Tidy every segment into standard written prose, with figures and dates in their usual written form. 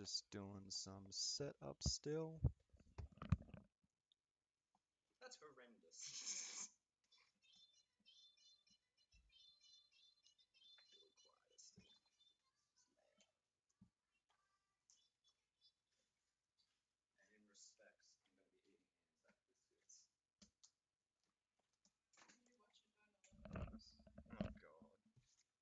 Just doing some setup still. That's horrendous. And in respects, I'm going to be eating Anzac biscuits. Oh god. Let's see, have they started yet?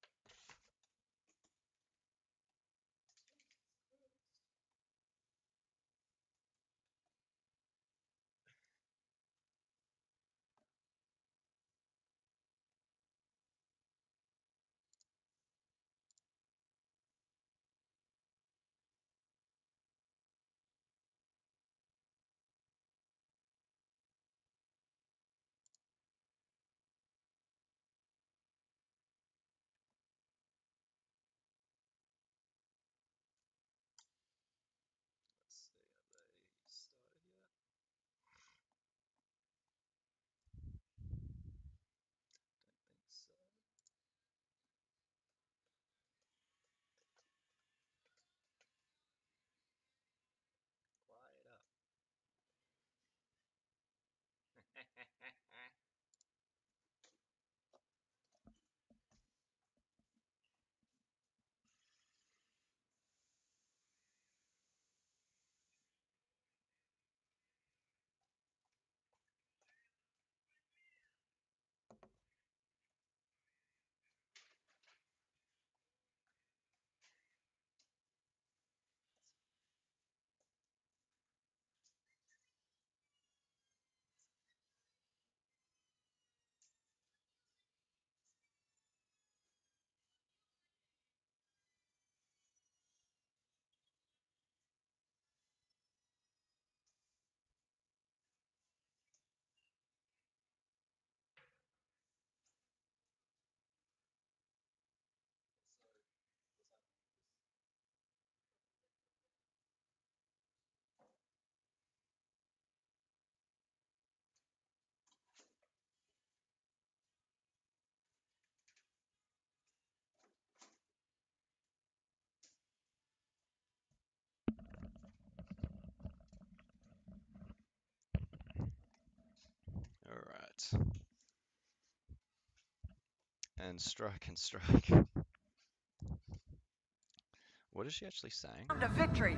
Don't think so. Quiet up. Alright. And strike and strike. What is she actually saying? Of victory.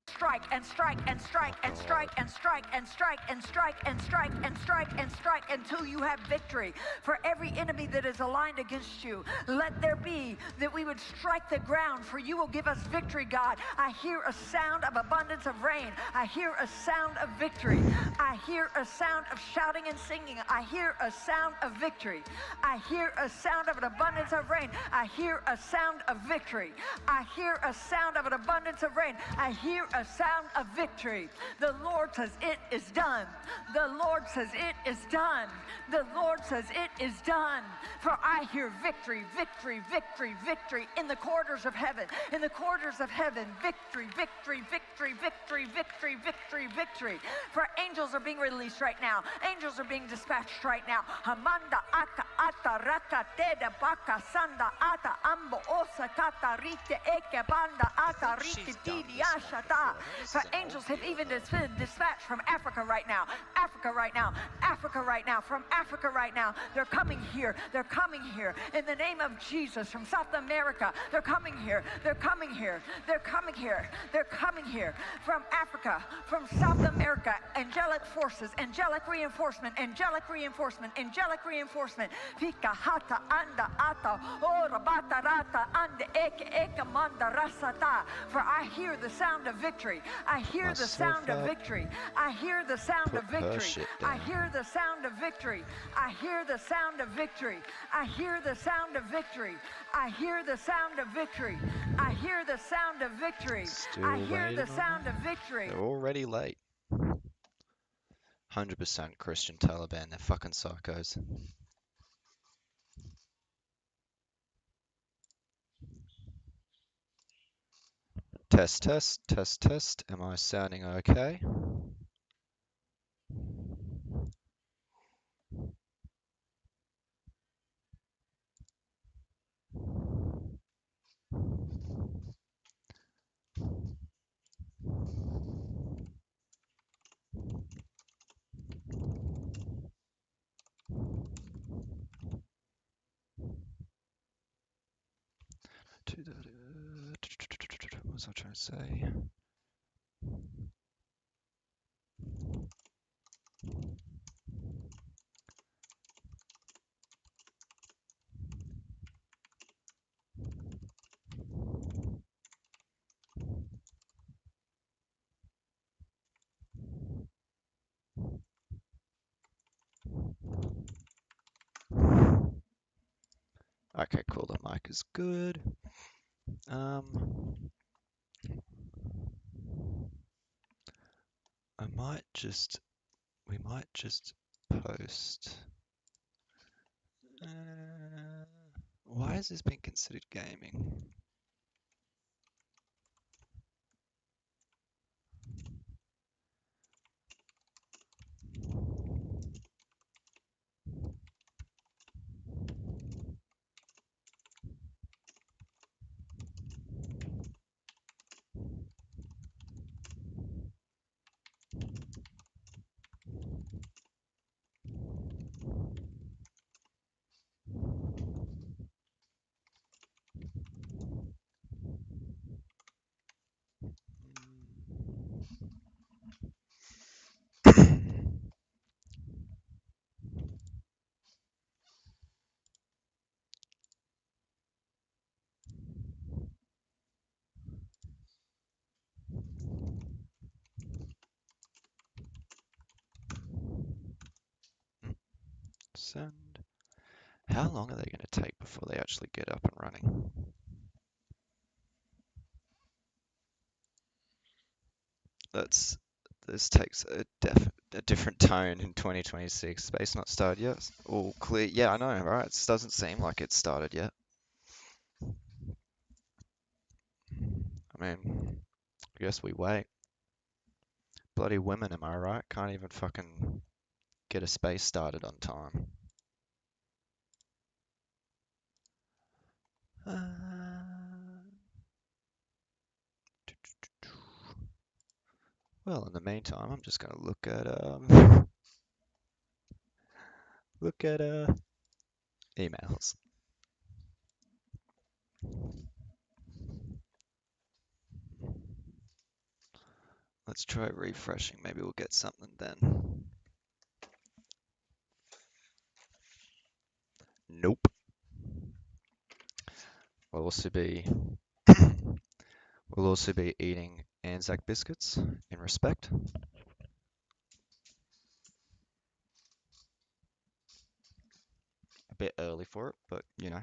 Strike and strike and strike and strike and strike and strike and strike and strike and strike and strike until you have victory. For every enemy that is aligned against you, let there be that we would strike the ground, for you will give us victory, God. I hear a sound of abundance of rain. I hear a sound of victory. I hear a sound of shouting and singing. I hear a sound of victory. I hear a sound of an abundance of rain. I hear a sound of victory. I hear a sound of an abundance of rain. I hear a sound of victory. The Lord says it is done. The Lord says it is done. The Lord says it is done. For I hear victory, victory, victory, victory in the corridors of heaven. In the corridors of heaven, victory, victory, victory, victory, victory, victory, victory. For angels are being released right now. Angels are being dispatched right now. Hamanda aka ata raka teda baka sanda ata ambo osa kata rite eke banda ata rite tidi ashata. For angels have even been dispatched from Africa right now. Africa right now. Africa right now. From Africa right now. They're coming here. They're coming here. In the name of Jesus. From South America. They're coming here. They're coming here. They're coming here. They're coming here. From Africa. From South America. Angelic forces. Angelic reinforcement. Angelic reinforcement. Angelic reinforcement. Pika hata anda ata. Ora bata rata ande eke eke manda rasata. For I hear the sound of victory. I hear the sound of victory. I hear the sound of victory. I hear the sound of victory. I hear the sound of victory. I hear the sound of victory. I hear the sound of victory. I hear the sound of victory. I hear the sound of victory. They're already late. 100% Christian Taliban. They're fucking psychos. Test, test, test, test. Am I sounding okay? What was I trying to say? Okay, cool. The mic is good. We might just post. Why has this been considered gaming? Send. How long are they going to take before they actually get up and running? This takes a different tone in 2026. Space not started yet? All clear. Yeah, I know, right? It doesn't seem like it's started yet. I mean, I guess we wait. Bloody women, am I right? Can't even fucking get a space started on time. Well, in the meantime, I'm just gonna look at emails. Let's try refreshing. Maybe we'll get something then. Nope. We'll also be we'll also be eating Anzac biscuits in respect. A bit early for it, but you know.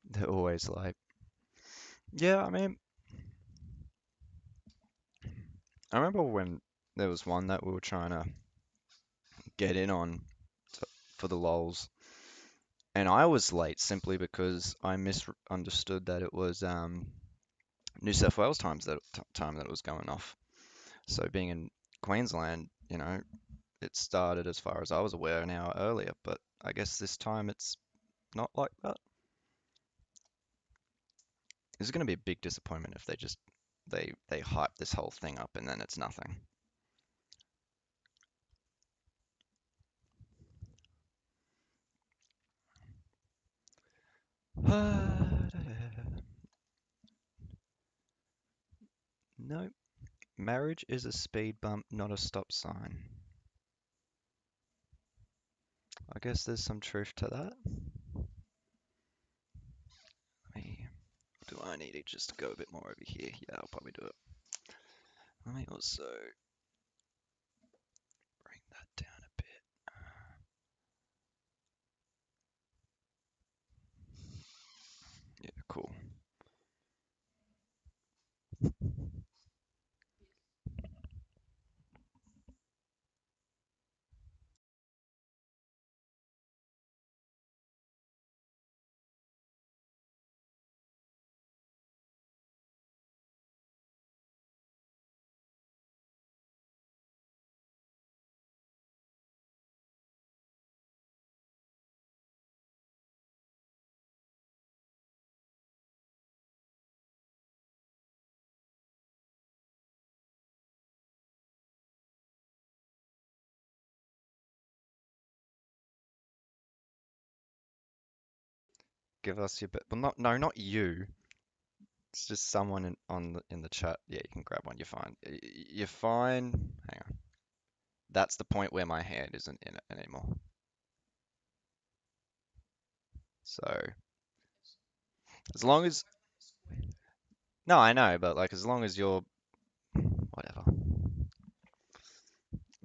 They're always late. Yeah, I mean, I remember when there was one that we were trying to get in on for the lols, and I was late simply because I misunderstood that it was New South Wales time that it was going off. So being in Queensland, you know, it started as far as I was aware an hour earlier, but I guess this time it's not like that. It's going to be a big disappointment if they hype this whole thing up and then it's nothing. No, marriage is a speed bump, not a stop sign. I guess there's some truth to that. Do I need to just go a bit more over here? Yeah, I'll probably do it. Let me also bring that down a bit. Yeah, cool. give us your well, not you. It's just someone in the chat. Yeah, you can grab one. You're fine. You're fine. Hang on. That's the point where my hand isn't in it anymore. So as long as no, I know, but like as long as you're whatever. I'm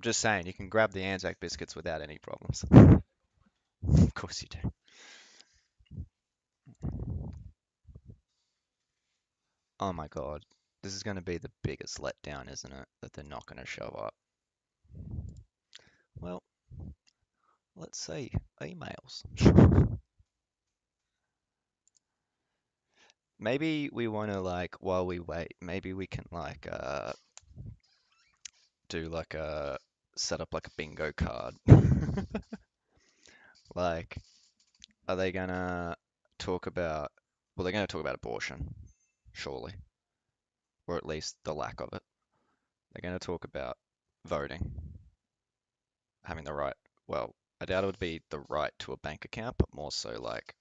just saying you can grab the Anzac biscuits without any problems. Of course you do. Oh my God. This is going to be the biggest letdown, isn't it? That they're not going to show up. Well, let's see. Emails. Maybe we want to like while we wait, maybe we can like do like a set up like a bingo card. Like, are they gonna talk about well, they're gonna talk about abortion, surely, or at least the lack of it. They're gonna talk about voting, having the right, well, I doubt it would be the right to a bank account, but more so like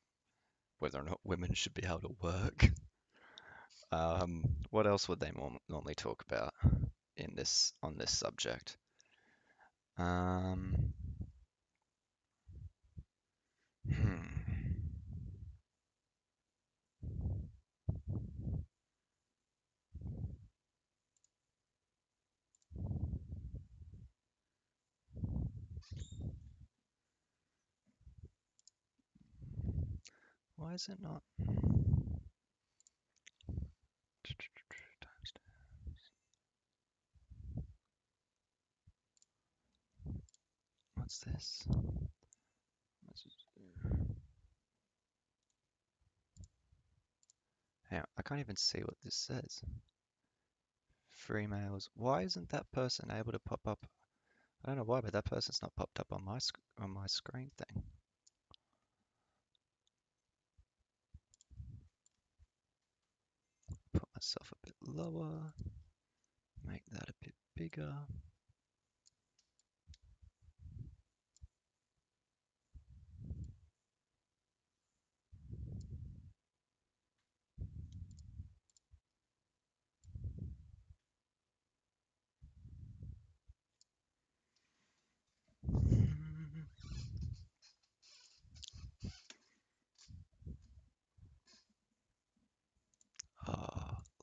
whether or not women should be able to work. What else would they normally talk about in this on this subject? Um, hmm. Why is it not? What's this? Hang on, I can't even see what this says. Free mails. Why isn't that person able to pop up? I don't know why, but that person's not popped up on my screen thing. Put myself a bit lower. Make that a bit bigger.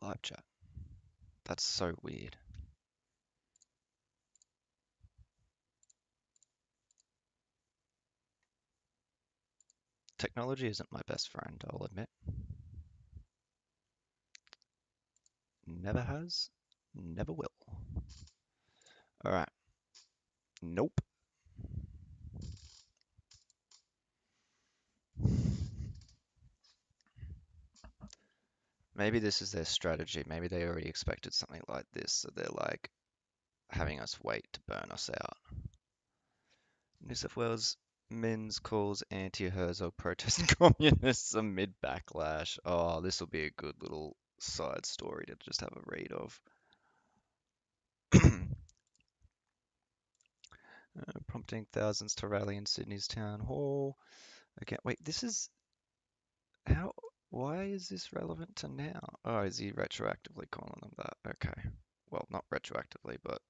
Live chat. That's so weird. Technology isn't my best friend, I'll admit. Never has, never will. Alright. Nope. Maybe this is their strategy. Maybe they already expected something like this, so they're like having us wait to burn us out. New South Wales Minns calls anti-Herzog protest communists amid backlash. Oh, this will be a good little side story to just have a read of. Prompting thousands to rally in Sydney's town hall. Okay, wait, this is how. Why is this relevant to now? Oh, is he retroactively calling them that? Okay. Well, not retroactively, but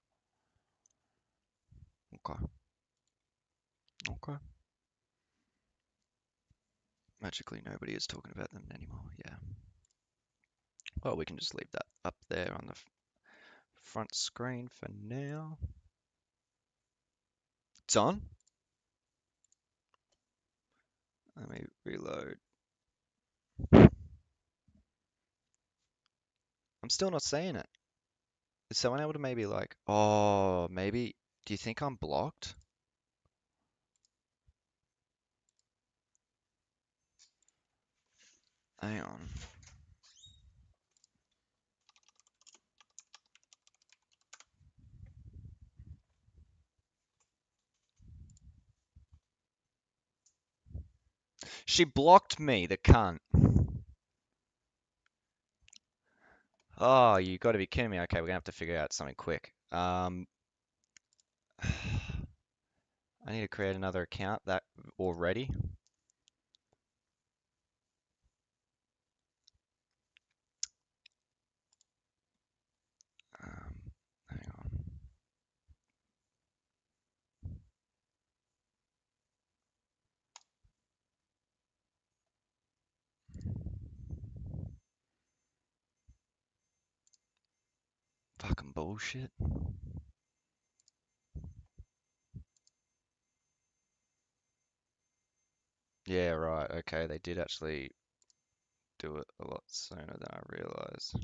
okay. Okay. Magically, nobody is talking about them anymore. Yeah. Well, we can just leave that up there on the front screen for now. It's on. Let me reload. I'm still not seeing it. Is someone able to maybe like, oh, maybe, do you think I'm blocked? Hang on. She blocked me, the cunt. Oh, you got to be kidding me. Okay, we're gonna have to figure out something quick. I need to create another account that already. fucking bullshit. Yeah, right. Okay, they did actually do it a lot sooner than I realized.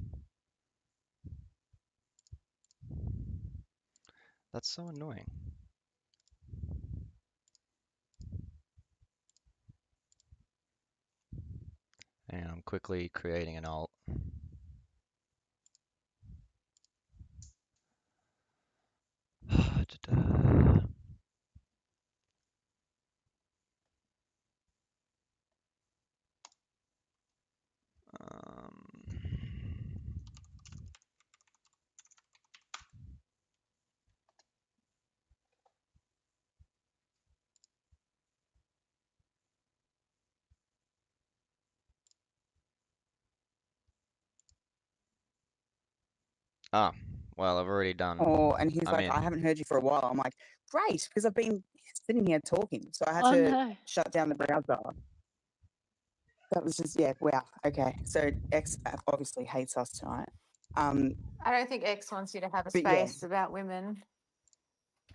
That's so annoying. And I'm quickly creating an alt. Ah, well, I've already done. Oh, and he's I'm like, I in. haven't heard you for a while. I'm like, great, because I've been sitting here talking, so I had Oh to no. shut down the browser. That was just, yeah, wow. Okay, so X obviously hates us tonight. I don't think X wants you to have a But yeah. space about women.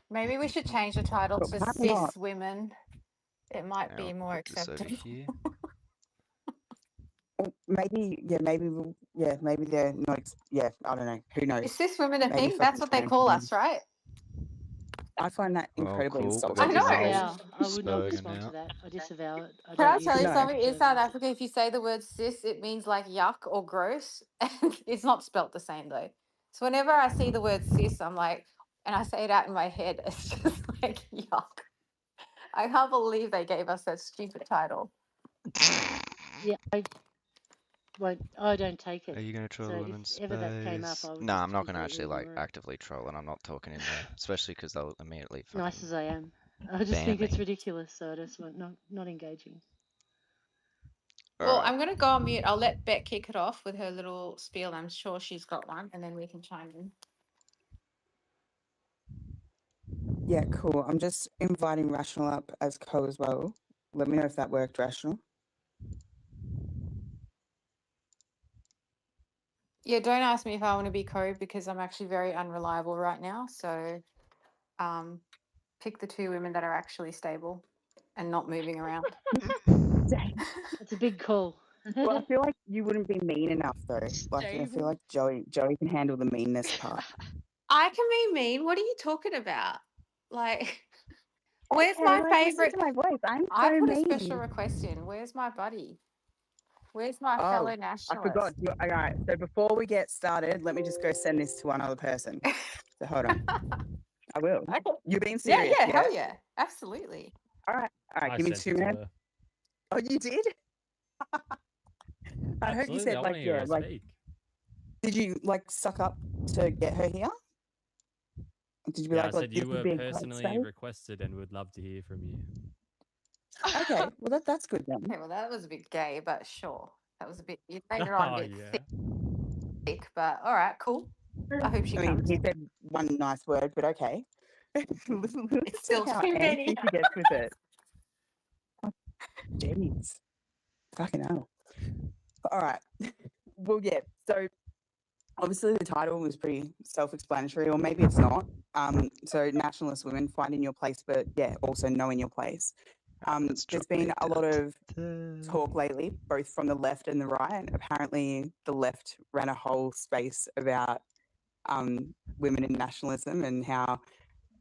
Maybe we should change the title Well, to apparently Cis not. Women. It might Now be I'll more put this over acceptable. here. Or maybe, yeah, maybe, maybe they're not. Yeah, I don't know. Who knows? Is Cis Women a Maybe thing? fucking That's what they trans call women. us, right? I find that Well, incredibly cool. We insulting. got I the know. Disavow. old I would not spoken respond to out. that. I disavow it. I Can I don't use tell it. you No. something? In So South that's- Africa, if you say the word cis, it means like yuck or gross. And it's not spelt the same though. So whenever I see the word cis, I'm like, and I say it out in my head, it's just like yuck. I can't believe they gave us that stupid title. Yeah, I don't take it. Are you gonna troll So the if women's ever that came up, space? I would Nah, just I'm not gonna completely actually like ignore it. actively troll, and I'm not talking in there, especially because they'll immediately Nice fucking as I am. I just ban think it's me. ridiculous, so I just want not engaging. Well, Alright. I'm going to go on mute. I'll let Bet kick it off with her little spiel. I'm sure she's got one, and then we can chime in. Yeah, cool. I'm just inviting Rational up as co as well. Let me know if that worked, Rational. Yeah, don't ask me if I want to be co because I'm actually very unreliable right now. So pick the two women that are actually stable and not moving around. Dang. It's a big call. Well, I feel like you wouldn't be mean enough though. Like I feel Stable. like Joey can handle the meanness part. I can be mean. What are you talking about? Like, where's Okay, my like, listen favorite? to my voice. I'm I so put a mean. special request in. Where's my buddy? Where's my Oh, fellow I nationalist? forgot. All right. So before we get started, let me just go send this to one other person. So hold on. I will. Okay. You're being Yeah, serious? yeah, hell yeah, absolutely. All right. All right. I Give me sent 2 it to minutes. her. Oh, you did? I heard you Absolutely, said I like want to hear yeah, her like speak. did you like suck up to get her here? Did you be Yeah, I like, said this you would were be a great personally space? requested and would love to hear from you. Okay, well that's good then. Okay, well that was a bit gay, but sure, that was a bit. You later on a bit yeah. thick, but all right, cool. I hope she I mean, comes. he said one nice word, but okay. Listen It's still to how too many. antsy she gets with it. Oh, jeez. Fucking hell. All right. Well, yeah. So obviously the title was pretty self-explanatory, or maybe it's not. So nationalist women finding your place, but yeah, also knowing your place. Let's There's drop been it a lot down of to talk lately, both from the left and the right. Apparently, the left ran a whole space about women in nationalism and how,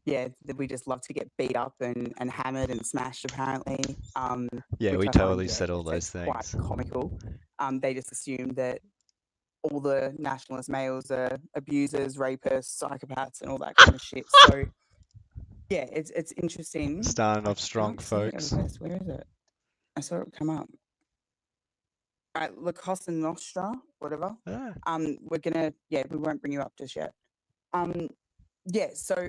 yeah, that we just love to get beat up and hammered and smashed, apparently. Yeah, which we I totally find, said all it's those quite things. comical. They just assume that all the nationalist males are abusers, rapists, psychopaths, and all that kind of shit. So, yeah, it's interesting. Starting I off strong, can't see it folks. on this. Where is it? I saw it come up. All right, La Cosa Nostra, whatever. Ah. We're gonna, yeah, we won't bring you up just yet. Yeah, so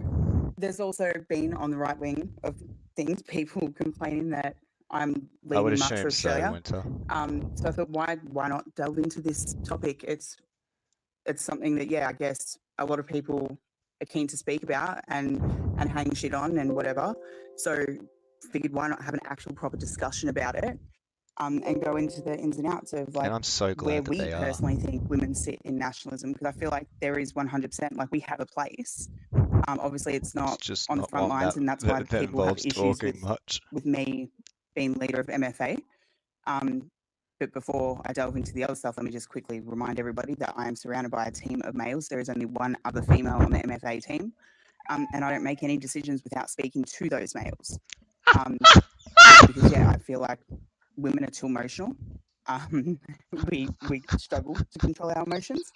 there's also been on the right wing of things people complaining that I'm I would leaving much for assume so, Australia. Winter. So I thought, why not delve into this topic? It's something that, yeah, I guess a lot of people are keen to speak about and hang shit on and whatever. So figured, why not have an actual proper discussion about it? and go into the ins and outs of And like I'm so where glad that we they are. personally think women sit in nationalism, because I feel like there is 100%, like we have a place. Obviously, it's It's not just on the not front one lines, and that's why that people have involves issues talking much. with me being leader of MFA. But before I delve into the other stuff, let me just quickly remind everybody that I am surrounded by a team of males. There is only one other female on the MFA team, and I don't make any decisions without speaking to those males. Because yeah, I feel like women are too emotional. We struggle to control our emotions,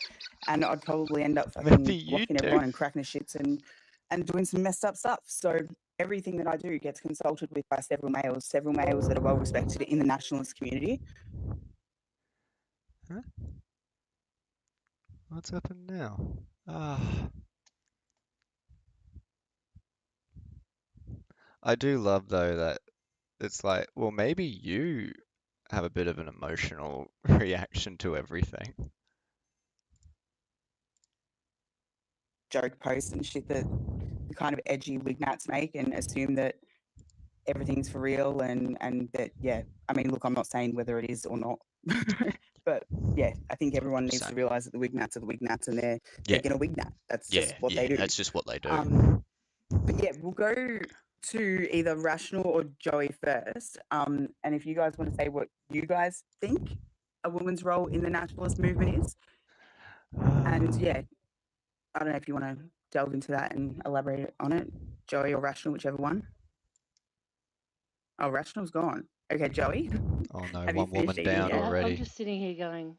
and I'd probably end up Maybe fucking you blocking do. everyone and cracking the shits and doing some messed up stuff. So everything that I do gets consulted with by several males that are well respected in the nationalist community. Huh? What's happened now? Ah, I do love though that it's like, well, maybe you have a bit of an emotional reaction to everything. Joke posts and shit that the kind of edgy wignats make and assume that everything's for real and that, yeah, I mean, look, I'm not saying whether it is or not, but yeah, I think everyone needs to 100%. realize that the wignats are the wignats and they're Yeah, gonna wignat. That's yeah, just what yeah. they do. That's just what they do. But yeah, we'll go to either Rational or Joey first. And if you guys want to say what you guys think a woman's role in the nationalist movement is, and yeah, I don't know if you want to delve into that and elaborate on it, Joey or Rational, whichever one. Oh, Rational's gone. Okay, Joey, Oh no, have you one woman finished eating down yet? Yeah, I'm already. just sitting here going,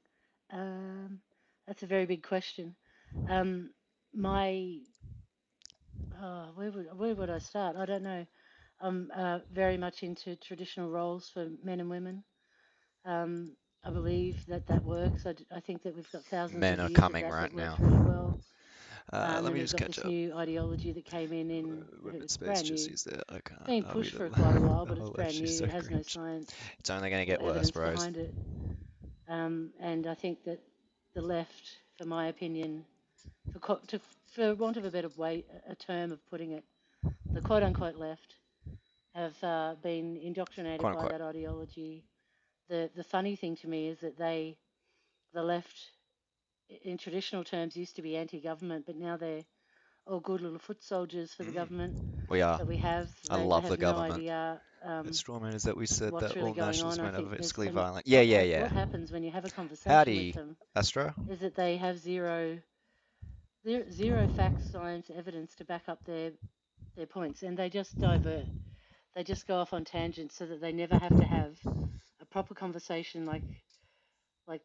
um, that's a very big question. My, where would I start? I don't know. I'm very much into traditional roles for men and women. I believe that that works. I think that we've got thousands Men of are years of coming that right works now. really well. Let Then me we've just got catch this up. new ideology that came in. Women's It's space brand just new. is there. I It's can't. been I'll be pushed for quite a while, but it's oh, brand she's new. so It has no cringe. science It's only gonna or get worse, evidence bros. behind it. And I think that the left, for my opinion, for want of a better way, a term of putting it, the quote unquote left have been indoctrinated Quote by unquote. that ideology. The funny thing to me is that the left, in traditional terms, used to be anti-government, but now they're all good little foot soldiers for the government We are. that we have. I They love the have no government. idea The straw man is that we said what's that really all going on. nationalists I men are think there's fiscally and violent. Yeah. what happens when you have a conversation with Howdy, them Astro. is that they have zero facts, science, evidence to back up their points, and they just divert. They just go off on tangents so that they never have to have a proper conversation like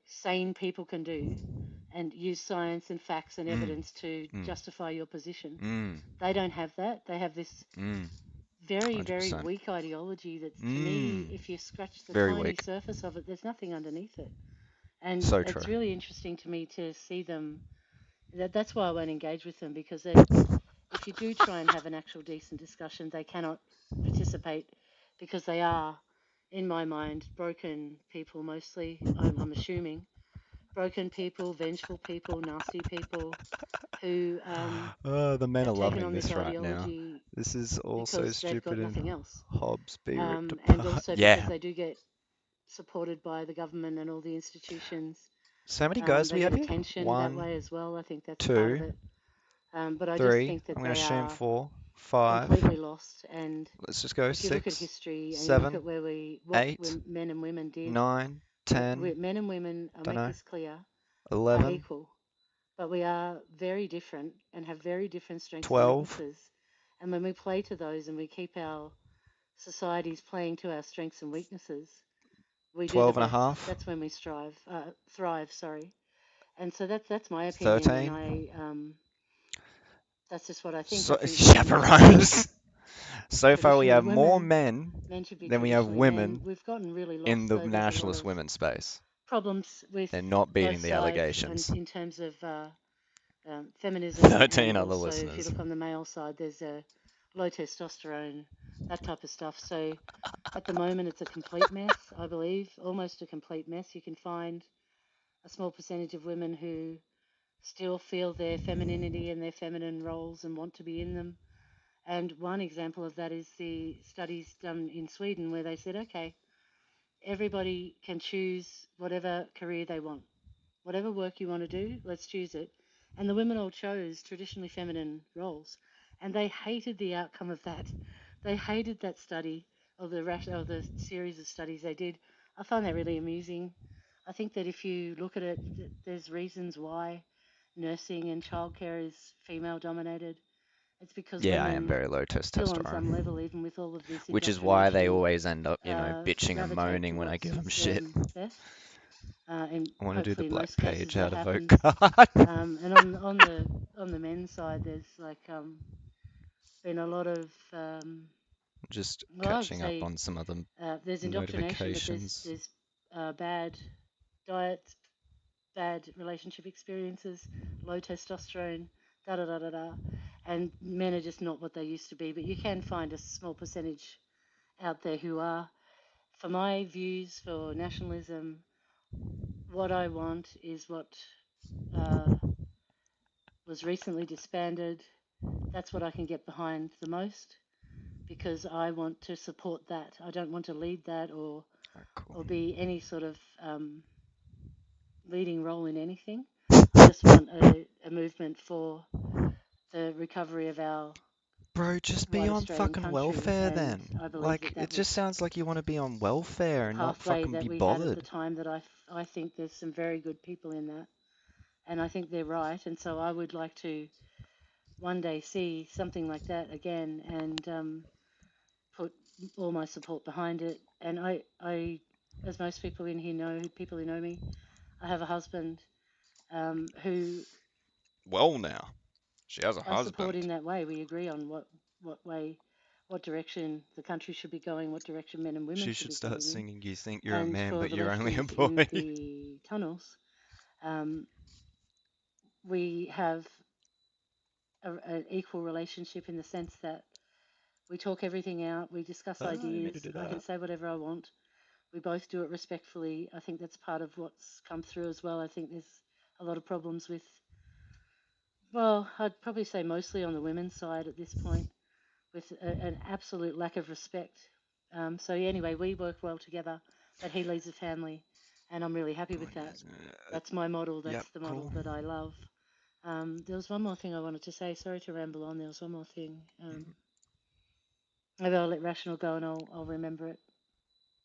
sane people can do, and use science and facts and evidence to justify your position. They don't have that. They have this very, very 100%. weak ideology that, to me, if you scratch the Very tiny weak. surface of it, there's nothing underneath it. And So true. it's really interesting to me to see them. That's why I won't engage with them, because if you do try and have an actual decent discussion, they cannot participate because they are, in my mind, broken people mostly. I'm assuming broken people, vengeful people, nasty people who The men are have taken loving on this this right now. ideology This is all so because they've got stupid and nothing else. Hobbes be ripped And apart. also Yeah. because they do get supported by the government and all the institutions. So how many guys do They we get have here? attention that way as well. I think that's part of 2, it. But I just 3. think that I'm gonna they assume are 4, 5. completely lost. And Let's just go if you look at 6, history and you look 7, at what 8, men and women did, 9, 10. men and women, I'll Don't make know. this clear, are 11, equal. But we are very different and have very different strengths 12. and weaknesses. And when we play to those and we keep our societies playing to our strengths and weaknesses, we do the 12 and a best. half. That's when we thrive. Sorry. And so that's my opinion, 13. and that's just what I think. So I think chaperones. So far we traditionally have more men men should be than we have traditionally men. women We've gotten really in lost the though. There's a lot nationalist of women's space. problems with They're not both beating the sides, and allegations. in terms of feminism, 13 and other also if you listeners. look on the male side, there's a low testosterone, that type of stuff. So at the moment, it's a complete mess, I believe, almost a complete mess. You can find a small percentage of women who still feel their femininity and their feminine roles and want to be in them. And one example of that is the studies done in Sweden where they said, okay, everybody can choose whatever career they want. Whatever work you want to do, let's choose it. And the women all chose traditionally feminine roles, and they hated the outcome of that. They hated that study of the series of studies they did. I find that really amusing. I think that if you look at it, there's reasons why nursing and childcare is female dominated. It's because Yeah, I am women very low feel on some testosterone. level, even with all of this Which is why they indoctrination, always end up, bitching and gravitate moaning to when I what give them suits shit. them best. And I want to do the hopefully, in black most cases, page, how that to vote happens. card. And on the men's side, there's like been a lot of Just well, I would catching up say on some other there's indoctrination, but notifications. there's bad diet, bad relationship experiences, low testosterone, da da da da da, and men are just not what they used to be. But you can find a small percentage out there who are. For my views for nationalism, what I want is what was recently disbanded. That's what I can get behind the most because I want to support that. I don't want to lead that or Cool. be any sort of leading role in anything. I just want a movement for the recovery of our Bro, just be white on Australian fucking country, welfare and then. I believe Like, that it that was just sounds like you want to be on the welfare and not pathway fucking that be we had at the bothered. time. That I think there's some very good people in that, and I think they're right. And so I would like to one day see something like that again, and put all my support behind it. And I, as most people in here know, people who know me, I have a husband who Well, now. She has a I support husband. in that way. We agree on what direction the country should be going, what direction men and women She should should be start going in. singing You Think You're a And Man, for but the you're only a lefties in boy. the tunnels, we have an equal relationship in the sense that we talk everything out, we discuss Oh, I didn't mean ideas, to do I can that. say whatever I want. We both do it respectfully. I think that's part of what's come through as well. I think there's a lot of problems with, well, I'd probably say mostly on the women's side at this point, with an absolute lack of respect. So anyway, we work well together, but he leads a family, and I'm really happy with that. That's my model. Yep, That's the cool. model that I love. There was one more thing I wanted to say. Sorry to ramble on. There was one more thing. Maybe I'll let Rational go and I'll remember it.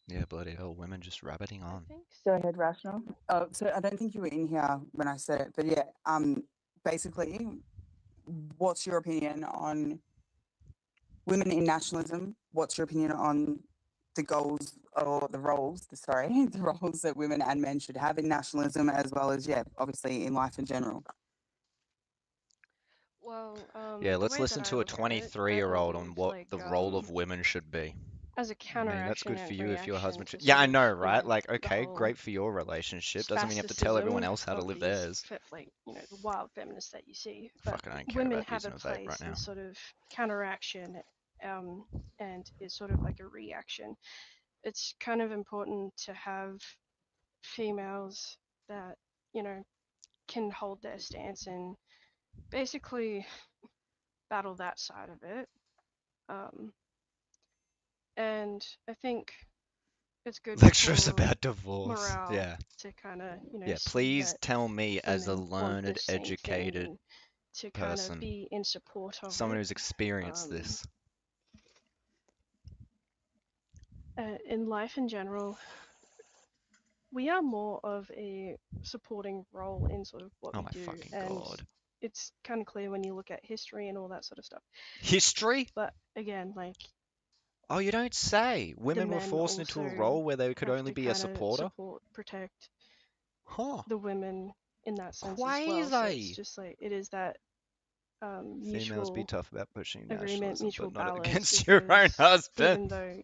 Yeah, bloody hell, women just rabbiting I on. think Go ahead, Rational. Oh, so I don't think you were in here when I said it, but yeah, basically, what's your opinion on women in nationalism? What's your opinion on the goals or the roles, sorry, the roles that women and men should have in nationalism, as well as, yeah, obviously in life in general? Well, Yeah, the let's way that listen I to a look at it, I 23-year-old on believe what the role of women should be. as a I mean, that's counteraction good for and you if your reaction husband to should. Yeah, sort I of, know, you right? know, Like, the okay, whole great for your relationship. Doesn't mean you have to tell everyone spasticism else how to of live these, theirs. like, you know, the wild feminists that you see. But Fucking, I don't care women about have a using a vape right place in now. sort of counteraction, and is sort of like a reaction. It's kind of important to have females that, you know, can hold their stance and basically battle that side of it. And I think it's good Lecture us for about divorce. morale Yeah. to kind of, you know, Yeah, see please that tell me as a women want the learned, same thing educated and to kind of person, be in support of someone it. who's experienced Um, this. in life in general, we are more of a supporting role in sort of what Oh we my do, fucking and god. it's kind of clear when you look at history and all that sort of stuff. History? But again, like, Oh, you don't say. the Women were men forced into a also role where they could have only to be a kind of supporter? support, protect Huh. the women in that sense as well. So it's Crazy. just like it is that Females be mutual tough about pushing agreement, nationalism, mutual but not balance, against your own because husband. even though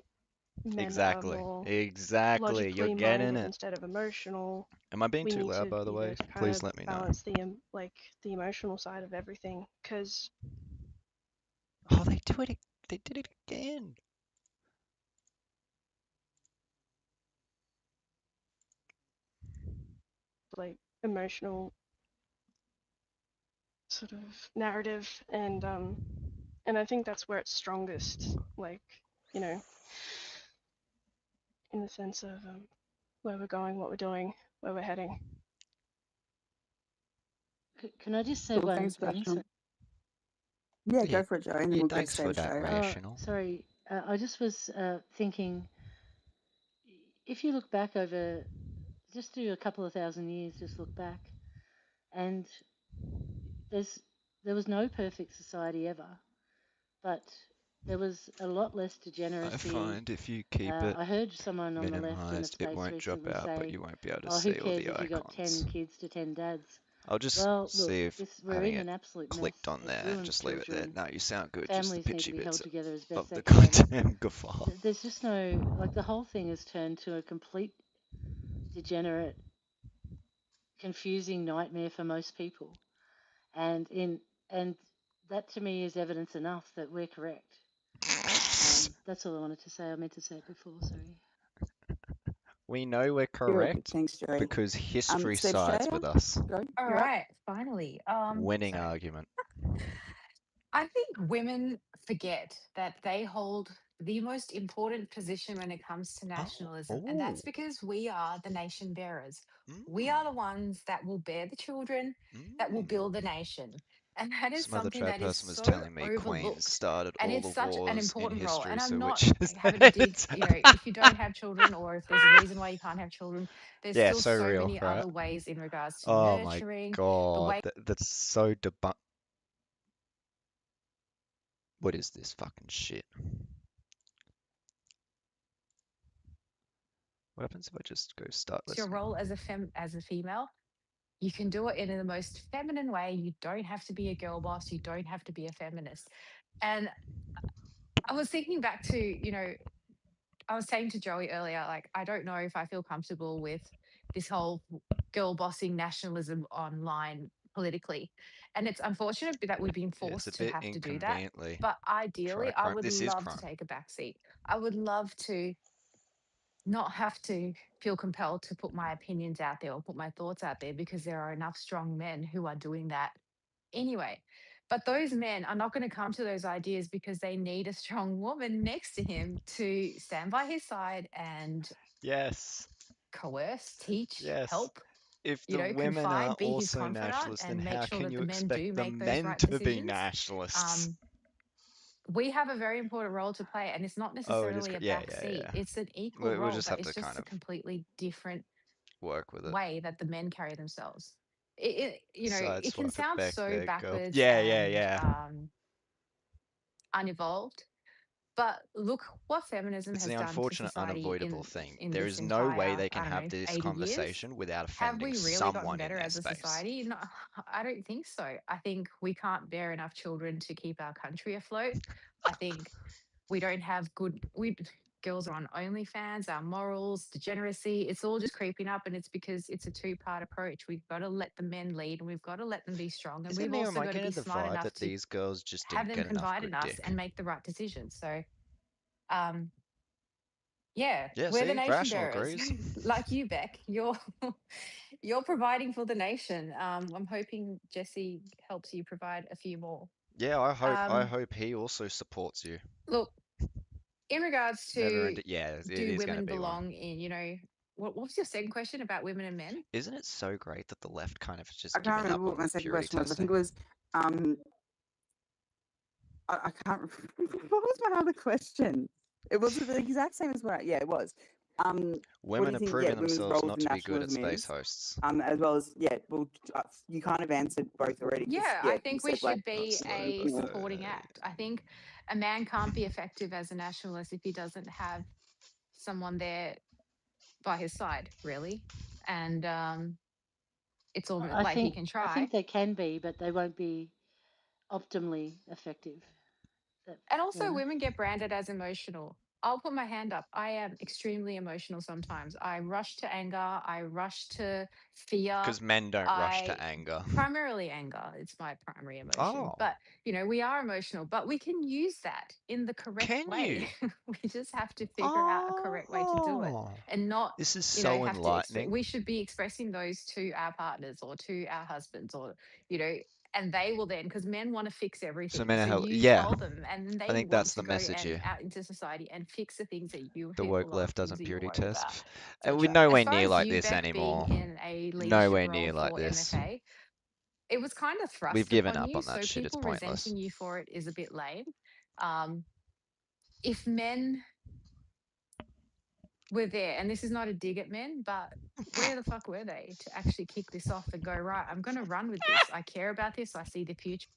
men are Exactly. more Exactly. You're logically getting minded it. instead of emotional, Am I being we too need loud, to by the be way? there to kind Please of let me know. balance the like the emotional side of everything. Because Oh, they do it. They did it again. like emotional sort of narrative, and I think that's where it's strongest. Like, you know, in the sense of where we're going, what we're doing, where we're heading. Can I just say Cool. one Thanks for that, thing? Sean. Yeah, Yeah, go for it, Joe, and then yeah, we'll go to thanks for Stage that, Show. Rational. Sorry, I just was thinking, if you look back over, just do a couple of thousand years, just look back, and there was no perfect society ever, but there was a lot less I degeneracy. find if you keep it I heard someone on the left in a minimized, it space won't drop recently out, but say, you won't be able to "Oh, who see all cares the if you got 10 icons. kids to 10 dads?" I'll just Well, look, see if we're having in it an absolute mess. clicked on It there and ruins just leave it there. children. No, you sound good, just the Families need pitchy to be held bits together as of best the they can. goddamn guffaw. There's just no, like, the whole thing has turned to a complete degenerate, confusing nightmare for most people. And that to me is evidence enough that we're correct. That's all I wanted to say. I meant to say it before, sorry. We know we're You're correct thanks, Joey. because history Stage sides Show, with us. go. All You're up. right, finally. Winning So argument. I think women forget that they hold the most important position when it comes to nationalism, and that's Oh. because we are the nation bearers. We are the ones that will bear the children, that will build the nation. And that is Some other something chat that is person was so telling me Queens overlooked. started And all it's the such an wars in important role. history, And so I'm not which is having why a dig, it's if you don't have children or if there's a reason why you can't have children, there's yeah, still so so real, many right? other ways in regards to Oh my nurturing, the god, way that's so debunk. What is this fucking shit? What happens if I just go start your listening? role as a female. You can do it in the most feminine way. You don't have to be a girl boss. You don't have to be a feminist. And I was thinking back to, I was saying to Joey earlier, like, I don't know if I feel comfortable with this whole girl bossing nationalism online politically. And it's unfortunate that we've been Yeah, it's a forced to bit have to do that. inconveniently But ideally, I crime. would This is love to crime. take a back seat. I would love to not have to feel compelled to put my opinions out there or put my thoughts out there because there are enough strong men who are doing that anyway. But those men are not going to come to those ideas because they need a strong woman next to him to stand by his side and Yes, coerce, teach, yes. help, If the women are confide, be his also confidant, nationalists, then and make how sure can that you the men expect do the make those men right to be decisions. nationalists? We have a very important role to play, and it's not Oh, it is. necessarily a Yeah, back yeah, seat. yeah. It's an equal We'll role, just but have it's to kind just a of completely different work with it. way that the men carry themselves. It can Sideswipe it sound back so there, girl. backwards Yeah, yeah, and yeah. unevolved, but look what feminism It's has the done to unfortunate, society unavoidable thing. in There this is no way entire, they I can don't have know, this 80 years. conversation without Have offending we really gotten someone in better their as a space. society? No, I don't think so. I think we can't bear enough children to keep our country afloat. I think we don't have girls are on OnlyFans, our morals, degeneracy, it's all just creeping up, and it's because it's a two-part approach. We've got to let the men lead and we've got to let them be strong, and Isn't we've Neo also got to getting be the smart vibe enough that to these girls just have didn't them get enough confide good in us dick? and make the right decisions. So yeah, Yeah, we're the see, nation Rational bearers. agrees. Like you, Beck, you're providing for the nation. I'm hoping Jesse helps you provide a few more. Yeah, I Um, hope he also supports you. Look, in regards Never to ended. Yeah, it do is going to women be one. belong in, what was your second question about women and men? Isn't it so great that the left kind of has I just can't given up remember what on my the second purity question was. I testing? think it was I can't remember. What was my other question? It was the exact same as what. Yeah, it was. What do Women you are think? proving Yeah, women's themselves role not in to be good at nationalism space is. hosts. As well as well, you kind of answered both already. Yeah, Yeah, I you think we said like should be Slow a bird. supporting act. I think a man can't be effective as a nationalist if he doesn't have someone there by his side, really. And it's almost I like he think can I try. think they can be, but they won't be optimally effective. And also, women get branded as emotional. I'll put my hand up. I am extremely emotional sometimes. I rush to anger. I rush to fear. Because men don't rush to anger. Primarily anger. It's my primary emotion. Oh. But, we are emotional, but we can use that in the correct Can way. you? We just have to figure out a correct way to do it and not, This is so have to. enlightening. We should be expressing those to our partners or to our husbands or, and they will then, because men want to fix So everything. men are So hell, you yeah. tell them, and then I they think want that's to the go message and here. out into society and fix the things that you The have woke a lot of left things doesn't that you're purity worried about. test. So We're as nowhere far near as like you, this Beck, being anymore. in a leadership Nowhere role near like for this. MFA, it was kind of We've thrust given upon up you. on that So shit. It's people pointless. resenting you for it is a bit lame. If men were there, and this is not a dig at men, but where the fuck were they to actually kick this off and go, right, I'm going to run with this. I care about this. I see the future.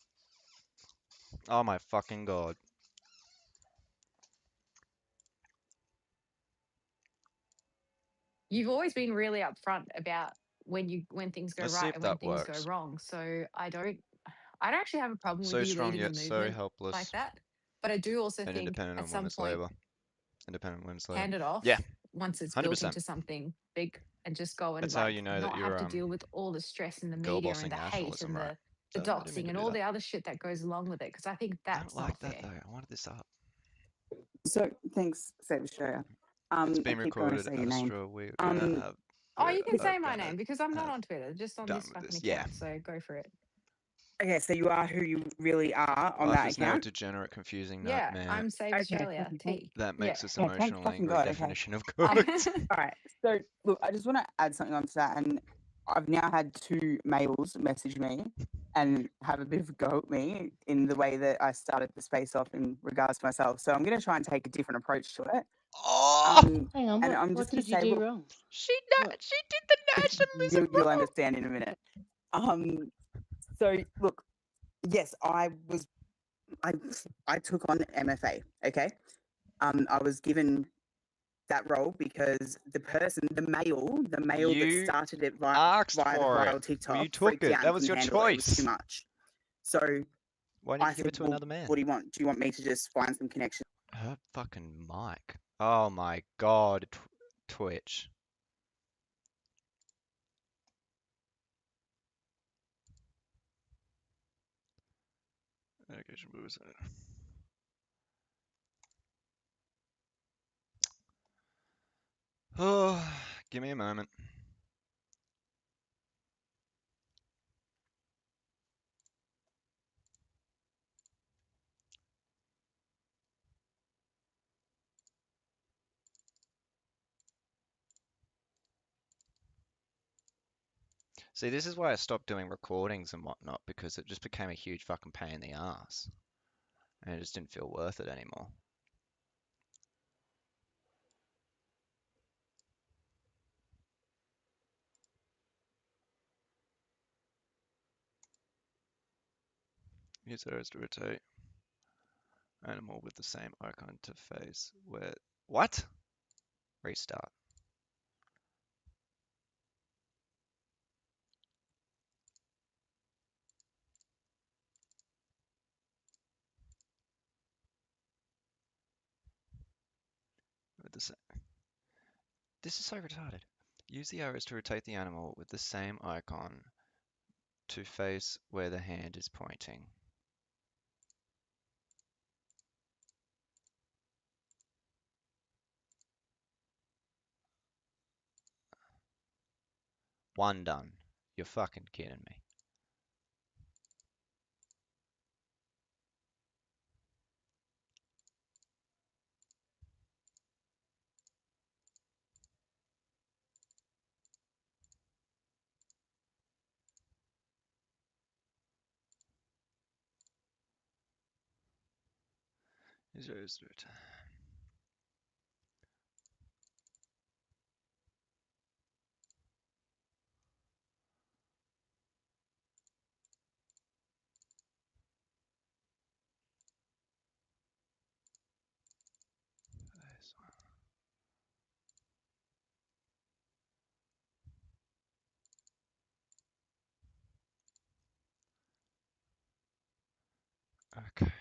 Oh my fucking god. You've always been really upfront about when things go Let's see right if and when that things go works. wrong. So I don't actually have a problem with So you strong leading a yet so movement like helpless that. But I do also and think independent at of some women's point labor. Independent women's labor. hand it off Yeah, once it's built 100%. into something big and just go and That's how you like know that not have you're to deal with all the stress and the girl media and bossing the hate nationalism, and right? the I didn't mean doxing to and do all that. the other shit that goes along with it, because I think I don't that's like not that fair. though. I wanted this up. So thanks, Save Australia. It's I being keep going to recorded, say your name. Astra. We're Um, have Oh, you can say my gonna name because I'm not have on Twitter, just on done this with fucking this. Yeah. account. So go for it. okay, so you are who you really are on Life that is now a account. degenerate, confusing Yeah, nightmare I'm Save Okay, Australia. fucking T. that Yeah. makes us yeah, thank emotional, fucking angry God. Okay. definition of good. All right. So look, I just want to add something onto that, and I've now had 2 males message me and have a bit of a go at me in the way that I started the space off in regards to myself. So I'm going to try and take a different approach to it. Oh, Hang on, And I'm what just going did to you say, do look, wrong? she What? she did the nationalism you'll wrong. understand in a minute. So look, yes, I took on MFA. Okay, I was given that role because the male that You started it asked via the for it. viral Well, TikTok you took freaked it. out That and was couldn't your handle it. It was too choice. much. So Why didn't I you give said, it to well, another man? what do you want? Do you want me to just find some connection? Her fucking mic. Oh my god, Twitch. Education boost. Oh, give me a moment. See, this is why I stopped doing recordings and whatnot, because it just became a huge fucking pain in the ass. And it just didn't feel worth it anymore. Use arrows to rotate animal with the same icon to face where. What? Restart. With the same. This is so retarded. Use the arrows to rotate the animal with the same icon to face where the hand is pointing. One done. You're fucking kidding me. Use arrows to rotate. Okay.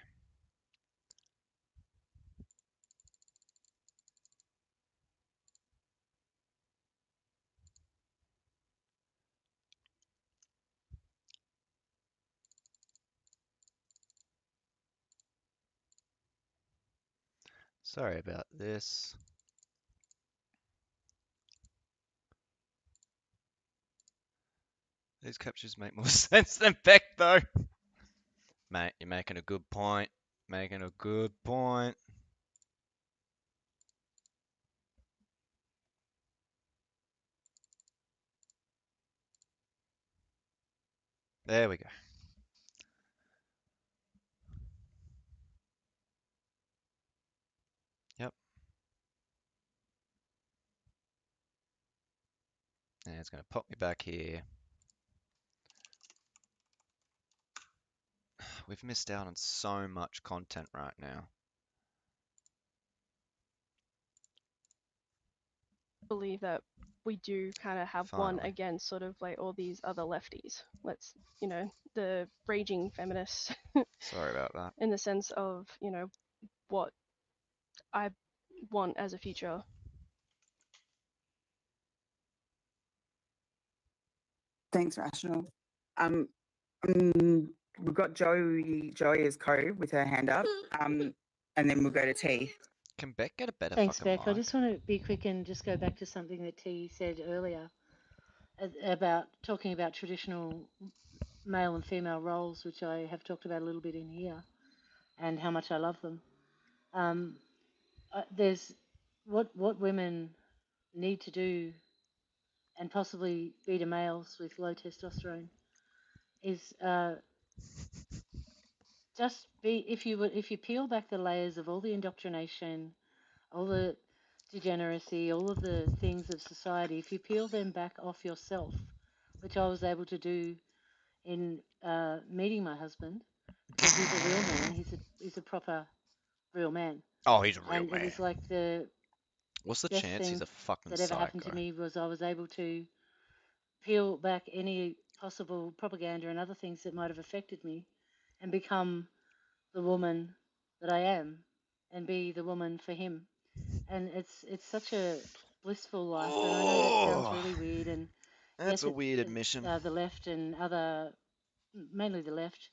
Sorry about this. These captures make more sense than Beck, though. Mate, you're making a good point. Making a good point. There we go. Yep. And it's going to pop me back here. We've missed out on so much content right now. Believe that we do kind of have one Finally. against sort of like all these other lefties. Let's, you know, the raging feminists Sorry about that. in the sense of, you know, what I want as a future. Thanks, Rational. We've got Joey as co with her hand up. And then we'll go to T. Can Beck get a better Thanks, fucking Beck. I mic? just want to be quick and just go back to something that T said earlier about talking about traditional male and female roles, which I have talked about a little bit in here, and how much I love them. There's what women need to do, and possibly beta males with low testosterone, is just be, if you peel back the layers of all the indoctrination, all the degeneracy, all of the things of society, if you peel them back off yourself, which I was able to do in meeting my husband, because he's a real man, he's a proper real man. Oh, he's a real And man. it was like the What's the best chance he's thing a fucking that ever happened to psycho? me was I was able to peel back any possible propaganda and other things that might have affected me and become the woman that I am and be the woman for him. And it's such a blissful life, and I know that sounds Oh, really weird, and that's yes, a weird admission. the left and other, mainly the left,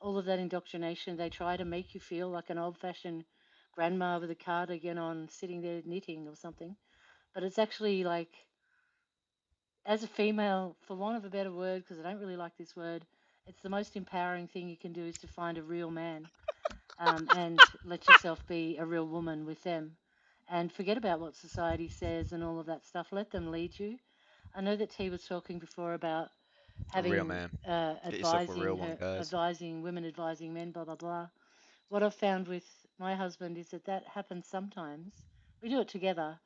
all of that indoctrination, they try to make you feel like an old-fashioned grandma with a cardigan on sitting there knitting or something. But it's actually like, as a female, for want of a better word, because I don't really like this word, it's the most empowering thing you can do is to find a real man, and let yourself be a real woman with them. And forget about what society says and all of that stuff. Let them lead you. I know that T was talking before about A real having man. Get yourself a real one, guys. advising women, advising men, blah blah blah. What I've found with my husband is that happens sometimes. We do it together,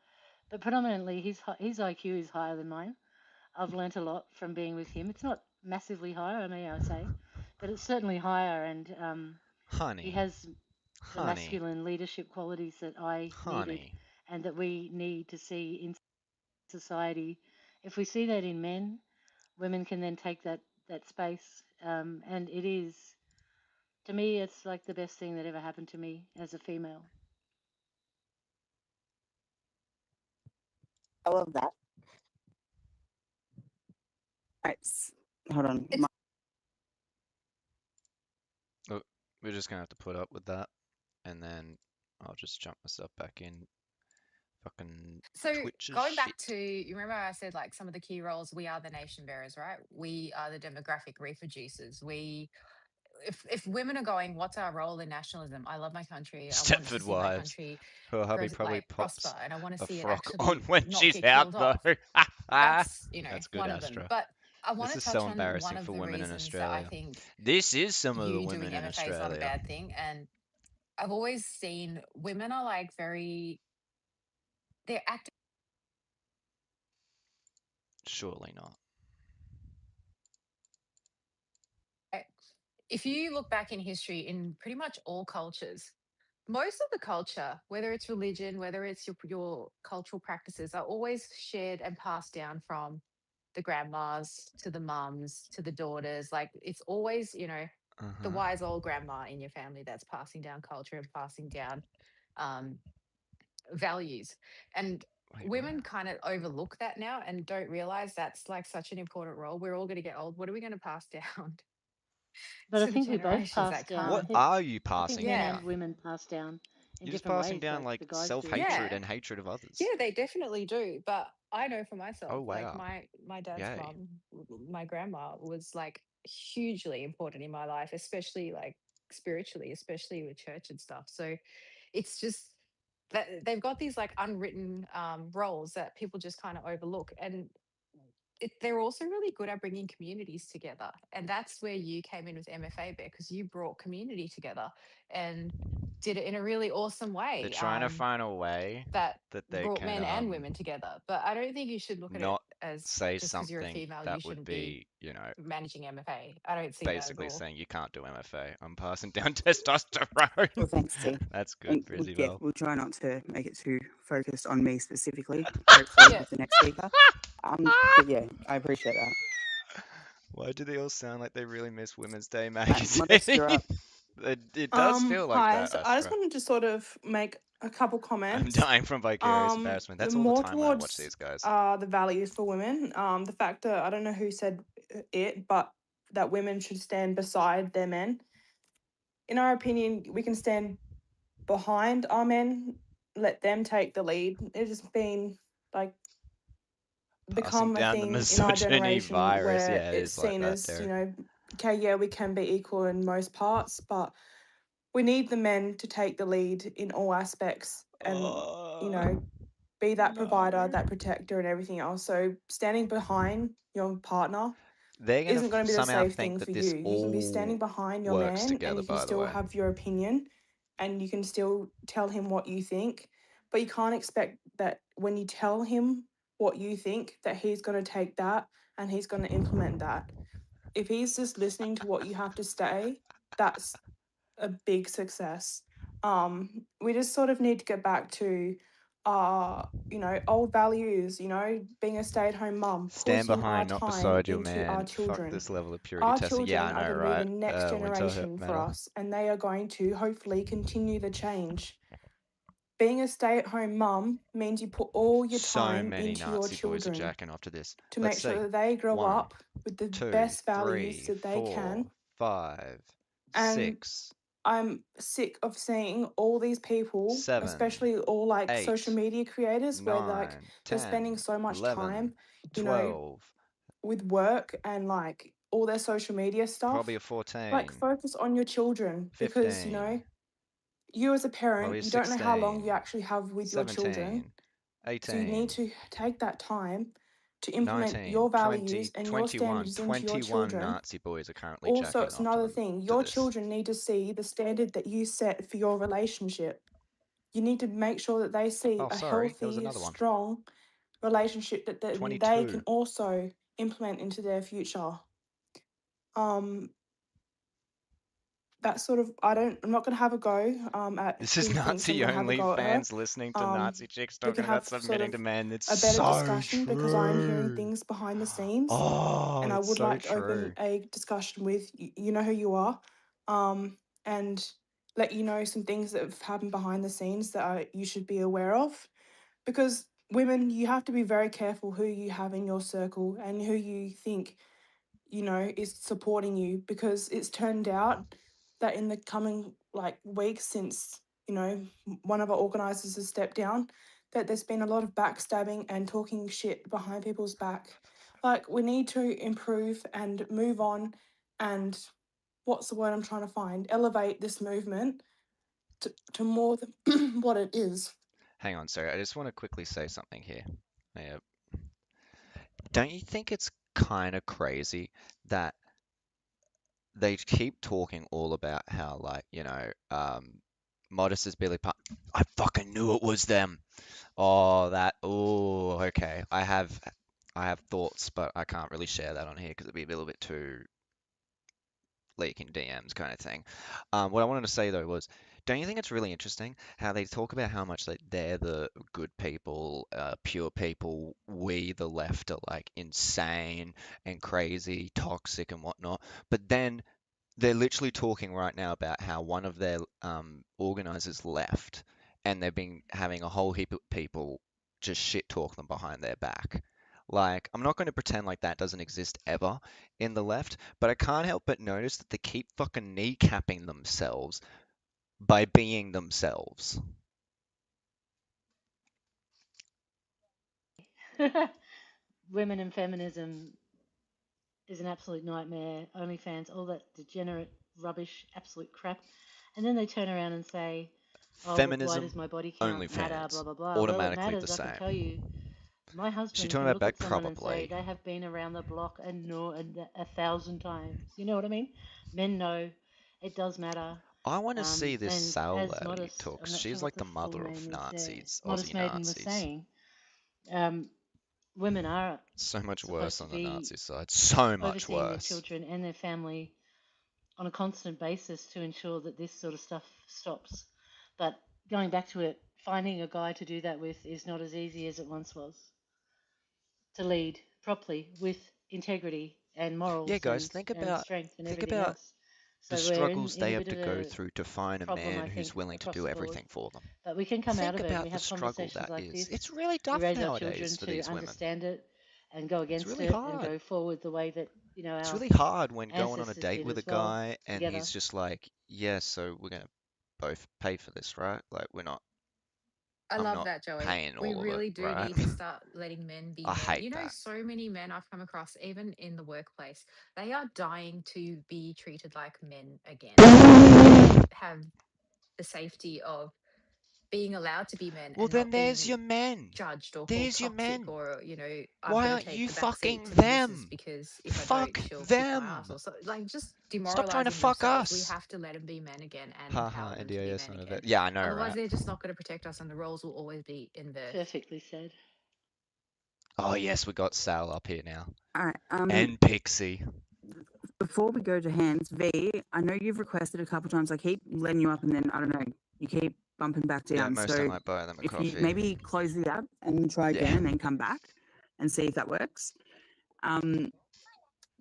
but predominantly his IQ is higher than mine. I've learnt a lot from being with him. It's not massively higher, may I say, but it's certainly higher, and he Honey. has the Honey. masculine leadership qualities that I needed Honey. and that we need to see in society. If we see that in men, women can then take that space, and it is, to me, it's like the best thing that ever happened to me as a female. I love that. Right. Hold on. Look, we're just gonna have to put up with that, and then I'll just jump myself back in. Fucking So Twitch is going back shit. to, you remember I said like some of the key roles, we are the nation bearers, right? We are the demographic reproducers. If women are going, what's our role in nationalism? I love my country. I want to Stepford see my Wives. country Her hubby probably prosper, pops and I want to a see it frock on actually when not she's get out, killed though. off. That's, you know, That's good, one of them. Astra. But I want This to is touch so on one embarrassing of for the women in reasons that I Australia. think This is some of the you women doing in MFA is not a Australia. bad thing. And I've always seen women are like they're active. Surely not. If you look back in history, in pretty much all cultures, most of the culture, whether it's religion, whether it's your cultural practices, are always shared and passed down from the grandmas to the mums to the daughters. Like it's always, you know, the wise old grandma in your family that's passing down culture and passing down values. And Wait, women what? kind of overlook that now and don't realize that's like such an important role. We're all going to get old. What are we going to pass down But I to the think we both generations pass that down. What come? are you I think passing men Yeah. and down? women pass down in You're just different passing ways, down like like the guys do. self-hatred Yeah, and hatred of others. yeah, they definitely do. But I know for Oh myself, like wow. my dad's Yay. mom, my grandma was like hugely important in my life, especially like spiritually, especially with church and stuff. So it's just that they've got these like unwritten roles that people just kind of overlook, and they're also really good at bringing communities together. And that's where you came in with MFA, Bear, because you brought community together and did it in a really awesome They're way. trying to find a way That that they brought can men and women together. But I don't think you should look at it not as say just because you're a something female, you that would shouldn't be be, you know, managing MFA. I don't see that at basically all. saying you can't do MFA. I'm passing down testosterone. Well, thanks, T. That's good, And yeah, Brizzy we'll try not to make it too focused on me specifically, hopefully Yeah. with the next speaker. But yeah, I appreciate that. Why do they all sound like they really miss Women's Day Modest, you're magazine? up. It does feel like Hi. that, So I just Astra. wanted to sort of make a couple I'm comments. dying from vicarious embarrassment. That's all the More time when I watch towards these guys. the values for women. The fact that I don't know who said it, but that women should stand beside their men. In our opinion, we can stand behind our men, let them take the lead. It has been like Passing become a down the thing in our misogyny generation virus. where Yeah, it it's is like seen that, as, Derek. okay, yeah, we can be equal in most parts, but we need the men to take the lead in all aspects and, be that provider, No. that protector, and everything else. So standing behind your partner They're gonna isn't going to be the somehow safe think thing for that you. this You can be standing all behind your works man and together, you can by the still way. have your opinion and you can still tell him what you think. But you can't expect that when you tell him what you think, that he's going to take that and he's going to implement that. If he's just listening to what you have to say, that's a big success. We just sort of need to get back to old values, being a stay-at-home mum, Stand putting our behind, not time beside your into our man. Fuck children. this level of purity Our testing. Yeah, I children are know, going to be the right? next Winter generation for metal. us, and they are going to hopefully continue the change. Being a stay-at-home mum means you put all your So time many into your Nazi boys are children jacking off to this. to Let's make sure see. that they grow 1, up with the 2, best values 3, that they 4, can. 5, And 6, I'm sick of seeing all these people, 7, especially all like social 8, media creators, where like 9, they're spending 10, so much 11, time, 12, with work and like all their social media probably stuff. a Like 14, focus on your children because, 15, you as a probably parent, a you don't know how long 16, you actually have with your children. 17, So you need 18, to take that time to implement 19, your 20, values and your 21. standards into your 21 children. Nazi boys are currently Also, jacking it's off to another them thing. to Your this. children need to see the standard that you set for your relationship. You need to make sure that they see Oh, a sorry, there was healthy, another one. strong relationship that they 22. can also implement into their future. Um, That's sort of I'm not gonna have a go at This is who thinks I'm Nazi gonna have a only go at her. fans listening to Um, Nazi chicks we talking can have about sort submitting of to men. It's a better so discussion because I'm hearing true. things behind the scenes, Oh, and I it's would so like to open true. a discussion with you know who you are, and let you know some things that have happened behind the scenes that you should be aware of. Because women, you have to be very careful who you have in your circle and who you think, is supporting you, because it's turned out that in the coming like weeks since, one of our organizers has stepped down, that there's been a lot of backstabbing and talking shit behind people's back. Like, we need to improve and move on and what's the word I'm trying to find? Elevate this movement to more than what it is. Hang on, sorry. I just want to quickly say something here. Yeah. Don't you think it's kind of crazy that they keep talking all about how, like, Modest is Billy Pop. I fucking knew it was them. Oh, that. Oh, okay. I have thoughts, but I can't really share that on here because it'd be a little bit too leaking DMs kind of thing. What I wanted to say though was, don't you think it's really interesting how they talk about how much they're the good people, pure people, we the left are like insane and crazy, toxic and whatnot, but then they're literally talking right now about how one of their organizers left, and they've been having a whole heap of people just shit talk them behind their back. Like, I'm not going to pretend like that doesn't exist ever in the left, but I can't help but notice that they keep fucking kneecapping themselves by being themselves. Women and feminism is an absolute nightmare. OnlyFans, all that degenerate rubbish, absolute crap. And then they turn around and say, oh, why Feminism, does my body count matter, OnlyFans, blah, blah, blah. Well, it automatically the matters, I can tell same. you. My Is she husband talking can about look at back? someone and say Probably. they have been around the block and no, 1,000 times. You know what I mean? Men know it does matter. I want to see this And Sal as lady Modest, talk. I'm not She's sure what like the the full mother of name is there. Nazis, Modest Aussie Maiden was Nazis. saying, women are So much supposed worse to on the be Nazi side. So much overseeing their worse. children and their family on a constant basis to ensure that this sort of stuff stops. But going back to it, finding a guy to do that with is not as easy as it once was. To lead properly with integrity and morals Yeah, guys, and strength and think everything about else. the So we're struggles in they a have bit to of go a through to find a problem, man I who's think, willing to across do the board. everything for them. But we can come out Think of it and about we the have struggle conversations that like is. this. It's really We tough raise our nowadays children for to these women. understand it and go It's against really it and hard. go forward the way that, you know, It's our really hard when going on a ancestors date did with a as well, guy and together. he's just like, yeah, so we're gonna both pay for this, right? Like I I'm love not that, Joey. paying We all of it, really do right? need to start letting men be I men. hate You know, that. so many men I've come across, even in the workplace, they are dying to be treated like men again. They have the safety of being allowed to be men Well, and then not there's being your men. judged or called There's your toxic men. or, you know, I've Why got to aren't take you the back seat fucking to the missus them? because if I Fuck don't, she'll kick my ass them. or so. Like, just Stop trying to demoralizing fuck themselves. We us. have to let them be men again and Haha, empower them to be NDIS men on again. it. Yeah, I know, Otherwise, right? they're just not going to protect us and the roles will always be inverse. Perfectly said. Oh yes, we got Sal up here now. All right. And Pixie. Before we go to hands, V, I know you've requested a couple times. I keep letting you up, and then I don't know, you keep bumping back Yeah, down. most So time I buy them a if you coffee. maybe close the app and try again, Yeah. and then come back and see if that works.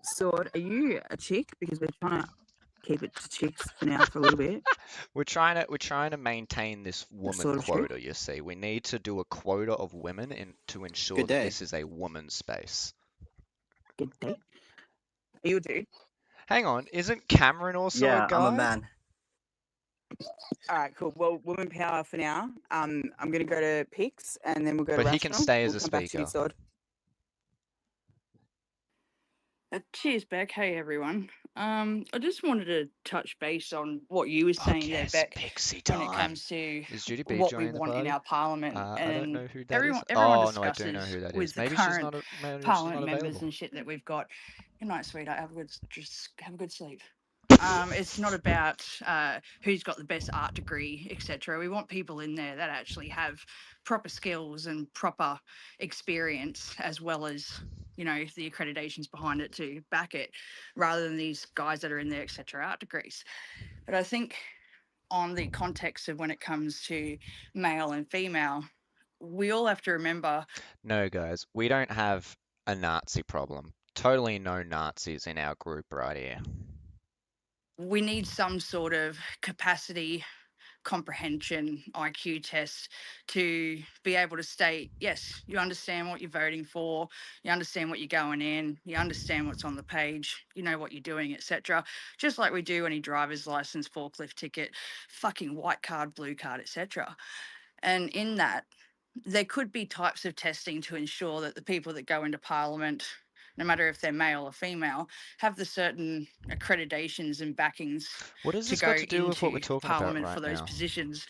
Sword, are you a chick? Because we're trying to keep it to chicks for now for a little bit. We're trying to maintain this woman Sort of chick. quota, you see. We need to do a quota of women to ensure Good that day. this is a woman's space. Good day. Are you a dude? Hang on, isn't Cameron also a Yeah, guy? I'm a man. All right, cool. Well, woman power for now. I'm going to go to Pix, and then we'll go to But he can Rational. stay as We'll a come back to you, speaker. Sword. Cheers, Beck. Hey, everyone. I just wanted to touch base on what you were saying there, yes, Beck, Pixie when it time. comes to Is Judy B what we joining the want in party? our parliament. I don't And know who that everyone, is. everyone Oh, no, I do know discusses who that with is. the Maybe she's current not maybe she's parliament not members available. and shit that we've got. Good night, sweetheart. Just have a good sleep. It's not about who's got the best art degree, etc. We want people in there that actually have proper skills and proper experience, as well as, you know, the accreditations behind it to back it, rather than these guys that are in there, etc. art degrees. But I think on the context of when it comes to male and female, we all have to remember. No, guys, we don't have a Nazi problem. Totally no Nazis in our group right here. We need some sort of capacity comprehension IQ test to be able to state, yes, you understand what you're voting for, you understand what you're going in, you understand what's on the page, you know what you're doing, etc. Just like we do any driver's license, forklift ticket, fucking white card, blue card, etc. And in that, there could be types of testing to ensure that the people that go into parliament, no matter if they're male or female, have the certain accreditations and backings What has to this go got to do with what we're into talking about parliament for right those now? positions.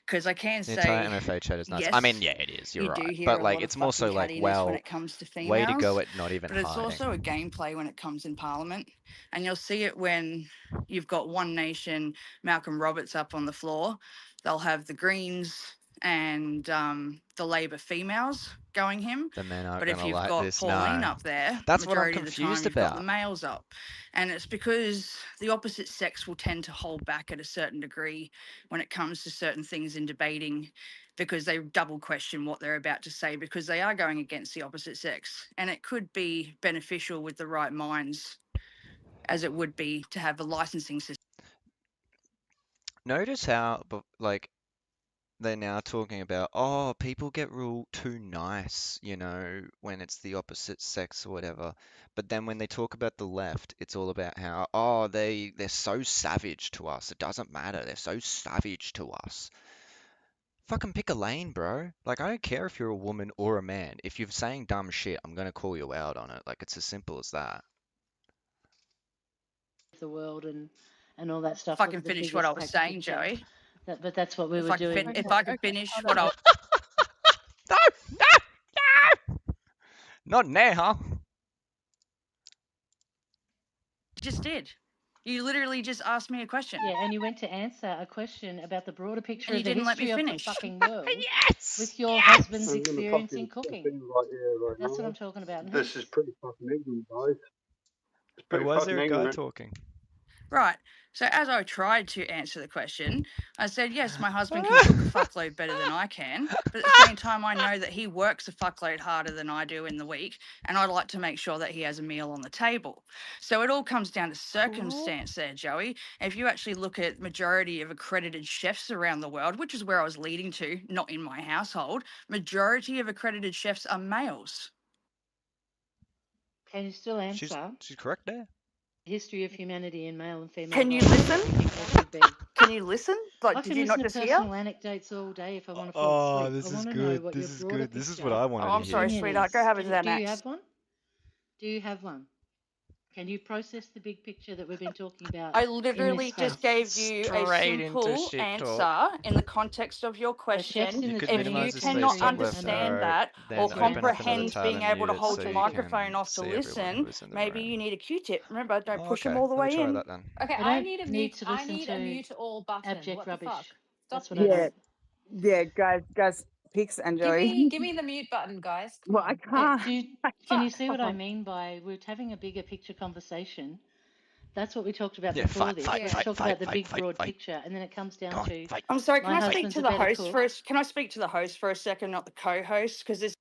Because I can The entire say, MFA chat is nuts. yes, I mean, yeah, it is. You're you do right. hear But a like, lot of it's more so fucking like, cattiness when well, it comes to way to go females, at not even but it's hiding. also a gameplay when it comes in parliament. And you'll see it when you've got One Nation, Malcolm Roberts up on the floor. They'll have the Greens and the Labor females going him. The men aren't But if gonna you've like got this. Pauline No. up there, That's what I'm majority of the time confused you've got the about. males up. And it's because the opposite sex will tend to hold back at a certain degree when it comes to certain things in debating, because they double question what they're about to say, because they are going against the opposite sex. And it could be beneficial with the right minds, as it would be to have a licensing system. Notice how, like, they're now talking about, oh, people get real too nice, you know, when it's the opposite sex or whatever. But then when they talk about the left, it's all about how, oh, they're so savage to us. It doesn't matter. They're so savage to us. Fucking pick a lane, bro. Like, I don't care if you're a woman or a man. If you're saying dumb shit, I'm gonna call you out on it. Like, it's as simple as that. The world and all that If stuff. I Look can at the finish what biggest I was saying, picture. Joey. But that's what we If were I can doing. if Okay, I can okay, finish hold what I on. No, no, no! Not now. just did. You literally just asked me a question. Yeah, and you went to answer a question about the broader picture And of you the didn't let me history of the finish. fucking world Yes! with your Yes! husband's I'm gonna experience in fucking step cooking. in right here, right That's what now. I'm talking about. And This is pretty fucking ignorant, guys. It's But pretty was fucking there a guy ignorant. talking? Right. So as I tried to answer the question, I said, yes, my husband can cook a fuckload better than I can, but at the same time, I know that he works a fuckload harder than I do in the week, and I'd like to make sure that he has a meal on the table. So it all comes down to circumstance there, Joey. If you actually look at majority of accredited chefs around the world, which is where I was leading to, not in my household, majority of accredited chefs are males. can you still She's answer correct there. history of humanity in male and female Can you roles? listen? What do you think they should be? Can you listen? I Like, did can you listen not to just hear? personal anecdotes all day if I want to fall Oh, asleep. I this is want to know good. what your This is broader good. This is what picture I Oh, wanted to I'm sorry, hear. opinion sweetheart. is. Go have a Do you Xanax. have one? Do you have one? Can you process the big picture that we've been talking about I in this literally just space? gave you a Straight into simple shit talk. answer in the context of your So chefs question. in You the could If 20th you minimize the space cannot century on left and understand arrow, that or then sorry, open up another comprehend tab being and able mute to it hold so your you microphone can off to see everyone listen, who is in the maybe room. you need a Q-tip. Remember, don't Oh, push them okay, all the let me way try in. that then. Okay, I I don't need a need mute. to I listen need a to mute all button. abject What the fuck? rubbish. Stop That's what I Yeah, need. yeah, guys, Pix and Joey. give me the mute button, guys. Come Well, I on. can't. I Can you can't. see what I mean by we're having a bigger picture conversation? That's what we talked about Yeah, before fight, this. fight, Let's Yeah. fight, talk fight, about the fight, big fight, broad fight. picture, and then it comes Go down on, to fight. I'm sorry, can my I speak husband's to a the better host cook. first? Can I speak to the host for a second, not the co-host? Because this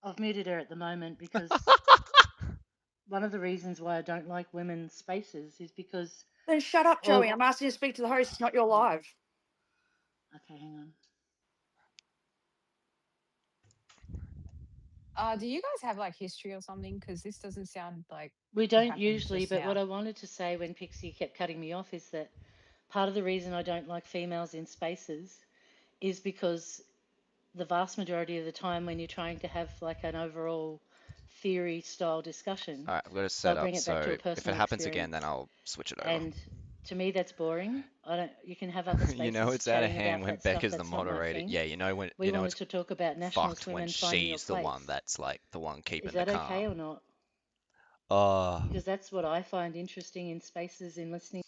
I've muted her at the moment because one of the reasons why I don't like women's spaces is because then shut up, Joey. all. I'm asking you to speak to the host, it's not your live. Okay, hang on. Do you guys have like history or something? Because this doesn't sound like We it don't happened usually, just but what now. I wanted to say when Pixie kept cutting me off is that part of the reason I don't like females in spaces is because the vast majority of the time when you're trying to have like an overall theory style discussion, All right, I've got it so I set up, bring it back to so a if it personal happens again, then experience. I'll switch it over. And to me, that's boring. I don't. You can have other You know spaces it's out of chatting hand about when that stuff. Beck is the That's not my moderator. thing. Yeah, you know when We wanted it's to talk about nationalist fucked when women finding your she's the one place. that's like the one Is keeping the that okay calm. or not? Oh, Because that's what I find interesting in spaces in listening.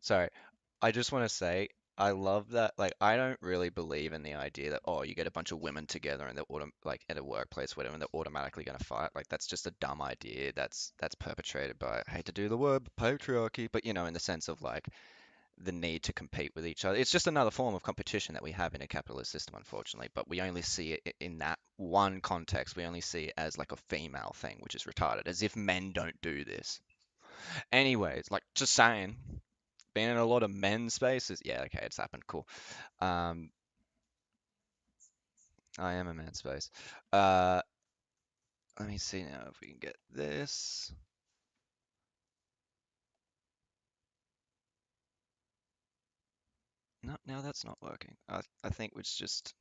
sorry. I just want to say I love that. Like, I don't really believe in the idea that, oh, you get a bunch of women together and they're like at a workplace, whatever, and they're automatically going to fight. Like, that's just a dumb idea. That's perpetrated by, I hate to do the word, but patriarchy, but you know, in the sense of like the need to compete with each other. It's just another form of competition that we have in a capitalist system, unfortunately. But we only see it in that one context. We only see it as like a female thing, which is retarded, as if men don't do this. Anyways, like just saying, been in a lot of men's spaces. Yeah, okay, it's happened. Cool. Um, I am a man space. Uh, let me see now if we can get this. No, now that's not working. I think it's just.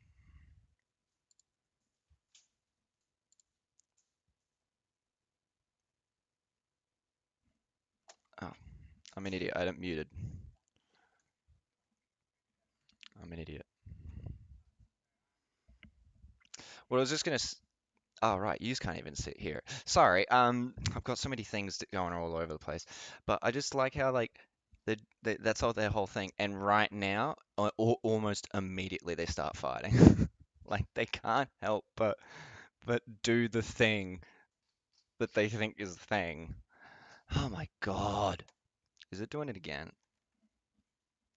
Oh, I'm an idiot. I don't muted. I'm an idiot. Well, I was just gonna. Oh, right, you can't even sit here. Sorry, I've got so many things going all over the place, but I just like how like that's all their whole thing. And right now, almost immediately they start fighting. Like they can't help but do the thing that they think is the thing. Oh my God, is it doing it again?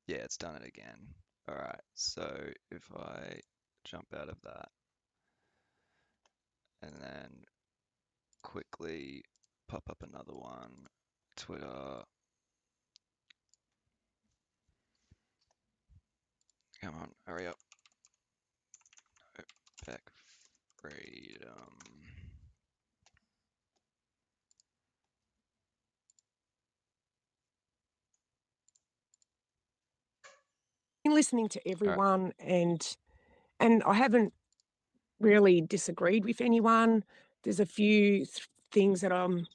Yeah, it's done it again. All right, so if I jump out of that and then quickly pop up another one. Twitter. Come on, hurry up. OPEC freedom. Been listening to All right. everyone, and I haven't really disagreed with anyone. There's a few things that I'm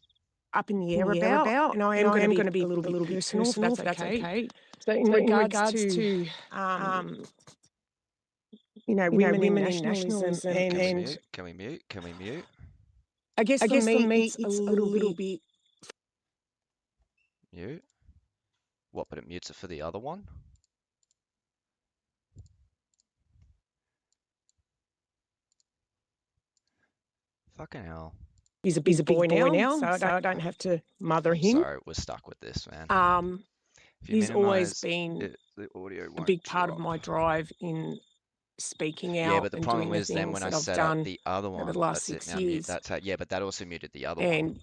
up in the air about, and I am going to be a little bit personal, if that's okay. So in regards to women in nationalism, and Can we mute? Can we mute? I guess for me it's a little bit. Mute? What, but it mutes it for the other one? Fucking hell. He's a big boy now, so I don't have to mother him. Sorry, we're stuck with this, man. If you He's always minimize been it, the audio a won't big part of drop. my drive in speaking out Yeah, but the and problem doing the is then things when I that I've set up done the other over one, the last that's it 6 now mute. years, That's how, yeah, but that also muted the other and one.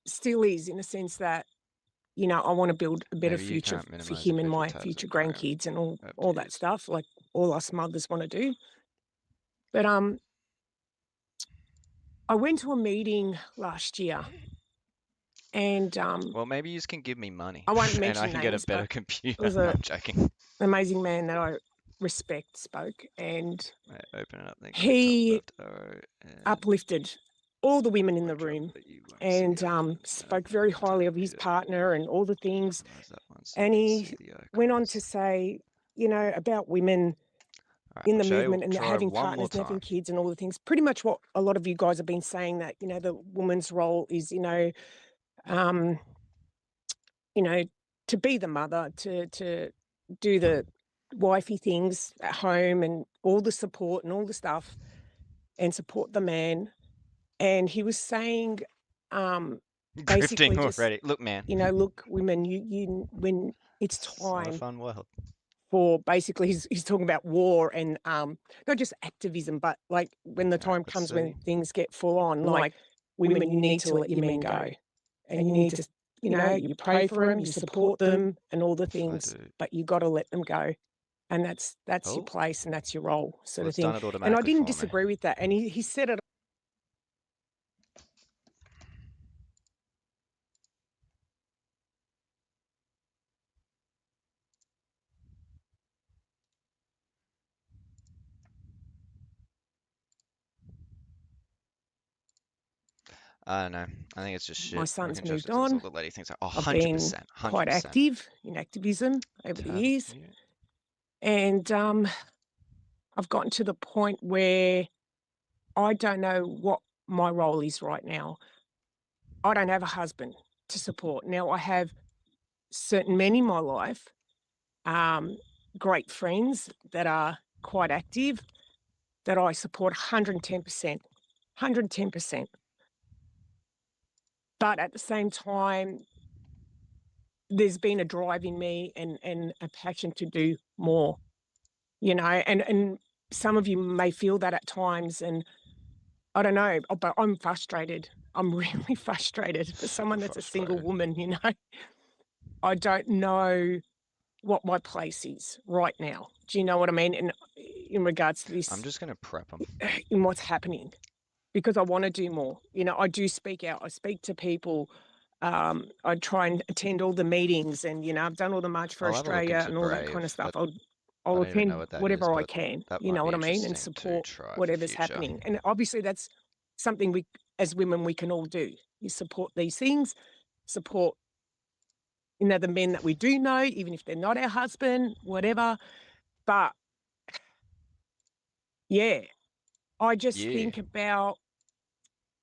still is, in a sense that, you know, I want to build a better Maybe you future can't for minimize him the and my visual tabs future of Chrome. grandkids and all Up that to stuff, like all us mothers want to do. But I went to a meeting last year, and well, maybe you can give me money, I won't and I mention can get a names, better but computer. it was No, an I'm joking. amazing man that I respect spoke, and Right, open it up. Then he click top left arrow and uplifted all the women in the won't drop, room, but you won't see and it. spoke very highly of his partner and all the things. Minimize that one so And you can he see the went on to icons. say, you know, about women Alright, in I'll the show you. movement and Try having one more partners and having time. kids and all the things. Pretty much what a lot of you guys have been saying, that, you know, the woman's role is, you know, to be the mother, to do the wifey things at home and all the support and all the stuff, and support the man. And he was saying, basically Grifting just, already. Look, man. you know, look, women, you when it's It's not a time fun world. for, basically he's talking about war and not just activism, but like when the time Let's comes see. when things get full on, like women, you need to let your men go, and you need to, you know, you pray for them, you support them and all the If I things, do. but you got to let them go. And that's your Oh, place and that's your role, sort well, of it's thing. done it And I automatically didn't for me. disagree with that. And he said it. I don't know. I think it's just shit. My son's Reckon moved Joseph does all on. the lady things. Oh, I've been 100%. quite 100%. active in activism over the Tab years. mute. And I've gotten to the point where I don't know what my role is right now. I don't have a husband to support. Now, I have certain men in my life, great friends that are quite active, that I support 110%. 110%. But at the same time, there's been a drive in me and a passion to do more, you know, and some of you may feel that at times, and I don't know, but I'm frustrated. I'm really frustrated for someone that's a single Frustrated. woman, you know. I don't know what my place is right now. Do you know what I mean? And in regards to I'm this, just going to prep them. in what's happening, because I want to do more. You know, I do speak out. I speak to people. I try and attend all the meetings, and, you know, I've done all the March for I'll have a look Australia into and all that kind Brave. of stuff. I I'll don't even attend know what that is, whatever I but can, that you might know be what I mean, and interesting to support try for whatever's future. happening. And obviously that's something we, as women, we can all do. You support these things, support, you know, the men that we do know, even if they're not our husband, whatever. But yeah, I just Yeah. think about,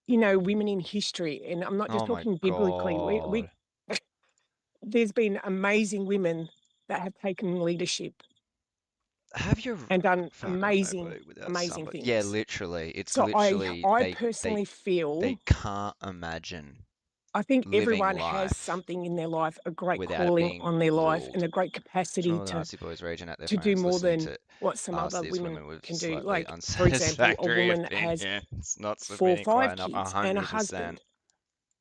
you know, women in history, and I'm not just Oh my talking biblically. We God. there's been amazing women that have taken leadership Have you and done fuck, I'm amazing, nobody without amazing somebody. things. Yeah, literally. It's So literally I personally feel, they can't imagine I think living everyone has life something in their life, a great without it calling being on their life, and ruled. a great It's capacity all the Nazi boys raging at their to do phones, more listening than to what some ask other these women women with can do. slightly Like, for example, a unsatisfactory woman that has opinions, not 4 or submitting 5 quite enough, kids and a 100%. husband,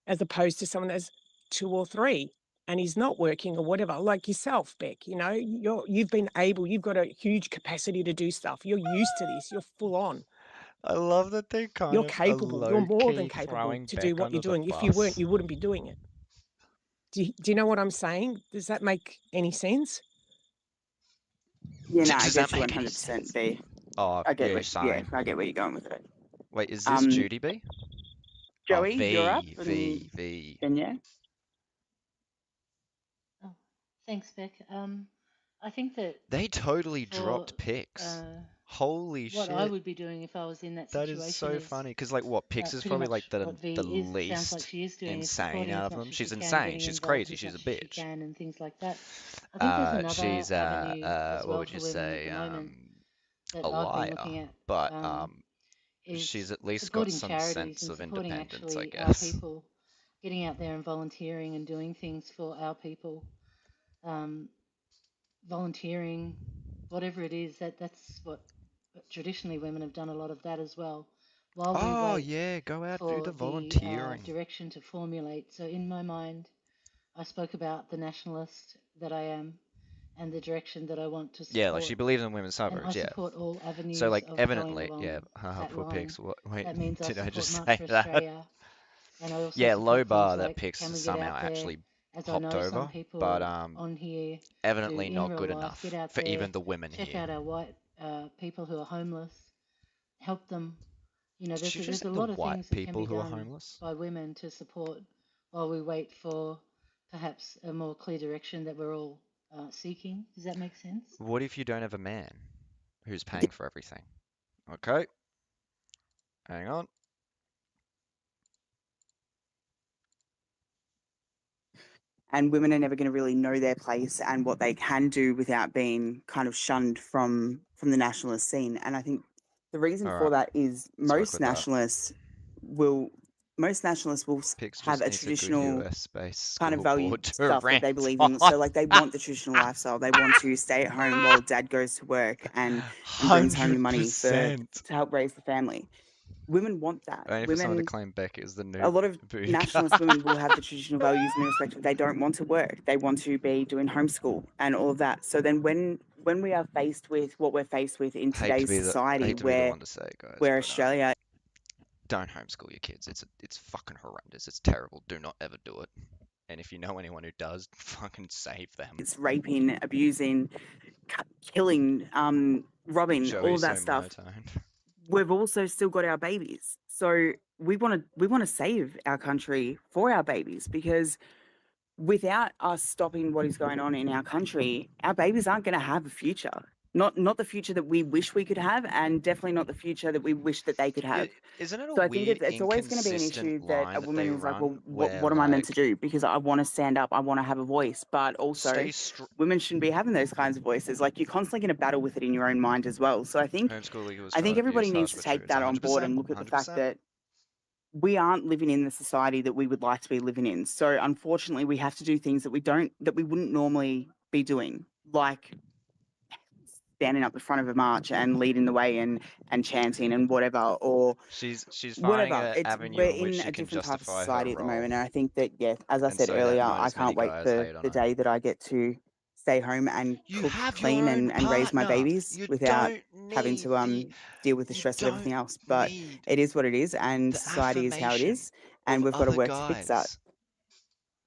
as opposed to someone that has 2 or 3 and he's not working or whatever, like yourself, Beck, you know, you've been able, you've got a huge capacity to do stuff. You're used to this. You're full on. I love that they kind You're of are capable. You're more than low-key capable throwing to do Beck what you're under the doing. If you weren't, bus. you wouldn't be doing it. Do you know what I'm saying? Does that make any sense? Yeah, no, I Does that get you make any sense? 100%, B. Oh, I get yeah, what, yeah, same. I get where you're going with it. Wait, is this Judy B? Oh, Joey, you're up, V. and yeah. Oh, thanks, Beck. I think that They totally for dropped Pix. Holy what I shit. would be doing if I was in that That is situation so is funny, because like what, Pix is pretty probably much like the what V sounds like least she is doing, is insane supporting out as of much them. as She's she can, insane. getting She's involved crazy. as She's a much as she bitch. can, and things like that. I think there's another She's avenue as well what would for you women at say? the moment that A I've been liar. looking at. But Is she's at least got supporting some charities sense and of supporting independence, I actually our guess. people, getting out there and volunteering and doing things for our people. Volunteering, whatever it is, that's what traditionally women have done a lot of that as well. While we Oh wait yeah, go out, do the for the volunteering. direction to formulate. So in my mind, I spoke about the nationalist that I am and the direction that I want to Yeah, like she support. believes in women's And I suffrage, yeah. support all So avenues like of going evidently, along yeah, haha, that poor line. Pix. Wait, That means I did I support just March say for that? Australia, and I also Yeah, low support things bar that like Pix can has we get somehow out there, actually as I hopped know some over, but people on here do evidently in not real good life, get enough out for there, even the women check here. out our white people who are homeless, help them. You know, Did you just there's say a the lot of white things that can people be who are done homeless? by women to support while we wait for perhaps a more clear direction that we're all seeking. Does that make sense? What if you don't have a man who's paying for everything? Okay, hang on. And women are never going to really know their place and what they can do without being kind of shunned from the nationalist scene. And I think the reason All for right, that is let's work with that. most nationalists will Pix have just a needs a good traditional US-based kind of school value board to stuff that rant they believe on. in. So like they want the traditional lifestyle. They want to stay at home while dad goes to work and brings home the money to 100%. help raise the family. Women want that. Only for someone to claim Beck is the A new lot of booty nationalist women will have the traditional values in the respect of they don't want to work. They want to be doing homeschool and all of that. So then when we are faced with what we're faced with in hate to today's be the society hate to be the one to say it, guys, where but Australia don't homeschool your kids. It's fucking horrendous. It's terrible. Do not ever do it. And if you know anyone who does, fucking save them. is raping, abusing, killing, robbing, all of Joey's that so stuff, monotone. we've also still got our babies. So we want to save our country for our babies, because without us stopping what is going on in our country, our babies aren't going to have a future. Not the future that we wish we could have, and definitely not the future that we wish that they could have. Isn't it a So I think weird, it's always going to be an inconsistent issue that a line that woman they is like, well, run where, what am I meant to like, do? Because I want to stand up, I want to have a voice, but also stay str women shouldn't be having those kinds of voices. Like, you're constantly going to battle with it in your own mind as well. So I think homeschool equals child everybody abuse, needs harsh to but true. take It's that on board 100%, and look at the fact 100%. that we aren't living in the society that we would like to be living in. So unfortunately, we have to do things that we wouldn't normally be doing, like standing up the front of a march and leading the way and chanting and whatever, or She's finding whatever. an avenue We're in which in she a can different type of justify her society at the role, moment, and I think that, yeah, as I and said so that earlier, not I as many can't wait guys for hate on the her. day that I get to stay home and You cook, have clean, your own and raise my partner. babies You without don't having need to deal with the you stress of everything don't else. But need it is what it is, and the society is how it affirmation is, and of we've got to other work to fix that.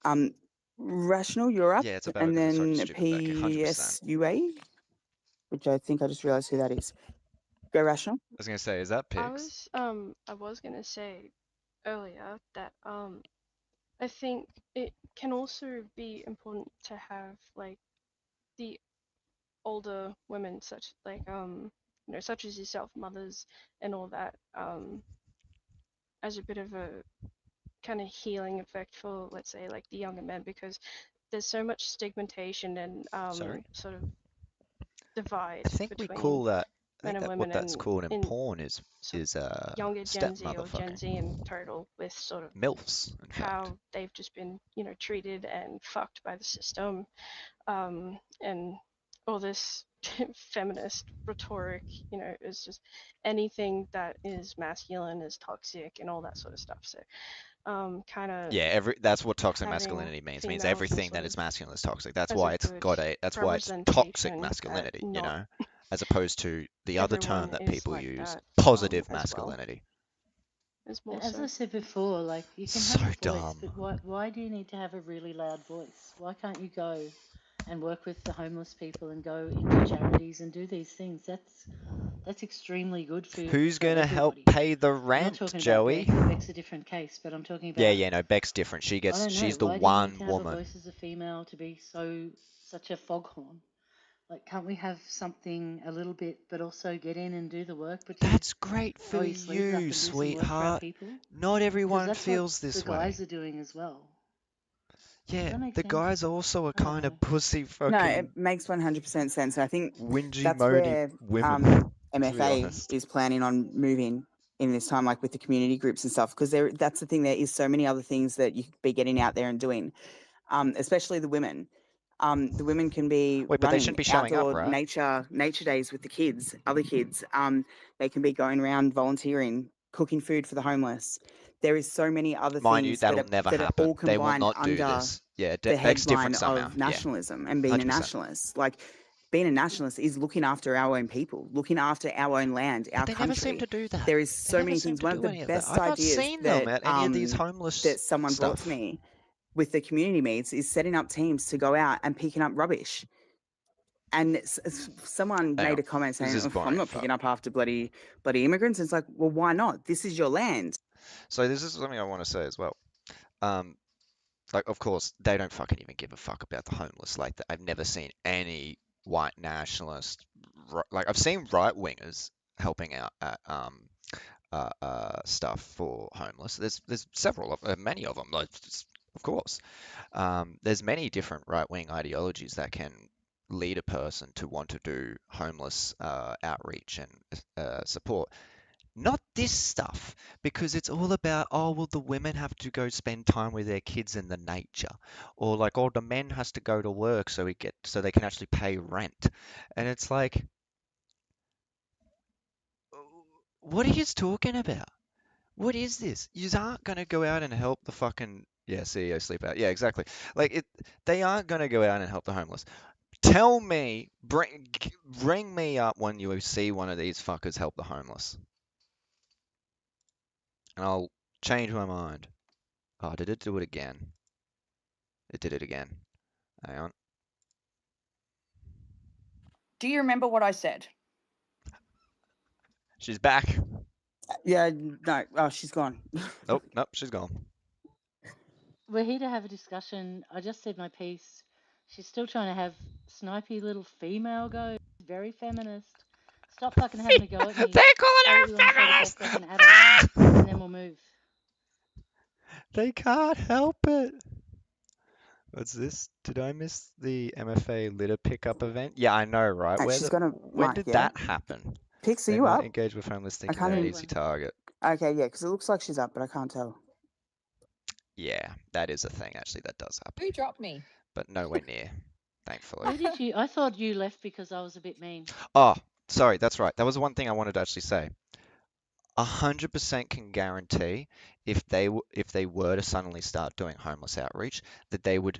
guys. Rational, you're up, Yeah, it's about and because I started then stupid Becky, 100%. PSUA, which I think I just realized who that is. Go Rational. I was gonna say, is that I Pix? was gonna say earlier that I think it can also be important to have like the older women, such like such as yourself, mothers and all that, as a bit of a kind of healing effect for, let's say, like the younger men, because there's so much stigmatization and Sorry? sort of divide I think we between call that. I men think and that what women, that's and called in in porn is sort of younger Gen Z or Gen Z in step-motherfucking total, with sort of MILFs, in fact. how they've just been, treated and fucked by the system, and all this feminist rhetoric, is just anything that is masculine is toxic and all that sort of stuff. So kind of Yeah, that's what toxic having masculinity means. Means females everything sort that of is masculine is toxic. That's as a why good that's why it's toxic representation that masculinity, you not know, as opposed to the other term everyone that is people like use, that positive as well. masculinity. Is But more as I so. said before, like you can So have a voice, dumb. but why do you need to have a really loud voice? Why can't you go and work with the homeless people and go into charities and do these things? That's extremely good Who's for gonna help everybody. pay the I'm not rent, talking about Joey? Beck. Beck's a different case, but I'm talking Yeah, about, yeah, no, Beck's different. I don't know, She's the why do you need one to have a woman. voice as a female to be such a foghorn? Like, can't we have something a little bit, but also get in and do the work? Put That's great for your sleeves up you, and do some work for our sweetheart. people? Not Because everyone that's what feels the this way. guys are doing as well. Does Yeah, that make the sense? guys also are I don't kind of know. pussy No, fucking it makes 100% sense. I think whingy that's moany where women, to be MFA honest. is planning on moving in this time, like with the community groups and stuff, because that's the thing. There is so many other things that you could be getting out there and doing, especially the women. The women can be Wait, but they shouldn't running be showing up, outdoor right? nature days with the kids, other kids. They can be going around volunteering, cooking food for the homeless. There is so many other Mind you, things that that'll never are all happen. They will combined not do under this. Yeah, the Beck's different headline somehow. of Yeah, nationalism and being a 100%. nationalist. Like being a nationalist is looking after our own people, looking after our own land, But our they never seem country. to do that. There is They so never many seem things. to One of do the any of that. best I've not ideas seen them that at any of these homeless that someone brought to stuff. me with the community meets is setting up teams to go out and picking up rubbish. And someone Hang made on. a comment This saying, is "I'm boring not fuck. picking up after bloody immigrants." It's like, well, why not? This is your land. So this is something I want to say as well. Like, of course, they don't fucking even give a fuck about the homeless. Like, I've never seen any white nationalist, like, I've seen right wingers helping out at stuff for homeless. There's several of many of them. Like, of course, there's many different right wing ideologies that can lead a person to want to do homeless outreach and support. Not this stuff, because it's all about, oh, well, the women have to go spend time with their kids in the nature, or like, oh, the men has to go to work so they can actually pay rent, and it's like, what are you talking about? What is this? You aren't gonna go out and help the fucking CEO sleep out. Yeah, exactly. Like they aren't gonna go out and help the homeless. Tell me, bring me up when you see one of these fuckers help the homeless, and I'll change my mind. Oh, did it do it again? It did it again. Hang on. Do you remember what I said? She's back. Yeah, no. Oh, she's gone. Nope, nope, she's gone. We're here to have a discussion. I just said my piece. She's still trying to have snipey little female go. Very feminist. Stop fucking having a go at me. They're calling Say her what a you want to say to feminist! Beck like an adult, and then we'll move. They can't help it. What's this? Did I miss the MFA litter pickup event? Yeah, I know, right? She's got a When mic, did yeah. that happen? Pix, are They you might up? engage with homeless thinking can't they're an even- easy target. Okay, yeah, because it looks like she's up, but I can't tell. Yeah, that is a thing, actually, that does happen. Who dropped me? But nowhere near, thankfully. Who did you? I thought you left because I was a bit mean. Oh, sorry, that's right. That was one thing I wanted to actually say. 100% can guarantee if they were to suddenly start doing homeless outreach that they would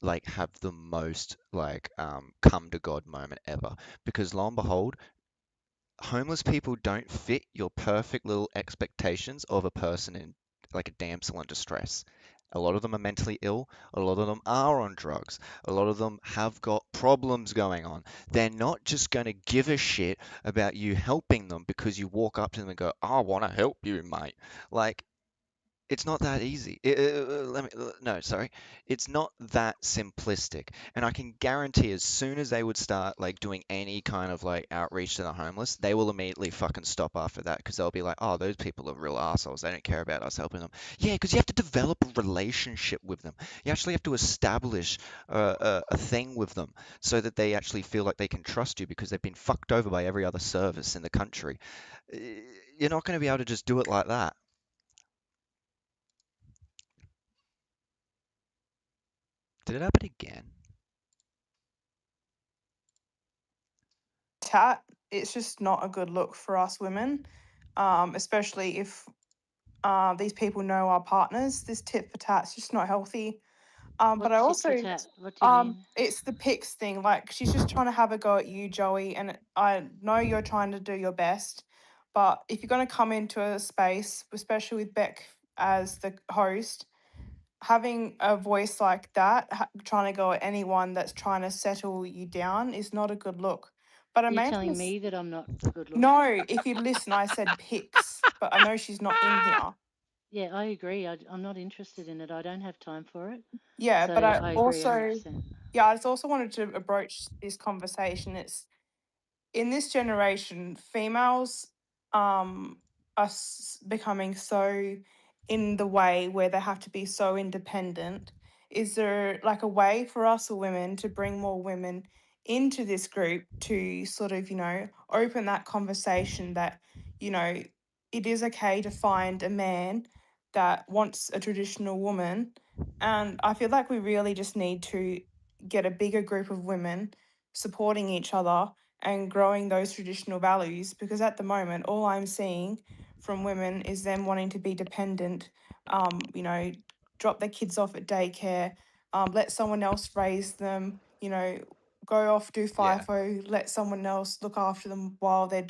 like have the most like come to God moment ever, because lo and behold, homeless people don't fit your perfect little expectations of a person in like a damsel in distress. A lot of them are mentally ill. A lot of them are on drugs. A lot of them have got problems going on. They're not just going to give a shit about you helping them because you walk up to them and go, I want to help you, mate. Like, it's not that easy. No, sorry. It's not that simplistic. And I can guarantee as soon as they would start like doing any kind of like outreach to the homeless, they will immediately fucking stop after that, because they'll be like, oh, those people are real assholes. They don't care about us helping them. Yeah, because you have to develop a relationship with them. You actually have to establish a thing with them so that they actually feel like they can trust you, because they've been fucked over by every other service in the country. You're not going to be able to just do it like that. Did it happen again? It's just not a good look for us women, especially if these people know our partners. This tit for tat's just not healthy. But What I tit for also, tat? What do you mean? it's the pics thing. Like she's just trying to have a go at you, Joey. And I know you're trying to do your best, but if you're going to come into a space, especially with Beck as the host, having a voice like that, trying to go at anyone that's trying to settle you down is not a good look. But I You're mainly telling me that I'm not a good look? no, if you listen, I said pics, but I know she's not in here. Yeah, I agree. I'm not interested in it. I don't have time for it. Yeah, So but I I agree also, 100%. yeah, I just also wanted to approach this conversation. It's in this generation, females are becoming so in the way where they have to be so independent. Is there like a way for us women to bring more women into this group to sort of, open that conversation that, it is okay to find a man that wants a traditional woman? And I feel like we really just need to get a bigger group of women supporting each other and growing those traditional values, because at the moment all I'm seeing from women is them wanting to be dependent, drop their kids off at daycare, let someone else raise them, go off, do Yeah. FIFO, let someone else look after them while they're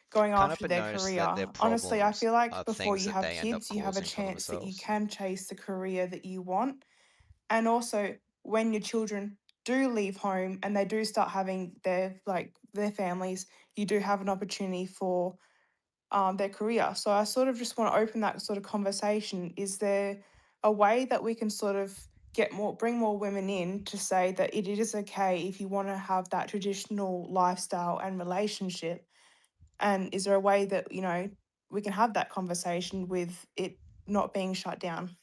going Can't help after but their notice career. that their Honestly, I problems feel like are before things you that have they end up kids, you have a causing for chance that you themselves. can chase the career that you want. And also, when your children do leave home and they do start having their families, you do have an opportunity for their career. So I sort of just want to open that sort of conversation. Is there a way that we can sort of bring more women in to say that it is okay if you want to have that traditional lifestyle and relationship? And is there a way that, we can have that conversation with it not being shut down?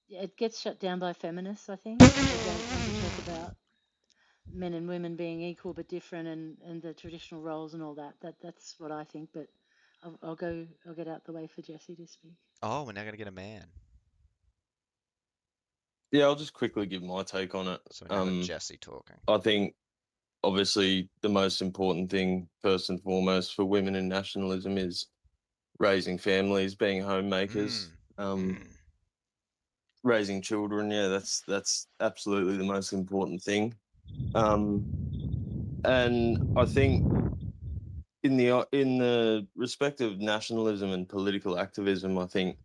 Yeah, it gets shut down by feminists, I think. They don't want to talk about men and women being equal but different, and the traditional roles and all that. That's what I think. But I'll get out the way for Jesse to speak. Oh, we're now gonna get a man. Yeah, I'll just quickly give my take on it. So we now got Jesse talking. I think obviously the most important thing, first and foremost, for women in nationalism is raising families, being homemakers, raising children. Yeah, that's absolutely the most important thing. And I think in the respect of nationalism and political activism, I think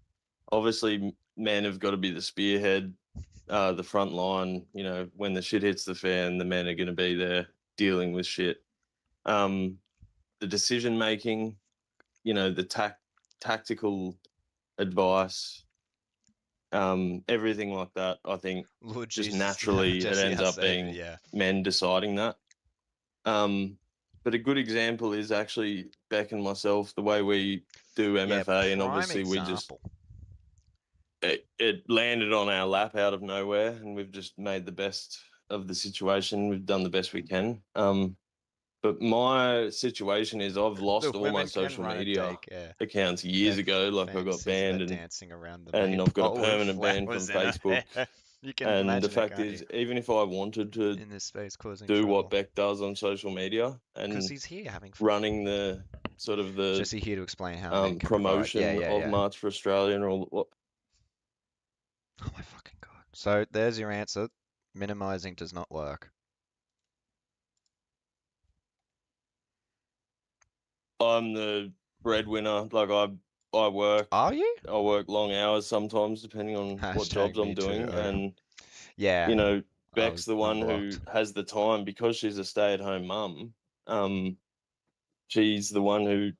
obviously men have got to be the spearhead, the front line. When the shit hits the fan, the men are going to be there dealing with shit. The decision making, the tactical advice, everything like that. I think Lord just Jesus, naturally it Jesse ends our up savior, being yeah. men deciding that. But a good example is actually Beck and myself, the way we do MFA, and obviously we just it landed on our lap out of nowhere, and we've just made the best of the situation. We've done the best we can. But my situation is I've lost all my social media accounts years ago. Like I got banned and I've got a permanent ban from Facebook. And the fact is, even if I wanted to do what Beck does on social media and he's here having fun. running the sort of the Jesse here to explain how promotion of March for Australia and all what. Oh my fucking god. So there's your answer. Minimizing does not work. I'm the breadwinner. Like I work. Are you? I work long hours sometimes, depending on what jobs I'm doing. And yeah, Beck's the one who has the time because she's a stay-at-home mum. She's the one who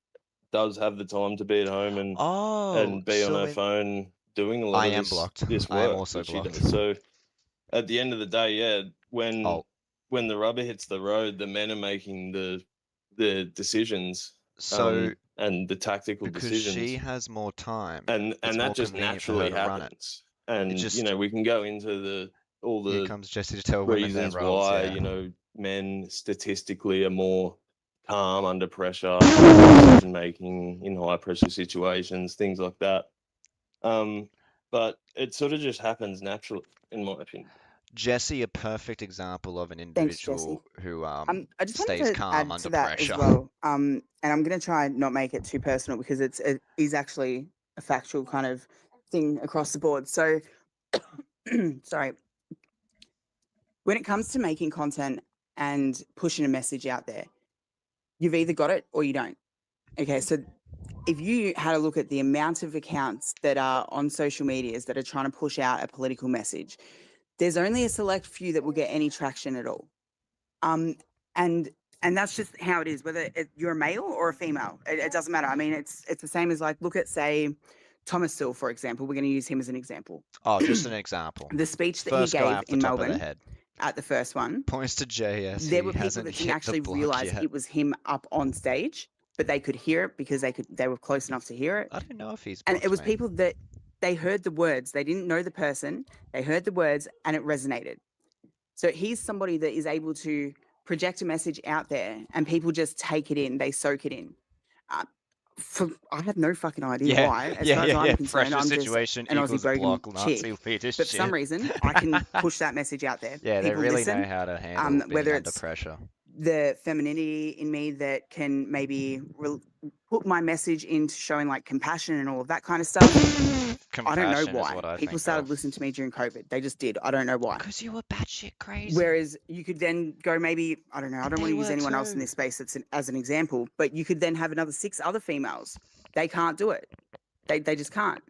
does have the time to be at home and be on her phone doing a lot of this work. I am also that she blocked. does. So at the end of the day, yeah, when the rubber hits the road, the men are making the decisions. And the tactical decisions. Because she has more time. And that just naturally happens. And we can go into all the here comes Jesse to tell women their reasons roles, why, yeah. Men statistically are more calm under pressure, decision making in high pressure situations, things like that. But it sort of just happens naturally, in my opinion. Jesse, a perfect example of an Thanks, Jesse. individual who I just wanted stays to calm add under to that as pressure. well. And I'm going to try and not make it too personal because it is actually a factual kind of thing across the board. So, sorry. When it comes to making content and pushing a message out there, you've either got it or you don't. Okay, so if you had a look at the amount of accounts that are on social medias that are trying to push out a political message, there's only a select few that will get any traction at all. And that's just how it is, whether you're a male or a female, it doesn't matter. I mean, it's the same as, like, look at, say, Thomas Sowell, for example. We're going to use him as an example. Oh, just an example. The speech that he First guy gave off the in top of the Melbourne head. at the first one, Points to JS. there He were people hasn't that didn't hit actually the block realize yet. it was him up on stage, but they could hear it because they were close enough to hear it. I don't know if he's And booked, it was mate. people that they heard the words, they didn't know the person, they heard the words, and it resonated. So he's somebody that is able to project a message out there, and people just take it in, they soak it in. I have no fucking idea Yeah, why. As far as I'm concerned, Pressure I'm just situation an Aussie equals a bogan block Nazi chick. leadership. But for some reason, I can push that message out there. Yeah, they People really listen. know how to handle being Whether under it's pressure. the femininity in me that can maybe put my message into showing, like, compassion and all of that kind of stuff. I don't know Compassion is why. what I People think started of. listening to me during COVID. They just did. I don't know why. Because you were batshit crazy. Whereas you could then go, maybe, I don't know, I And don't want they to use were anyone else in too. this space as an example, but you could then have another 6 other females. They can't do it. They just can't.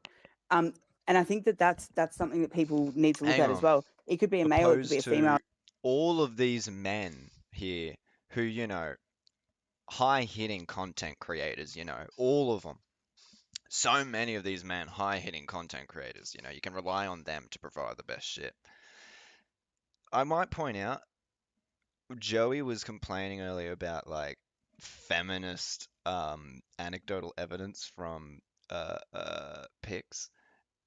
And I think that's something that people need to look Hang at as on. well. It could be a male, it could be a Opposed female. to all of these men here who, you know, high-hitting content creators, you know, all of them. So many of these men, high-hitting content creators, you know, you can rely on them to provide the best shit. I might point out, Joey was complaining earlier about, like, feminist anecdotal evidence from pics,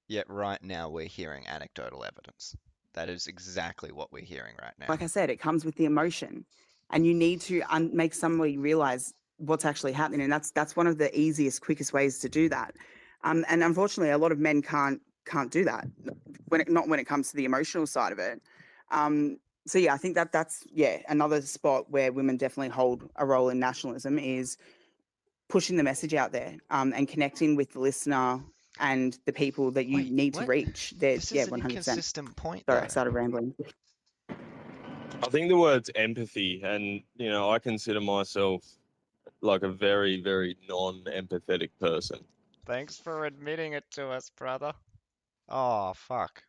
yet right now we're hearing anecdotal evidence. That is exactly what we're hearing right now. Like I said, it comes with the emotion, and you need to make somebody realize what's actually happening, and that's one of the easiest, quickest ways to do that. And unfortunately, a lot of men can't do that not when it comes to the emotional side of it. So yeah, I think that's another spot where women definitely hold a role in nationalism is pushing the message out there, and connecting with the listener and the people that you Wait, need to what? reach. This is an 100%. inconsistent point, Sorry, I though. started rambling. I think the word's empathy, and you know, I consider myself like a very, very non-empathetic person. Thanks for admitting it to us, brother. Oh, fuck.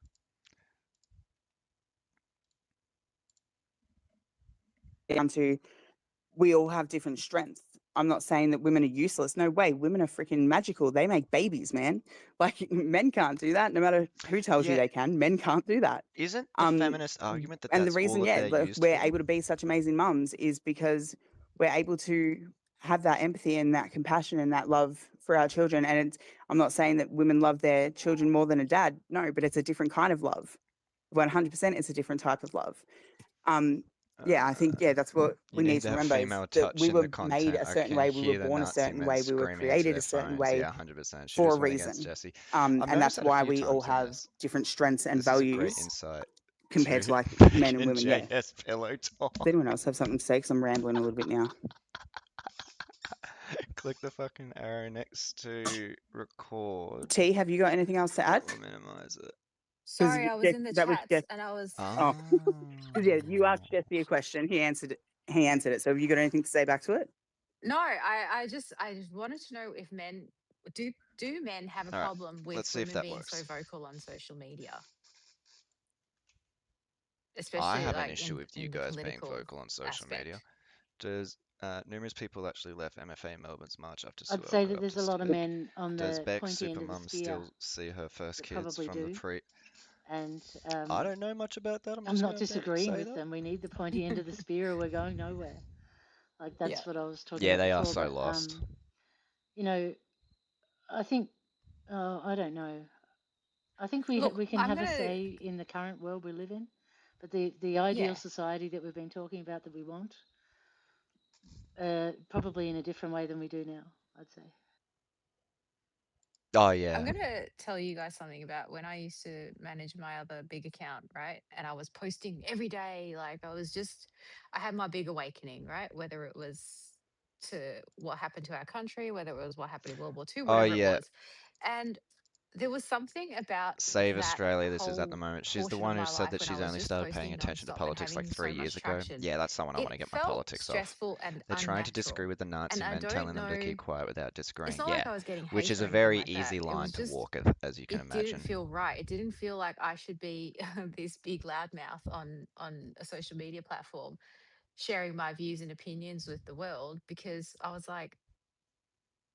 Down to, we all have different strengths. I'm not saying that women are useless. No way. Women are freaking magical. They make babies, man. Like, men can't do that. No matter who tells you Yeah. they can, men can't do that. Isn't the feminist argument that And the that's all reason, that they're that used we're for? able to be such amazing mums is because we're able to have that empathy and that compassion and that love for our children. And I'm not saying that women love their children more than a dad. No, but it's a different kind of love. 100% it's a different type of love. Yeah, I think, that's what You we need need to that remember is female that touch we in were the made content. a I certain can way, we hear were the born a Nazi certain men way, we were screaming into created their a certain phones. way Yeah, 100%. She for a just went against reason. Jesse. And I've noticed that's that a why few we all times in have this. different strengths and This is a great values insight compared to to, like, men and fucking women. Yeah. JS pillow talk. Does anyone else have something to say? Because I'm rambling a little bit now. Click the fucking arrow next to record. T, have you got anything else to add? That will minimize it. Sorry, I was in the that was chats and I was. Ah. Yeah, you asked Jesse a question. He answered it. So have you got anything to say back to it? No, I just wanted to know if men do men have a All right, problem with let's see if women that being works. so vocal on social media, I especially have an like issue with you in the guys being political vocal on social media. aspect. Does numerous people actually left MFA Melbourne's march after Sue I'd say got that up there's to a lot of speak? men on Does the Beck pointy end of the Supermum spear still see her first that kids probably from the do, pre? and I don't know much about that. I'm I'm just not gonna disagreeing say with that. them. We need the pointy end of the spear, or we're going nowhere. Like Yeah. that's what I was talking Yeah, about they are before. so But lost. you know, I think, I don't know. I think we Look, can I'm have a gonna. say in the current world we live in, but the ideal Yeah. society that we've been talking about that we want, probably in a different way than we do now, I'd say. Oh I'm yeah. gonna tell you guys something about when I used to manage my other big account, right? And I was posting every day, like I had my big awakening, right? Whether it was to what happened to our country, whether it was what happened in World War II, Oh whatever it yeah. was. And there was something about Save that Australia, this is at the whole moment. She's the portion of one who my said life that when I she's was only just started paying posting attention to nonstop and politics like having 3 so years much ago. traction. Yeah, that's someone I want to It get my felt politics off. stressful and They're trying to disagree unnatural. with the Nazi And I men, don't telling them to know, keep quiet without it's disagreeing. not Yeah, like I was getting which hate is or a anything very like that. easy It line was to just, walk, as you can it didn't imagine. feel right. It didn't feel like I should be this big loudmouth on a social media platform sharing my views and opinions with the world, because I was like,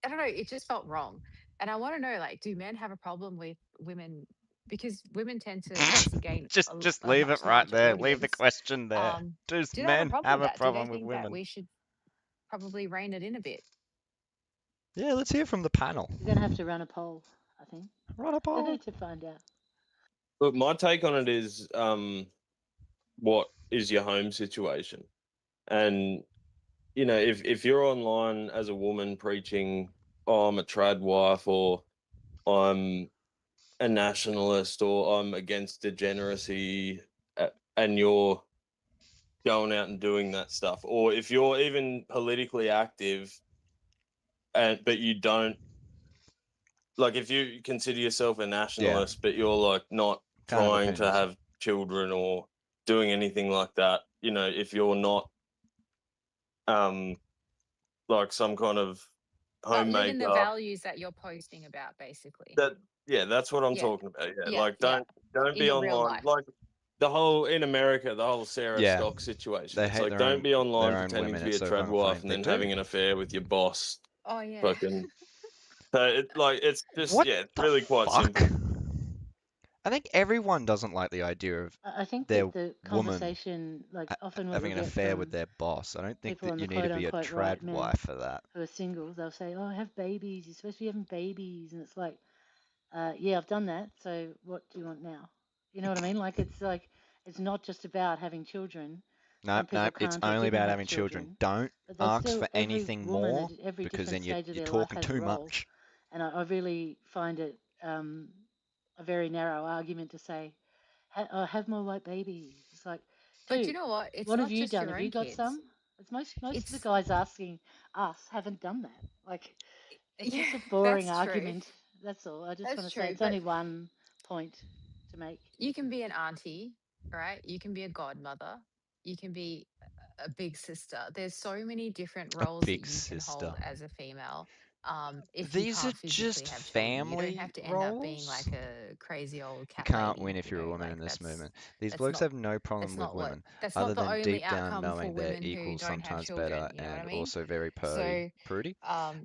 I don't know, it just felt wrong. And I want to know, like, do men have a problem with women? Because women tend to obviously gain Just a leave it much right larger there. Leave the audience. question there. Um, Does do they have a men problem have with a that? Do they problem with think that women? we should probably rein it in a bit? Yeah, let's hear from the panel. You're gonna have to run a poll, I think, Run a poll. to find out. Look, my take on it is, what is your home situation? And you know, if you're online as a woman preaching, oh, I'm a trad wife, or I'm a nationalist, or I'm against degeneracy, and you're going out and doing that stuff, or if you're even politically active, but you don't, like, if you consider yourself a nationalist, but you're like not Can't have trying to opinions. have children or doing anything like that, you know, if you're not like some kind of But living the homemaker, values that you're posting about, basically. that, yeah, that's what I'm Yeah. talking about. Yeah, Yeah. like Yeah. don't In be your real online, life. like the whole in America, the whole Sarah Yeah, Stock situation. they It's hate like, don't be online their own pretending women. to be It's a so trad fucking funny. wife and They then do. having an affair with your boss. Oh yeah. Fucking. So it's just, What yeah, it's the really quite fuck? simple. I think everyone doesn't like the idea of I think their that the woman conversation, like often what having we'll an get affair with from their boss. I don't think people that on you the need to quote be a unquote trad right men wife for that. who are single, they'll say, "Oh, have babies. You're supposed to be having babies," and it's like, yeah, I've done that. So what do you want now? You know what I mean? Like it's not just about having children. No, Some people it's can't or only didn't about have having children. children, Don't but they ask still, for every anything woman more at every because different then you're stage of their life talking has a too role. much. And I really find it a very narrow argument to say, have more white babies. It's like, But you dude, know what? It's what have not you just done? your Have own you got kids. some? It's most of the It's guys asking us haven't done that. Like, it's yeah, just a boring that's true. argument. That's all. I just want That's to say true. it's But only one point to make. you can be an auntie, right? You can be a godmother. You can be a big sister. There's so many different A roles that big you can sister. hold as a female. If you These are can't physically just have children, you don't family have to end up being roles. like a crazy old You cat can't win lady. if You you're a know, woman like in this movement. These that's blokes not have no problem with women, that's other not the than only deep down outcome for knowing they're women who equals, don't have sometimes children. better, You know what I and mean? also very So prudy.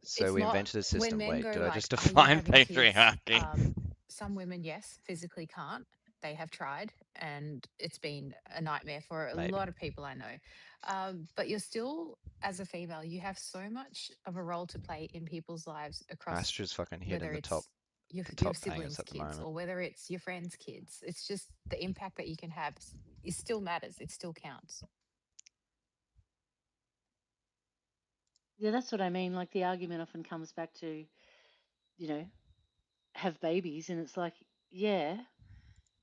So it's we not invented a when system. men Wait, go did I like, just "Are you define having kids?" patriarchy? Some women, yes, physically can't. They have tried, and it's been a nightmare for a Maybe. lot of people I know. But you're still, as a female, you have so much of a role to play in people's lives across Astra's fucking hitting whether the top it's the your top bangers siblings' at the kids moment. or whether it's your friends' kids. It's just the impact that you can have is still matters. It still counts. Yeah, that's what I mean. Like the argument often comes back to, you know, have babies, and it's like, yeah,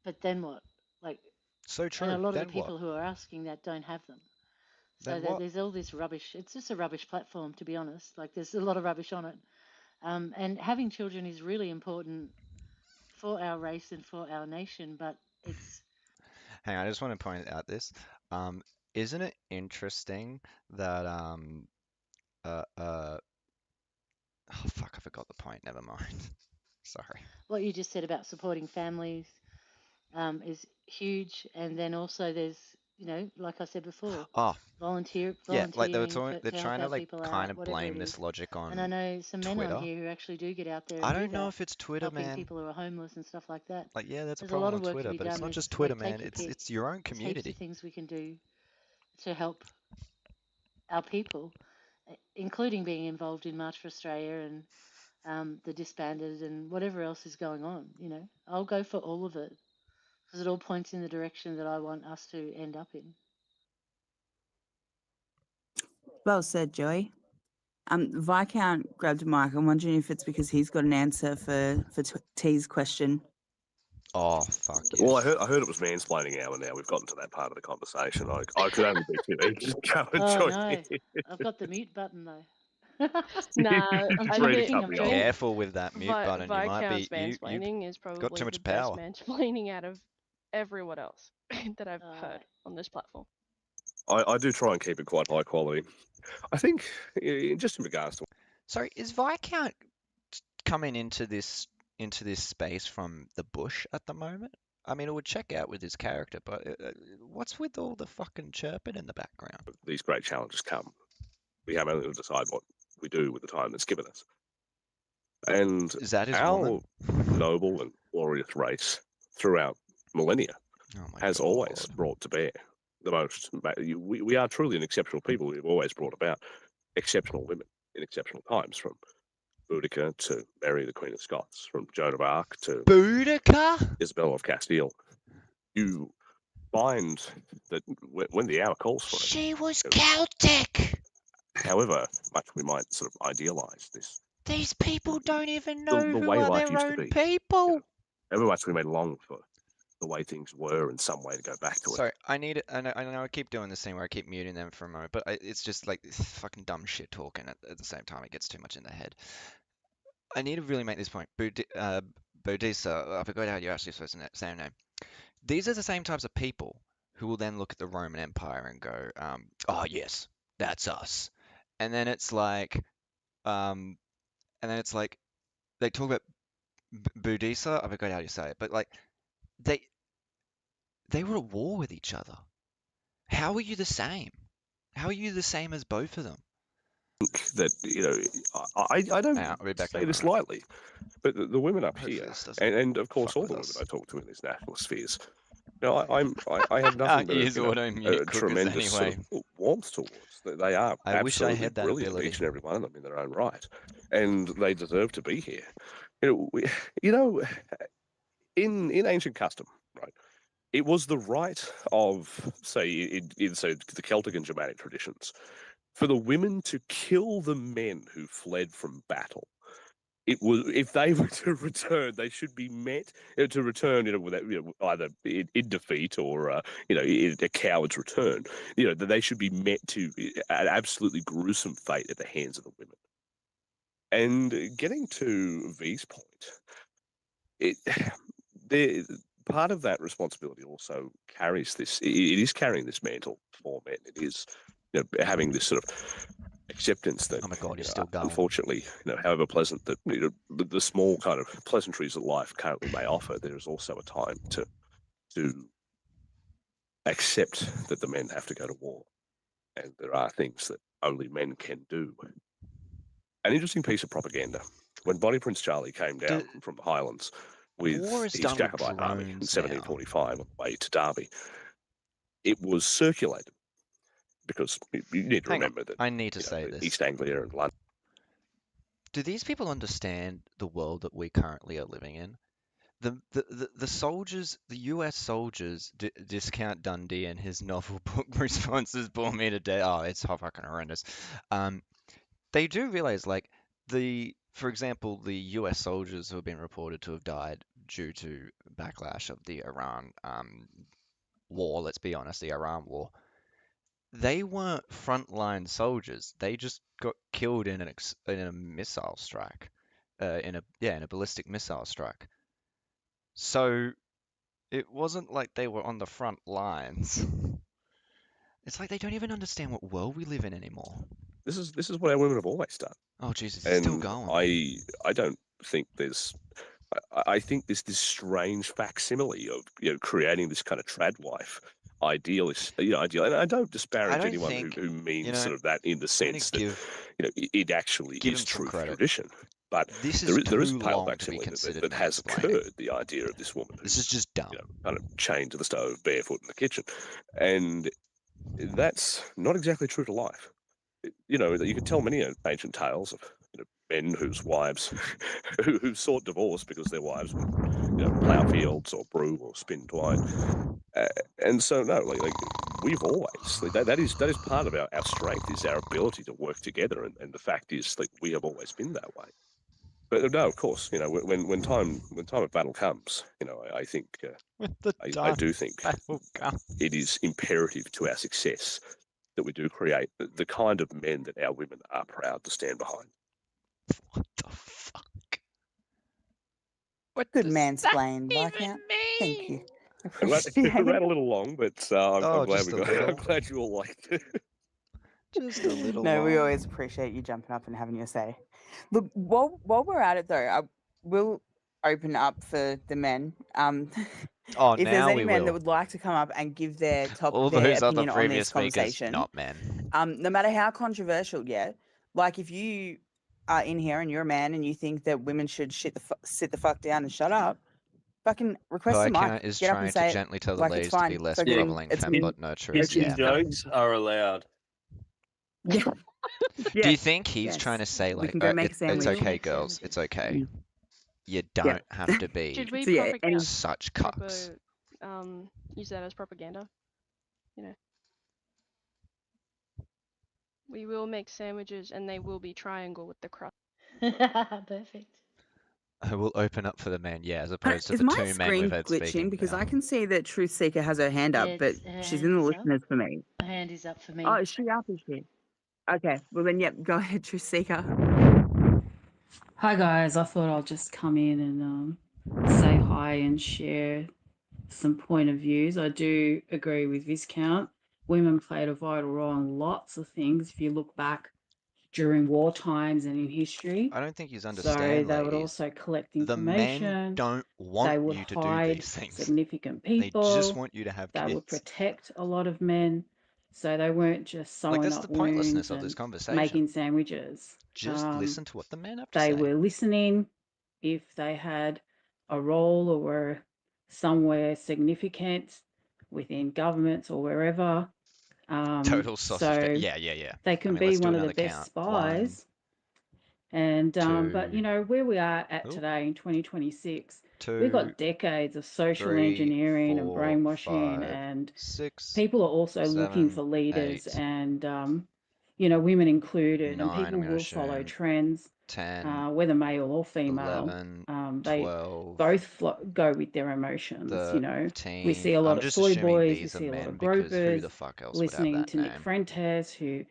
but then what? Like, So and a true. lot of the Then what? people who are asking that don't have them. So Then what? there's all this rubbish. It's just a rubbish platform, to be honest. Like there's a lot of rubbish on it. And having children is really important for our race and for our nation, but it's Hang on, I just want to point out this. Um, isn't it interesting that uh uh oh fuck, I forgot the point. Never mind. Sorry. what you just said about supporting families is huge. And then also there's, like I said before, Oh, yeah, like volunteering they're to help trying to our like people kind out, of whatever it blame is. this logic And I on know some men on Twitter. here who actually do get out there I and do don't know that, if it's Twitter, helping man. people who are homeless and stuff like that. Like, yeah, that's a There's a lot problem of on work to Twitter, be but it's done. not There's just Twitter, like man. take your pick. It's your own There's heaps of community. things we can do to help our people, including being involved in March for Australia and the disbanded and whatever else is going on. I'll go for all of it because it all points in the direction that I want us to end up in. Well said, Joey. Viscount grabbed a mic. I'm wondering if it's because he's got an answer for T's question. Oh, fuck yes. Well, I heard it was mansplaining hour now. We've gotten to that part of the conversation. I could only be too eager to go and Oh join no, in. I've got the mute button though. Nah, I'm I Ready to think cut me joking. off. Careful with that mute button. You might be Viscount's you mansplaining is got probably too the much best power. mansplaining out of everyone else that I've heard on this platform. I do try and keep it quite high quality. I think, just in regards to Sorry, is Viscount coming into this space from the bush at the moment? I mean, it would check out with his character, but what's with all the fucking chirping in the background? these great challenges come, we have only to decide what we do with the time that's given us. And Is that his our woman? noble and glorious race throughout millennia Oh my has always God. brought to bear the most. We are truly an exceptional people. We've always brought about exceptional women in exceptional times, from Boudica to Mary, the Queen of Scots, from Joan of Arc to Boudica? Isabella of Castile. You find that when the hour calls for it, She was Celtic. however much we might sort of idealize this, These people don't even the know who way are life their used to own be. people. However much we may long for the way things were in some way to go back to it. Sorry, I need it. I know I keep doing this thing where I keep muting them for a moment, but it's just like this fucking dumb shit talking at the same time. It gets too much in the head. I need to really make this point. Boudica, I forgot how you actually supposed to say her name. These are the same types of people who will then look at the Roman Empire and go, "Oh yes, that's us," and then it's like, they talk about Boudica. I forgot how you say it, but like they were at war with each other. How are you the same? How are you the same as both of them? That, I don't I'll be back in say a this moment. lightly, but the women up Hopefully here, this doesn't and of course fuck all with the women us. I talk to in these national spheres, I have nothing but Ears auto-mute a cookers tremendous sort anyway. of warmth towards. They are I wish I absolutely had that brilliant, ability. each and every one of them in their own right, and they deserve to be here. In ancient custom, right? It was the right of, say, in the Celtic and Germanic traditions, for the women to kill the men who fled from battle. It was, if they were to return, they should be met to return, without, either in defeat or in a coward's return. That they should be met to an absolutely gruesome fate at the hands of the women. And getting to V's point, part of that responsibility also carries this. It is carrying this mantle for men. It is, having this sort of acceptance that, Oh my God, you're still going. unfortunately, however pleasant that the small kind of pleasantries that life currently may offer, there is also a time to accept that the men have to go to war, and there are things that only men can do. An interesting piece of propaganda: when Bonnie Prince Charlie came down from the Highlands with War is his done with Jacobite army in drones now. 1745 on the way to Derby, it was circulated because you need to Hang on, remember that I need to say this. East Anglia and London. Do these people understand the world that we currently are living in? The soldiers, the US soldiers, discount Dundee in his novel book responses bore me to death. Oh, it's fucking horrendous. They do realize, like, for example, the US soldiers who have been reported to have died due to backlash of the Iran war, let's be honest, the Iran war. They weren't frontline soldiers. They just got killed in a missile strike, in a ballistic missile strike. So it wasn't like they were on the front lines. It's like they don't even understand what world we live in anymore. This is what our women have always done. Oh Jesus, it's still And going. I don't think there's. I think there's this strange facsimile of creating this kind of trad wife ideal, and I don't disparage don't anyone think, who means you know, sort of that in the I'm gonna sense that give it actually give is him some true credit. tradition. But This there is is too pale long to be facsimile considered that has mansplaining. occurred. The idea of this woman This is just dumb. kind of chained to the stove, barefoot in the kitchen, and that's not exactly true to life. You can tell many ancient tales of men whose wives who sought divorce because their wives would, plough fields or brew or spin twine. And so no, like we've always that is part of our strength, is our ability to work together, and the fact is that we have always been that way. But no, of course, when time of battle comes, I think When the I time do think battle comes. it is imperative to our success that we do create the kind of men that our women are proud to stand behind. What the fuck? What Good does that mansplain, even Viscount. Thank you. mean? Appreciate Ran a it. little long, but I'm Oh, glad just we a got. I'm little. glad you all liked it. Just a little No, we always long. appreciate you jumping up and having your say. Look, while we're at it though, I will open up for the men. Oh, If there's now any we men that will. would like to come up and give their All their those other opinion on previous this speakers, conversation, not men. no matter how controversial, yeah, like if you are in here and you're a man and you think that women should sit the fuck down and shut up, fucking request a Viscount mic, is get up and trying to say it. gently tell the Like it's ladies to be fine. less Yeah, Fucking, groveling, it's femme me. butt nurturers. kitchen Yeah. jokes are allowed. Yeah. Do Yeah. you think he's trying Yes. to say We like, can go make a it's sandwich. okay, make girls, it's sandwiches. okay. Mm. You Yeah. don't have to be Should we So yeah, any such cucks. use that as propaganda? We will make sandwiches and they will be triangle with the crust. Perfect. I will open up for the men, yeah, as opposed to is the my two men screen we've had glitching? speaking Because now. I can see that Truth Seeker has her hand up, but Her she's hand in the is up. listeners for me. Her hand is up for me. Oh, is she up? Is she? Okay. Well then, yep. Go ahead, Truth Seeker. Hi guys, I thought I'll just come in and say hi and share some point of views. I do agree with Viscount. Women played a vital role in lots of things if you look back during war times and in history. I don't think you So understand, they would ladies. also collect The men information. don't They want would you to do hide these things. significant They just people. want you to have They would kids. protect a lot of men. So they weren't just Like, sewing that's the up pointlessness wounds of this and conversation. making sandwiches. Just listen to what the men have to They say. were listening if they had a role or were somewhere significant within governments or wherever. Total sausage. So Yeah. they I can mean, be let's do one of the another best count. 1, spies. And but 2, where we are at oh, today in 2026, we've 2, got decades of social 3, engineering and 4, brainwashing, 5, and 6, people are also looking 7, for leaders, 8, and women included, and 9, I'm people going to will follow assume, trends, 10, whether male or female. 11, They 12, both go with their emotions. We see 13. a lot I'm of just soy assuming boys, we these are see a lot men of because who the gropers fuck else would have listening that to Nick name? Fuentes, who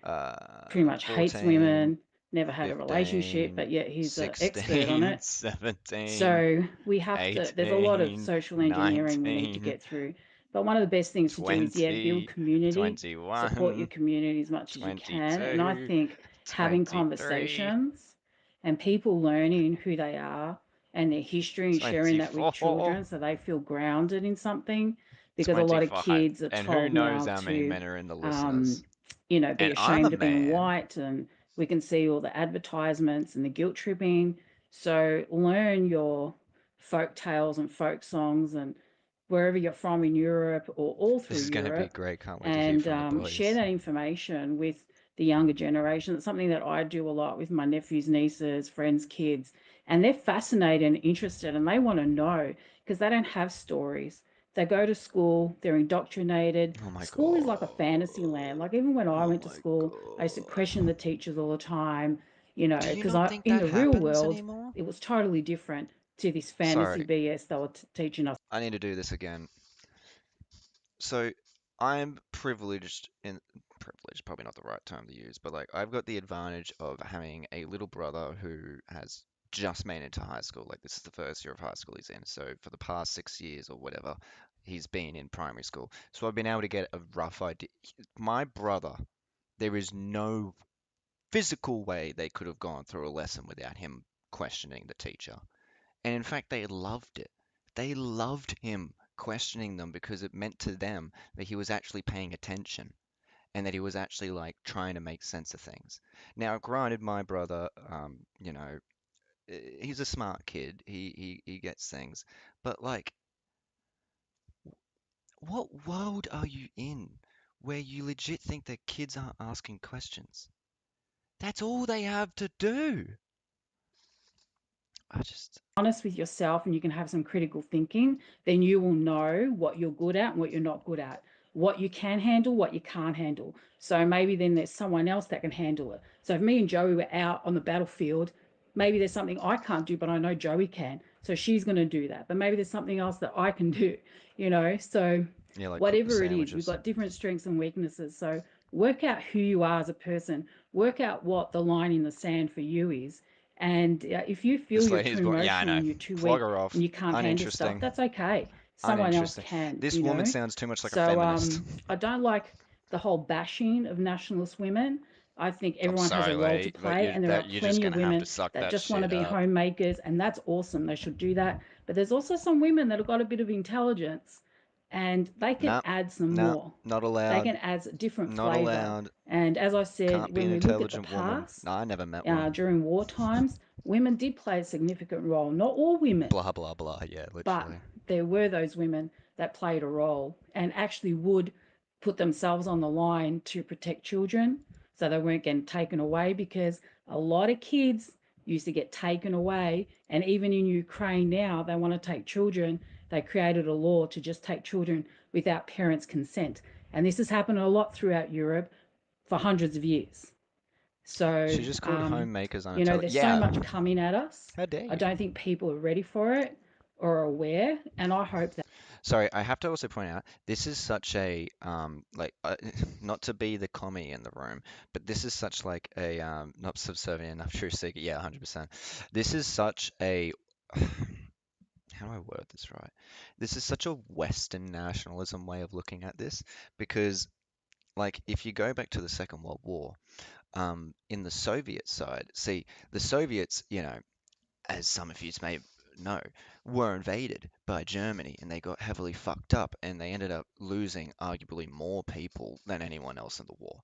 pretty much hates 14, women, never had a relationship, 15, but yet he's an expert on 16, it. 17, So we have to, there's a lot of 18, social engineering we need to 19, get through. But one of the best things to do is, build 20, community, support your 21, community as much as you can. And I 22, think having 23, conversations and people learning who they are and their history and sharing that with 24, children so they feel grounded in something, because a lot of 25. kids are And who told knows now how many to men are in the listeners? be And I'm a ashamed of being man. white, and we can see all the advertisements and the guilt tripping. So learn your folk tales and folk songs, and wherever you're from in Europe or all through This is going to be Europe, great. Can't wait to hear from the and share boys. that information with the younger generation. It's something that I do a lot with my nephews, nieces, friends, kids, and they're fascinated and interested, and they want to know because they don't have stories. They go to school, they're indoctrinated. Oh my School is like a God. fantasy land. Like even when I Oh went to my school, I used to question the God. teachers all the time, Do you because not think in that the real happens world, anymore? it was totally different to this fantasy Sorry, BS they were teaching us. I need to do this again. So I'm privileged privileged, probably not the right term to use, but like I've got the advantage of having a little brother who has just made it to high school. Like this is the first year of high school he's in. So for the past 6 years or whatever, he's been in primary school. So I've been able to get a rough idea. My brother, there is no physical way they could have gone through a lesson without him questioning the teacher. And in fact, they loved it. They loved him questioning them because it meant to them that he was actually paying attention and that he was actually like trying to make sense of things. Now, granted, my brother, he's a smart kid. He gets things, but like, what world are you in where you legit think that kids aren't asking questions? That's all they have to do. I just honest with yourself and you can have some critical thinking, then you will know what you're good at and what you're not good at, what you can handle, what you can't handle. So maybe then there's someone else that can handle it. So if me and Joey were out on the battlefield, maybe there's something I can't do, but I know Joey can. So she's going to do that. But maybe there's something else that I can do, you know? So yeah, like cook the whatever it is, we've sandwiches. got different strengths and weaknesses. So work out who you are as a person, work out what the line in the sand for you is. And if you feel This you're lady's too yeah, I emotional know. and you're too Flog weak her off. and you can't handle stuff, Uninteresting. that's okay. Someone else Uninteresting. can, This you woman know. sounds too much like a So feminist. I don't like the whole bashing of nationalist women. I think I'm everyone has sorry, a role to lady, but play, and there are you're just plenty of gonna have women to suck that that just want to shit be up. homemakers, and that's awesome. They should do that. But there's also some women that have got a bit of intelligence, and they can No, add some no, more. not They allowed. can add different Not flavour. allowed. And as I said, Can't be an when we look at the intelligent woman. past, No, I never met one. during war times, women did play a significant role. Not all women, Blah blah blah. Yeah, but literally. there were those women that played a role and actually would put themselves on the line to protect children so they weren't getting taken away, because a lot of kids used to get taken away. And even in Ukraine now, they want to take children. They created a law to just take children without parents' consent. And this has happened a lot throughout Europe for hundreds of years. So, She just called homemakers you know, unintelligent. there's Yeah. so much coming at us. How dare I you? don't think people are ready for it or aware. And I hope that. Sorry, I have to also point out this is such a like not to be the commie in the room, but this is such like a not subservient enough true seeker. Yeah, 100%. This is such a how do I word this right? This is such a Western nationalism way of looking at this because like if you go back to the Second World War, in the Soviet side, see the Soviets, you know, as some of you may know, were invaded by Germany and they got heavily fucked up and they ended up losing arguably more people than anyone else in the war.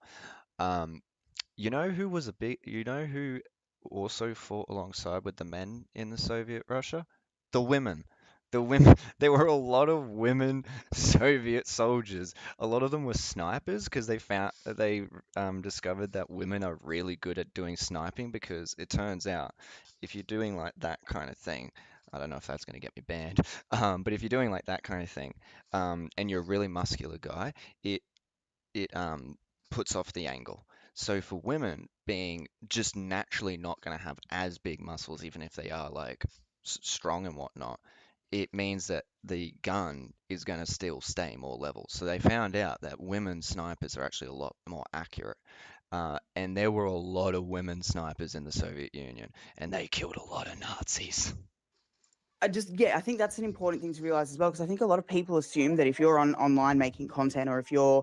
Um, you know who also fought alongside with the men in the Soviet Russia? The women. The women, there were a lot of women Soviet soldiers. A lot of them were snipers because they discovered that women are really good at doing sniping because it turns out if you're doing like that kind of thing, I don't know if that's going to get me banned, but if you're doing like that kind of thing, and you're a really muscular guy, it puts off the angle. So for women being just naturally not going to have as big muscles, even if they are like strong and whatnot, it means that the gun is going to still stay more level. So they found out that women snipers are actually a lot more accurate. And there were a lot of women snipers in the Soviet Union, and they killed a lot of Nazis. I think that's an important thing to realize as well, because I think a lot of people assume that if you're online making content, or if you're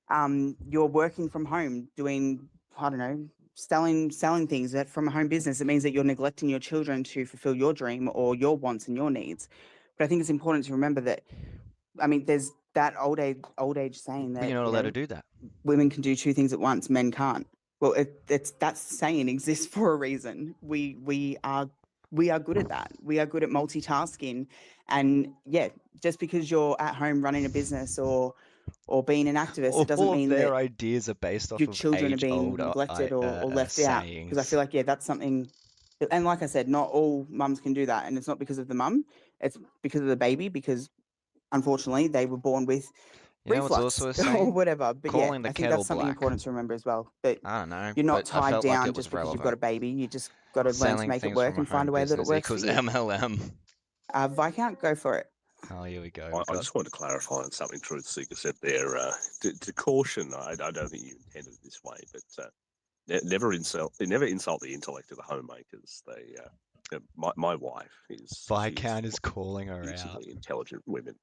working from home doing, I don't know, selling things that from a home business, it means that you're neglecting your children to fulfill your dream or your wants and your needs. But I think it's important to remember that, I mean, there's that old age saying But that, you're not you allowed know, to do that. women can do two things at once, men can't. Well, that saying exists for a reason. We are good at that. We are good at multitasking. And yeah, just because you're at home running a business or being an activist, it doesn't All of mean their that ideas are based off your of children are being age-old neglected or left out. Because I sayings. feel like, yeah, that's something. And like I said, not all mums can do that. And it's not because of the mum, it's because of the baby, because unfortunately they were born with You know what's reflux also a or saying? whatever. But yeah, Calling the I think kettle that's something black. important to remember as well. That I don't know, you're not but I tied felt like down it was just because you've got a relevant. baby. You just got to learn to Selling make it things work from a and find home a way that it business works for equals you. MLM. Viscount, go for it. Oh, here we go. I just wanted to clarify on something Truth Seeker said there. To caution, I don't think you intended it this way, but never insult the intellect of the homemakers. My wife she's Viscount is one of calling the her out. amazingly intelligent women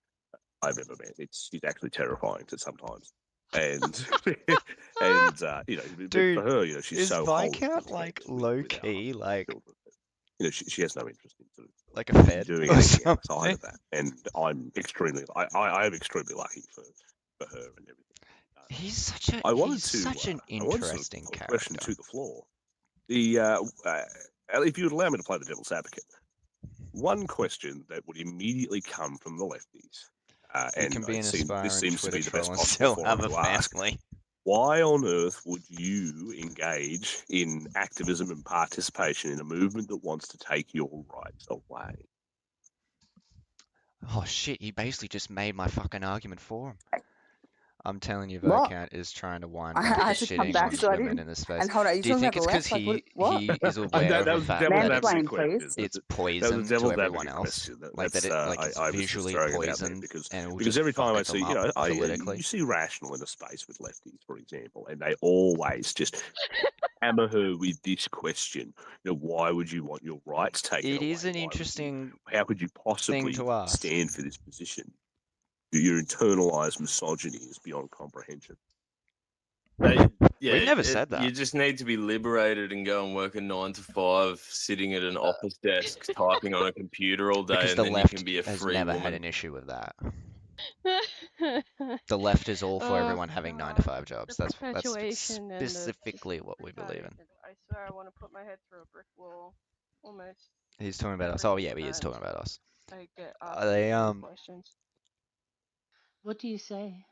I've ever met. She's actually terrifying to sometimes. And and you know, but Dude, for her, you know, she's is so wholly Viscount like content low with our key, like children. You know, she has no interest in sort of like a Fed doing or anything outside something? of that. And I am extremely lucky for her and everything. He's such I wanted he's to such an I wanted to sort of interesting put a question character. to the floor. If you would allow me to play the devil's advocate, one question that would immediately come from the lefties, You and can be an this aspiring seems to Twitter be the troll best and possible still forum have a to ask. family. Why on earth would you engage in activism and participation in a movement that wants to take your rights away? Oh shit, he basically just made my fucking argument for him. I'm telling you, What? Vocant is trying to wind I back the had to come shitting back on so I women didn't. in this space. And hold on, are you Do you talking about think the it's because left? Like, what? he is aware That of the was a fact devil's that advocate Mansplain, question. please. it's That was a poison to devil's everyone advocate else? question. Like that it's I was just visually throwing it out there poisoned because and it will because just every time I fuck them see, you up know, politically? you see Rational in a space with lefties, for example, and they always just hammer her with this question. You know, why would you want your rights taken It away? is an Why would you? interesting How could you thing possibly to ask. stand for this position? Your internalized misogyny is beyond comprehension. Yeah, We've never said you that. just need to be liberated and go and work a 9 to 5, sitting at an office desk, typing on a computer all day, Because and the then you can left be a has free never had woman. an issue with that. The left is all for Oh everyone having 9 to God, 5 the jobs. That's perpetuation and the specifically what we believe in. retardation. I swear I want to put my head through a brick wall almost He's talking about us. every Oh yeah, he is time talking about us. I get Are asked they these questions. What do you say?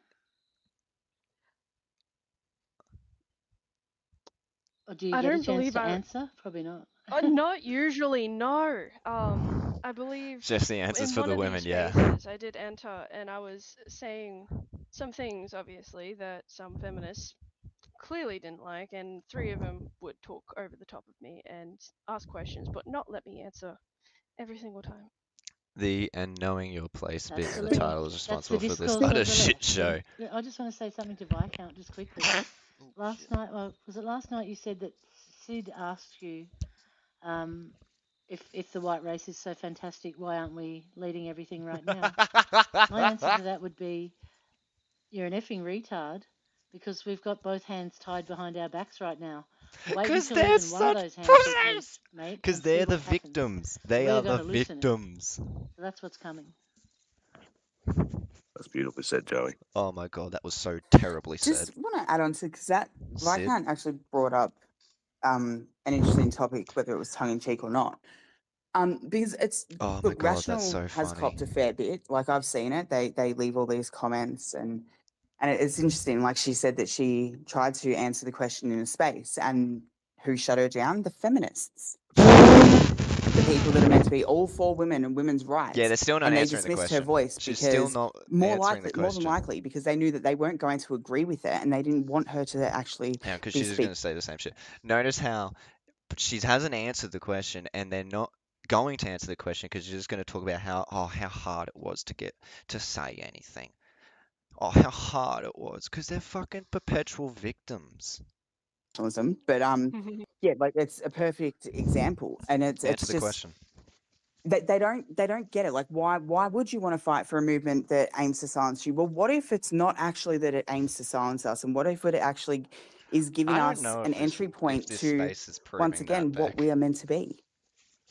Or do you I get a don't chance believe to I. answer? Probably not. Not usually, no. I believe Just the answers in for one the of women, these yeah. spaces I did enter, and I was saying some things, obviously, that some feminists clearly didn't like, and 3 of them would talk over the top of me and ask questions, but not let me answer every single time. The and knowing your place bit That's in the the left. title is That's the responsible for this discourse utter of the shit left. show. I just want to say something to Viscount just quickly. Last night, was it last night you said that Sid asked you if the white race is so fantastic, why aren't we leading everything right now? My answer to that would be, you're an effing retard, because we've got both hands tied behind our backs right now. Wait Because until they're even one of such those hands get pussies! loose, mate, Because and see they're the what happens. victims. They We're are going the to loosen it. victims. So that's what's coming. That's beautifully said, Joey. Oh my god, that was so terribly said. Just want to add on to because that Sid? Viscount actually brought up an interesting topic, whether it was tongue in cheek or not. Because it's Oh my look, god, that's Rational so has funny. copped a fair bit. Like I've seen it. They leave all these comments and it's interesting. Like she said that she tried to answer the question in a space, and who shut her down? The feminists shut her down. The people that are meant to be all for women and women's rights. Yeah, they're still not and they answering the dismissed her question. voice She's still because not more answering the likely, more than question. likely, because they knew that they weren't going to agree with it, and they didn't want her to actually Yeah, because be she's just going to say the same shit. Notice how she hasn't answered the question, and they're not going to answer the question because she's just going to talk about how hard it was to get to say anything. Oh, how hard it was because they're fucking perpetual victims. But yeah, like it's a perfect example, and it's Answer the just question. they don't get it. Like why would you want to fight for a movement that aims to silence you? Well, what if it's not actually that it aims to silence us, and what if it actually is giving I don't us know an if entry point this to space is once proving again that, what Beck. we are meant to be?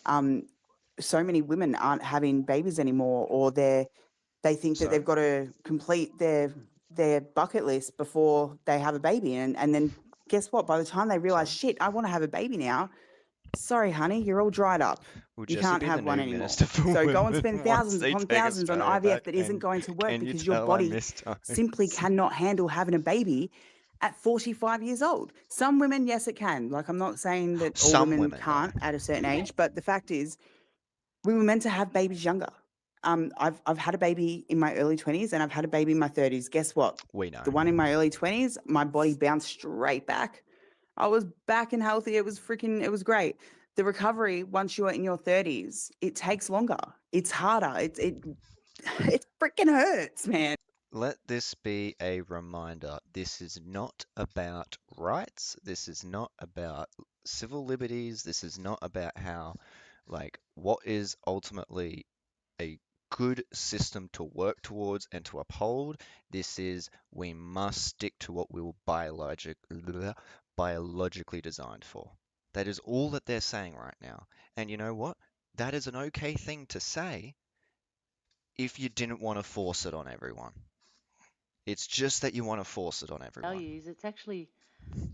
So many women aren't having babies anymore, or they think that So? they've got to complete their bucket list before they have a baby, and then guess what? By the time they realize, shit, I want to have a baby now. Sorry, honey, you're all dried up. Will You Jesse can't be the have one new anymore. minister for So go and women spend once thousands they upon take thousands on Australia IVF back? that isn't going to work Can you because your tell I body miss times? simply cannot handle having a baby at 45 years old. Some women, yes, it can. Like, I'm not saying that all Some women women, can't at a certain age, but the fact is, we were meant to have babies younger. I've had a baby in my early 20s and I've had a baby in my 30s. Guess what? We know. The one in my early 20s, my body bounced straight back. I was back and healthy. It was great. The recovery once you're in your 30s, it takes longer. It's harder. It freaking hurts, man. Let this be a reminder. This is not about rights. This is not about civil liberties. This is not about how, like, what is ultimately a good system to work towards and to uphold. This is we must stick to what we were biologically designed for. That is all that they're saying right now. And you know what? That is an okay thing to say if you didn't want to force it on everyone. It's just that you want to force it on everyone. Values. It's actually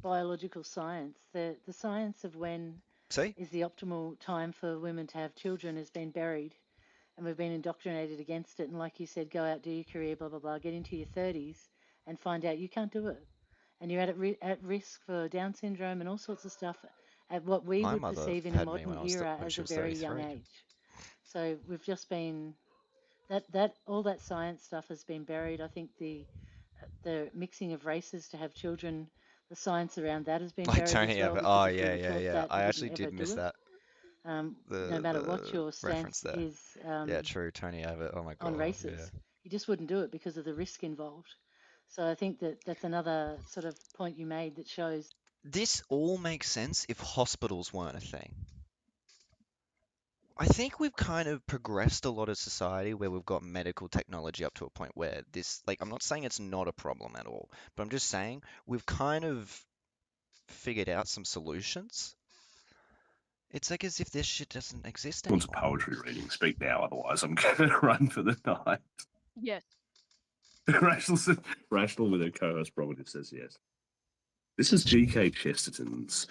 biological science. The science of when See? is the optimal time for women to have children has been buried, and we've been indoctrinated against it. And like you said, go out, do your career, blah blah blah, get into your 30s, and find out you can't do it. and you're at risk for Down syndrome and all sorts of stuff at what we My would mother perceive in a had me modern era when as she a was very young 33. age. So we've just been that all that science stuff has been buried. I think the mixing of races to have children, the science around that has been Like buried as Tony well Abbott. because Oh if we yeah, were yeah, taught yeah. that, I we wouldn't actually ever did miss do it. that. No matter what The your reference stance there. is Yeah, true. Tony Abbott. Oh my on god. races, Yeah. you just wouldn't do it because of the risk involved. So I think that that's another sort of point you made that shows. This all makes sense if hospitals weren't a thing. I think we've kind of progressed a lot of society where we've got medical technology up to a point where this, like, I'm not saying it's not a problem at all, but I'm just saying we've kind of figured out some solutions. It's like as if this shit doesn't exist Wants a anymore. poetry reading. Speak now, otherwise I'm going to run for the night. Yes. Rational with her co-host Provocative says yes. This is G.K. Chesterton's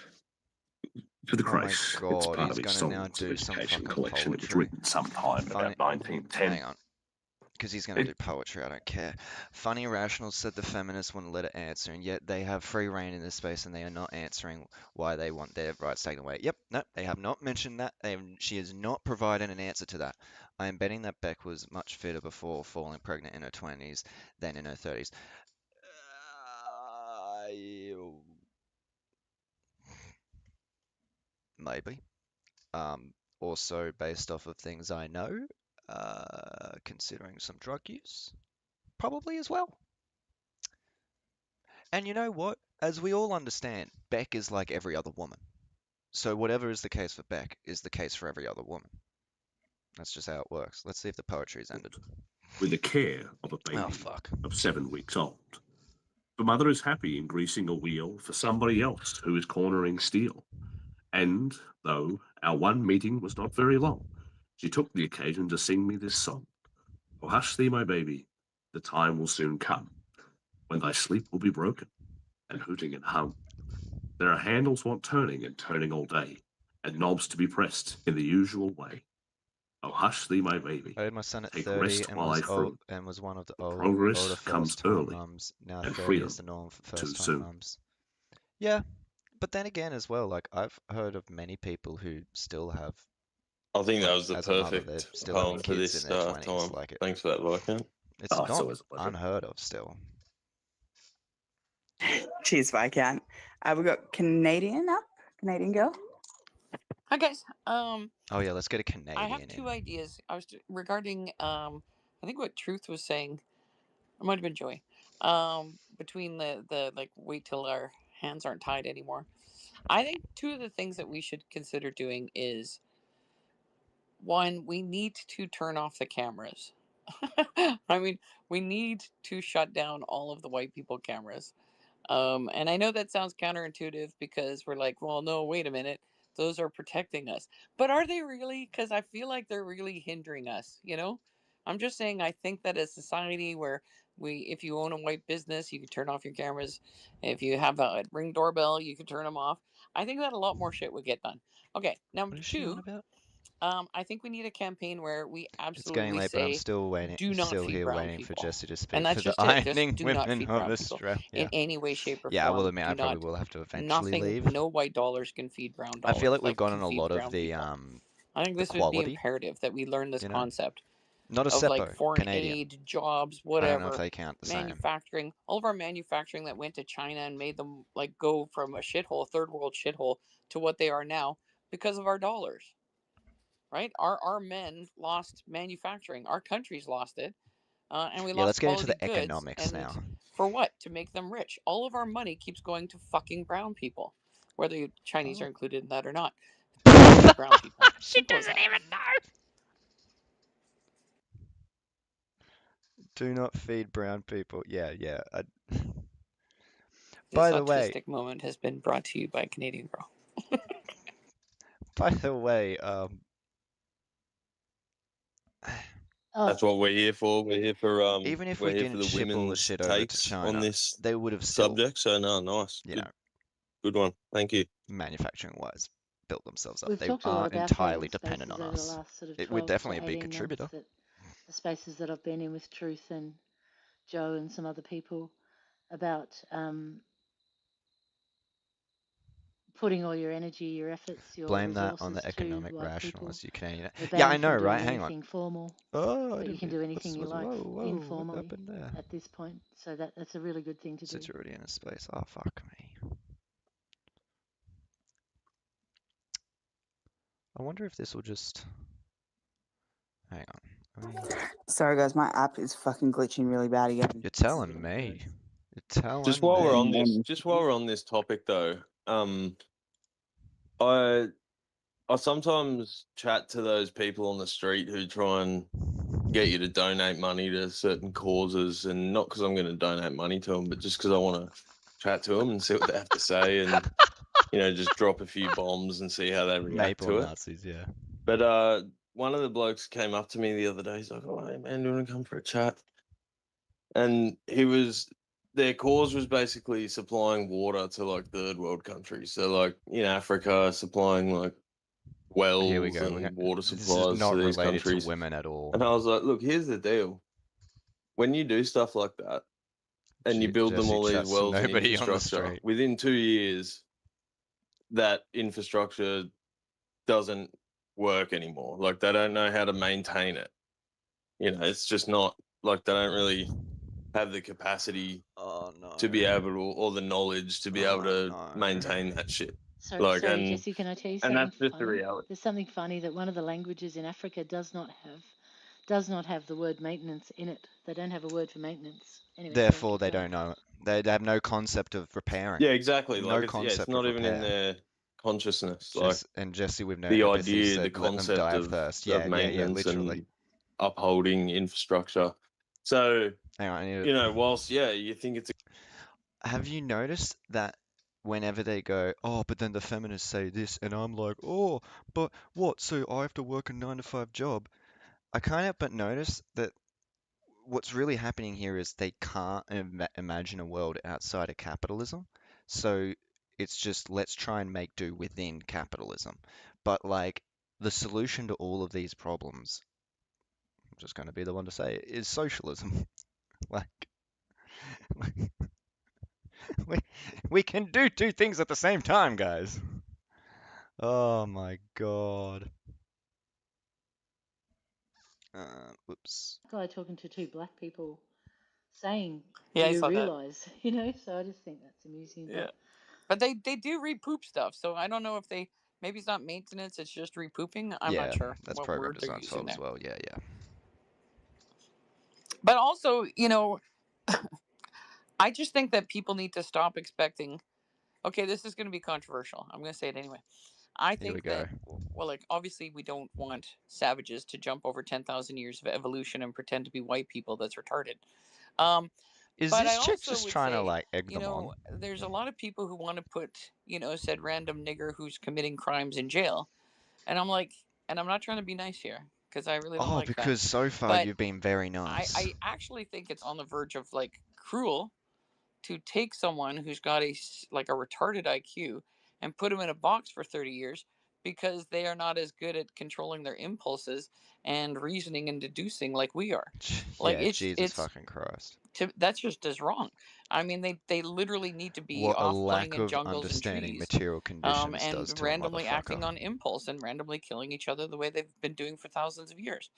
For the Oh my Christ. It's god, part he's of his gonna now Songs of do some Education fucking collection. It was poetry. written sometime Funny, about 1910. hang on, because he's gonna do poetry. I don't care. Funny Rational said the feminists wouldn't let it answer, and yet they have free reign in this space, and they are not answering why they want their rights taken away. Yep, no, they have not mentioned that. She has not provided an answer to that. I am betting that Beck was much fitter before falling pregnant in her 20s than in her 30s. Maybe. Also based off of things I know, considering some drug use, probably as well. And you know what? As we all understand, Beck is like every other woman. So whatever is the case for Beck is the case for every other woman. That's just how it works. Let's see if the poetry's ended. With the care of a baby of 7 weeks old. The mother is happy in greasing a wheel for somebody else who is cornering steel. And, though our one meeting was not very long, she took the occasion to sing me this song. Oh, hush thee, my baby, the time will soon come, when thy sleep will be broken, and hooting and hum. There are handles want turning and turning all day, and knobs to be pressed in the usual way. Oh, hush thee, my baby. I had my son at Take 30 rest and while was I croon. one of the Progress older comes first-time early, mums. Now and 30 freedom is the norm for too first-time soon. mums. Yeah, but then again as well, like I've heard of many people who still have, I think that like, was the as a mother, they're perfect still having poem for kids this in their 20s. time. Like Thanks for that, Viscount. it's Oh, it's not always a pleasure. unheard of still. Cheers, Viscount. We've got Canadian up. Canadian girl. Hi guys. Oh yeah, let's get a I have Canadian in. two ideas. I was regarding I think what Truth was saying. It might have been Joy. Between the like wait till our hands aren't tied anymore. I think two of the things that we should consider doing is one, we need to turn off the cameras. I mean, we need to shut down all of the white people cameras. And I know that sounds counterintuitive because we're like, well, no, wait a minute. Those are protecting us. But are they really? Because I feel like they're really hindering us, you know? I'm just saying, I think that as society where if you own a white business, you can turn off your cameras. If you have a Ring doorbell, you can turn them off. I think that a lot more shit would get done. Okay, number What is she on two, about? I think we need a campaign where we It's getting absolutely late, but I'm say, still waiting, do not still feed here brown waiting for people. Jesse to speak And that's for the just it. Just Ironing do not Women feed of brown people in Australia. any way, shape, or Yeah, I will form. admit I Do probably not, will have to eventually nothing, leave. no white dollars can feed brown I feel dollars. like we've gotten can a feed lot of brown the people. I think this would be quality, imperative that we learn this you know? concept Not a of like Seppo, foreign Canadian. aid, jobs, I don't know if whatever, they count the same. manufacturing, all of our manufacturing that went to China and made them like go from a shithole, third world shithole, to what they are now because of our dollars. Right? Our men lost manufacturing. Our countries lost it. And we Yeah, let's lost get into quality the goods. economics And now. for what? To make them rich. All of our money keeps going to fucking brown people, whether Chinese are included in that or not. Brown people. She doesn't even know. Do not feed brown people. Yeah. This By the way, autistic moment has been brought to you by Canadian Girl. by the way, That's what we're here for. We're here for even if we're we here for didn't the ship all the women's shit over to takes China, on this they would have still, subject. So no, nice. you know, Good one. Thank you. manufacturing wise, built themselves up. We've They talked a lot aren't about that entirely in dependent spaces on over the us. last sort of It would 12 to definitely be a 18 contributor. months, that the spaces that I've been in with Truth and Joe and some other people about putting all your energy, your efforts, your Blame that on resources the to economic people. rationalists, you Canadian. We're Yeah, I banned know, from doing right? Hang on. anything formal, Oh, I but you didn't can mean. do anything you like Whoa, what informally happened there? at this point. So that's a really good thing to do. Sits already in a space. Oh, fuck me. I wonder if this will just. Hang on. Sorry, guys, my app is fucking glitching really bad again. You're telling me. You're telling Just while we're on me. this, topic though, I sometimes chat to those people on the street who try and get you to donate money to certain causes, and not because I'm going to donate money to them, but just because I want to chat to them and see what they have to say, and just drop a few bombs and see how they react Maple to it. Nazis, yeah. But one of the blokes came up to me the other day. He's like, "Oh, hey man, do you want to come for a chat?" And their cause was basically supplying water to like third world countries. So like in Africa, supplying like wells Here we go. and water This is supplies not to these related to countries. women at all. And I was like, look, here's the deal. When you do stuff like that and you build them Jesse all these chats to wells and nobody on the infrastructure, street. within 2 years, that infrastructure doesn't work anymore. Like they don't know how to maintain it. It's just not like they don't really have the capacity to be able to, or the knowledge to be able to maintain that shit. Sorry, Jesse, can I tell you something And that's just the funny? reality. There's something funny that one of the languages in Africa does not have the word maintenance in it. They don't have a word for maintenance. Anyway, sorry, Therefore, keep they going. don't know it. They have no concept of repairing. Yeah, exactly. No Like it's concept not of even in repair. their consciousness. Like And Jesse, we've known the ever since idea, said, the let them concept die of of thirst. Yeah, maintenance literally. and upholding infrastructure. So, Hang on, I need to... whilst you think it's Have you noticed that whenever they go, oh, but then the feminists say this, and I'm like, oh, but what? So I have to work a 9-to-5 job? I can't help but notice that what's really happening here is they can't imagine a world outside of capitalism. So it's just let's try and make do within capitalism. But like the solution to all of these problems, I'm just going to be the one to say it, is socialism. Like we can do two things at the same time, guys. Oh my God. Whoops. Guy talking to two black people saying, Yeah, do I you saw that. realize? So I just think that's amusing. Yeah. But they do repoop stuff, so I don't know if maybe it's not maintenance, it's just repooping. I'm not sure That's what program word they're design using fault there. as well. Yeah. But also, I just think that people need to stop expecting. Okay, this is going to be controversial. I'm going to say it anyway. I Here we think go. that, well, like, obviously we don't want savages to jump over 10,000 years of evolution and pretend to be white people. That's retarded. Is But this I chick also just would trying to say, like egg them on? there's a lot of people who want to put, said random nigger who's committing crimes in jail. And I'm like, and I'm not trying to be nice here because I really don't Oh, like that. because so far But you've been very nice. I actually think it's on the verge of like cruel to take someone who's got a retarded IQ and put them in a box for 30 years because they are not as good at controlling their impulses and reasoning and deducing like we are. Like Yeah, Jesus fucking Christ. That's just as wrong. I mean, they literally need to be What a off playing lack in of jungles and understanding trees, material conditions does and to a randomly acting on motherfucker. impulse and randomly killing each other the way they've been doing for thousands of years.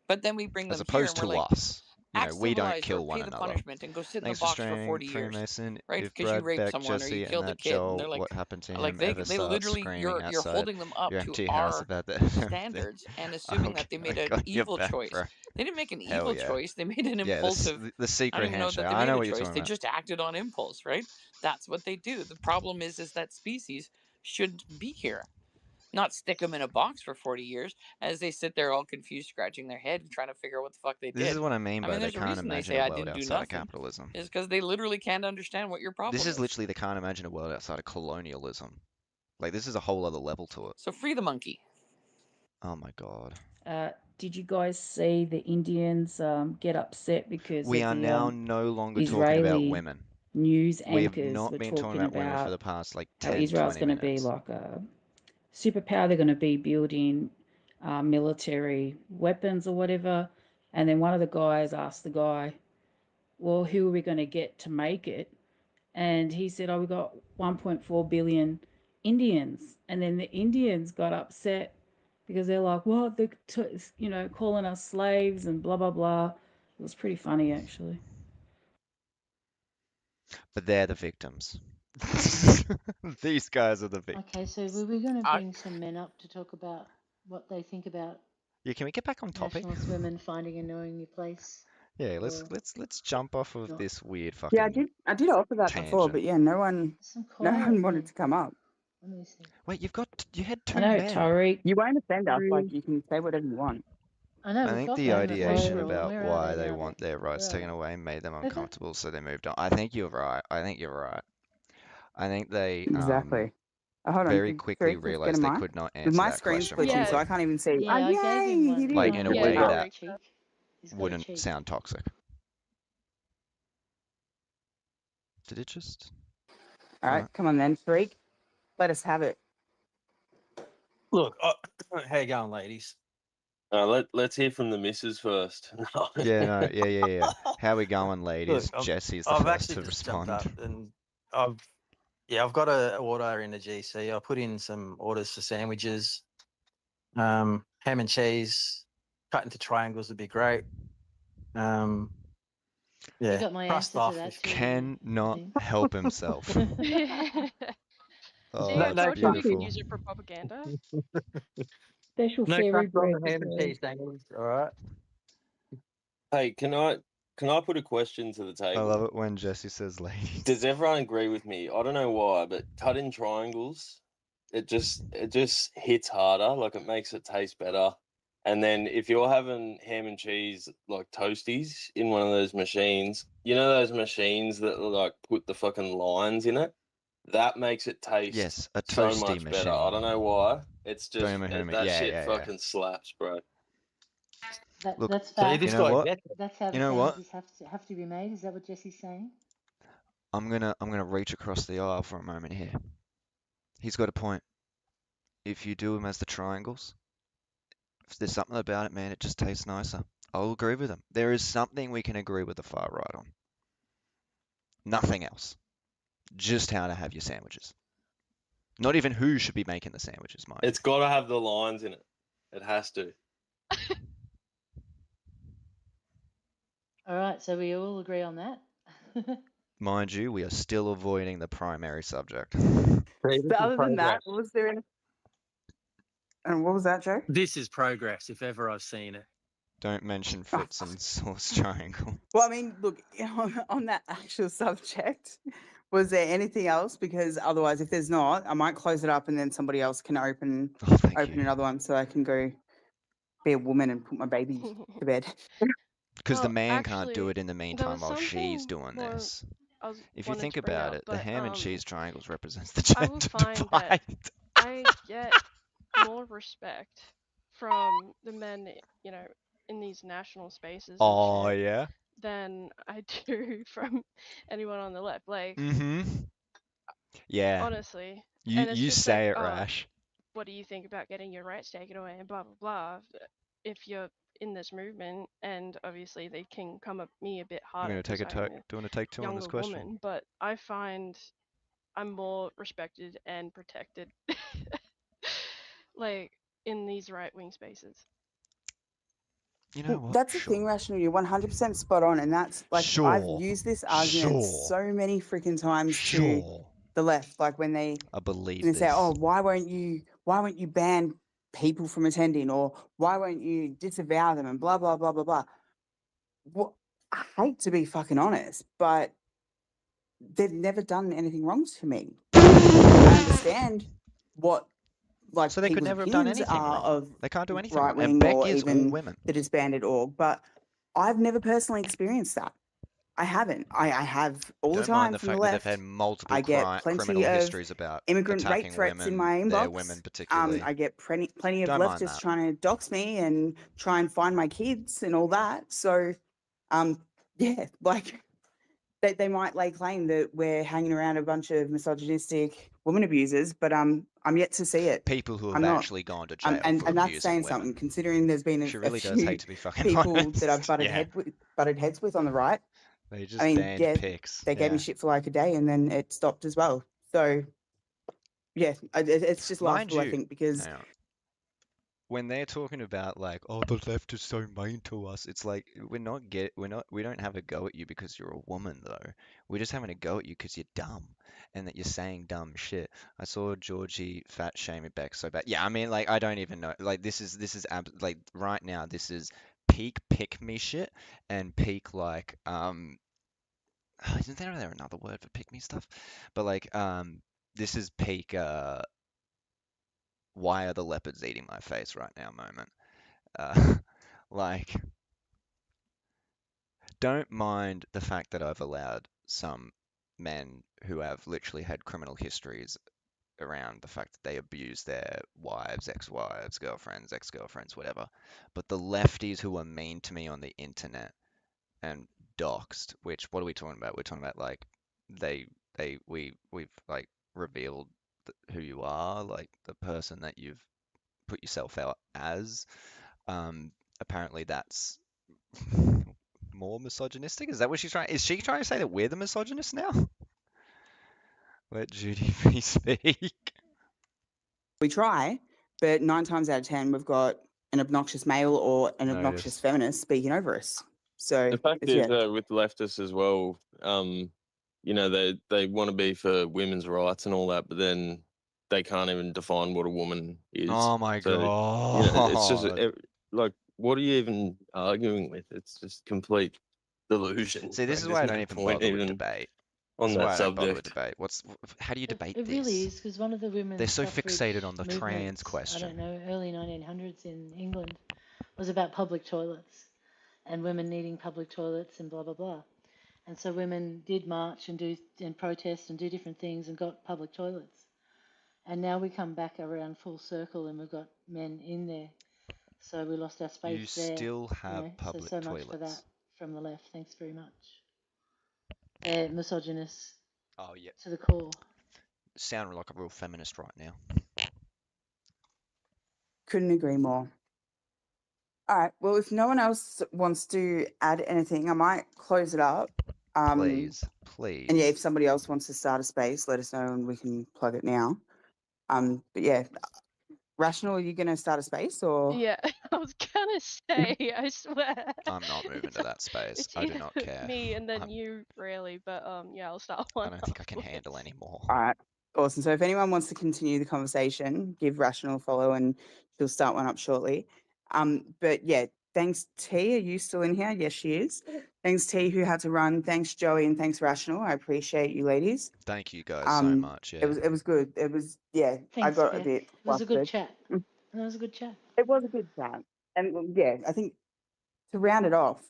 But then we bring As them here opposed and we're to like, us. act We don't civilized or kill one pay the another. punishment and go sit in the Thanks for box for streaming, 40 years, Freemason. right? If Because you Brad, raped Beck, someone or you Jesse, and killed a that kid, and Joel, they're like, what happened to him, they ever start literally screaming you're outside holding them up your to empty house our about that, standards and assuming that they made I an got your evil back, choice. bro. They didn't make an Hell evil yeah. choice. They made an Yeah, impulsive. the I don't secret even know handshake. that they I made know a what you're choice. talking They about. just acted on impulse, right? That's what they do. The problem is that species shouldn't be here. Not stick them in a box for 40 years as they sit there all confused, scratching their head and trying to figure out what the fuck they This did. is what I mean by they There's a can't reason they imagine say a I world didn't do outside of nothing. capitalism. Is because they literally can't understand what your problem This is. is literally they can't imagine a world outside of colonialism. Like, this is a whole other level to it. So free the monkey. Oh my God. Did you guys see the Indians get upset because We of are the now no longer talking about Israeli women. news We have anchors not were been talking talking about women for the about past like how 10, Israel's 20 going to be minutes. like a superpower? They're going to be building military weapons or whatever. And then one of the guys asked the guy, well, who are we going to get to make it? And he said, oh, we got 1.4 billion Indians, and then the Indians got upset because they're like, "What? They're calling us slaves and blah blah blah." It was pretty funny actually. But they're the victims. These guys are the victims. Okay, so were we going to I bring some men up to talk about what they think about Yeah, can we get back on topic? nationalist women finding and knowing your place, Yeah, let's or let's jump off of not? this weird Yeah, fucking I did offer that before, tangent. but yeah, no one Some no quiet one wanted men. to come up. Let me see. Wait, you had I two know men. Tariq. You won't offend us, like Rude. you can say whatever you want. I know I we've think got the them at ideation Laurel. about Where are why they they now? want their rights Where are taken they? away made them Okay. uncomfortable, so they moved on. I think you're right. I think you're right. I think they Exactly. Hold on, very did quickly Tariq just get a realized they mic? could not Because answer my that screen's question glitching, so properly. I can't even see. Yeah, I gave yay! him He one. did Like it. in a Yeah, way you got that a cheek. He's got a wouldn't cheek. sound toxic. Did it just? All right, come on then, Tariq. Let us have it. Look, how you going, ladies? Let's hear from the missus first. Yeah, no, yeah. How we going, Look, ladies? Jesse's the I've first actually to just jumped respond. up and I've got a order in the GC. I put in some orders for sandwiches, ham and cheese, cut into triangles would be great. You Yeah, got my crust answer to off. that too, Cannot Dean. help himself. See, Oh, I that's told you we could beautiful. use it for propaganda. Special No fairy crust on bread the ham as and well. cheese dangles. All right. Hey, can I put a question to the I table? love it when Jesse says ladies. Does everyone agree with me? I don't know why, but cut in triangles, it just hits harder. Like it makes it taste better. And then if you're having ham and cheese like toasties in one of those machines, you know those machines that like put the fucking lines in it? That makes it taste Yes, a so toasty much better. I don't machine. know why. It's just Boom, boom, that yeah, shit yeah. fucking slaps, bro. Look, That's So fact. this you know guy what? gets it. That's how the You know what? sandwiches have to be made. Is that what Jesse's saying? I'm gonna reach across the aisle for a moment here. He's got a point. If you do them as the triangles, if there's something about it, man, it just tastes nicer. I'll agree with him. There is something we can agree with the far right on. Nothing else. Just how to have your sandwiches. Not even who should be making the sandwiches, mind you. It's got to have the lines in it. It has to. All right, so we all agree on that. Mind you, we are still avoiding the primary subject. See, this But is other than that, progress. was there any... And what was that, Joe? This is progress, if ever I've seen it. Don't mention Fitz and Sauce Triangle. Well, I mean, look, on that actual subject, was there anything else? Because otherwise, if there's not, I might close it up and then somebody else can open another one so I can go be a woman and put my baby to bed. Because the Well, man can't do actually, it in the there meantime was while she's something doing more this. I was If you wanted think to bring about up, it, the but ham and cheese triangles represents the I will gender find divide. that I get more respect from the men, you know, in these national spaces and Oh, shit yeah? than I do from anyone on the left. Like, Mm-hmm. Yeah. honestly. You And it's you just say like, it, oh, Rash. what do you think about getting your rights taken away and blah, blah, blah. If you're in this movement, and obviously they can come at me a bit I'm harder gonna take because a I'm take. a Do you want to take two on this younger question? woman, but I find I'm more respected and protected like in these right wing spaces. You know what? That's the thing, Rational. You're 100% spot on. And that's like, I've Sure. used this argument Sure. so many freaking times to Sure. the left. Like when they I believe say, this. oh, why won't you ban people from attending, or why won't you disavow them, and blah, blah, blah, blah, blah. Well, I hate to be fucking honest, but they've never done anything wrong to me. I understand what like So they could people's never have done opinions anything are wrong. of They can't do anything right wrong. And wing Beck or is all even women. the disbanded org, but I've never personally experienced that. I haven't. I have all the Don't mind time the from the fact that they've left. had multiple I get plenty criminal of histories about immigrant rape attacking threats in women, my their inbox. women particularly. I get plenty of Don't mind leftists that. trying to dox me and try and find my kids and all that. So, yeah, like they might lay claim that we're hanging around a bunch of misogynistic woman abusers, but I'm yet to see it. People who have I'm not. actually gone to jail And for that's abusing saying women. something, considering there's been She a really does few hate to be fucking people honest. that I've Yeah. butted heads with on the right. They just I mean, banned yeah, pics. they gave me Yeah. shit for like a day and then it stopped as well. So yeah, it's just Mind laughable, I you, think, because hang on. When they're talking about like, oh, the left is so mean to us, it's like we don't have a go at you because you're a woman though. We're just having a go at you because you're dumb and that you're saying dumb shit. I saw Georgie fat shaming Beck so bad. Yeah, I mean, like, I don't even know. Like, this is like right now, this is peak pick me shit and peak like isn't there another word for pick me stuff? But like this is peak why are the leopards eating my face right now moment. Like, don't mind the fact that I've allowed some men who have literally had criminal histories around the fact that they abuse their wives, ex-wives, girlfriends, ex-girlfriends, whatever. But the lefties who are mean to me on the internet and doxed, which what are we talking about? We're talking about like we've like revealed who you are, like the person that you've put yourself out as. Apparently that's more misogynistic. Is that what she's trying? Is she trying to say that we're the misogynists now? Let Judy free speak. we try, but 9 times out of 10, we've got an obnoxious male or an obnoxious Notice. feminist speaking over us. So The fact it's, is, yeah, with leftists as well, you know, they want to be for women's rights and all that, but then they can't even define what a woman is. Oh my So, you know, it's just God. like, what are you even arguing with? It's just complete delusion. See, this Like, is why I there's don't no even point bother with even debate. on That's why that I don't bother with subject. debate. How do you debate It really this? is because one of the They're women's so suffrage fixated on the trans movements, I question. don't know, early 1900s in England was about public toilets and women needing public toilets and blah blah blah. And so women did march and protest and do different things and got public toilets. And now we come back around full circle and we've got men in there. So we lost our space You there. still You have know, public so much for that toilets. from the left. Thanks very much. They're misogynists Oh yeah. to the core. Sound like a real feminist right now. couldn't agree more. All right. Well, if no one else wants to add anything, I might close it up. Please, And yeah, if please. somebody else wants to start a space, let us know and we can plug it now. But yeah, Rational, are you going to start a space or? Yeah, I was gonna say, I swear. I'm not moving It's to that space. it's I do either not care. me and then I'm, you, really, but yeah, I'll start I one don't think I can handle afterwards. any more. All right. Awesome. So if anyone wants to continue the conversation, give Rational a follow and she'll start one up shortly. But yeah, thanks T. Are you still in here? Yes, she is. Thanks T, who had to run. Thanks Joey and thanks Rational. I appreciate you ladies. Thank you guys so much. It Yeah. was good. It was, yeah, I Thanks, got a Beck. bit It was a good flustered. chat. It was a good chat. It was a good chat. And yeah, I think to round it off,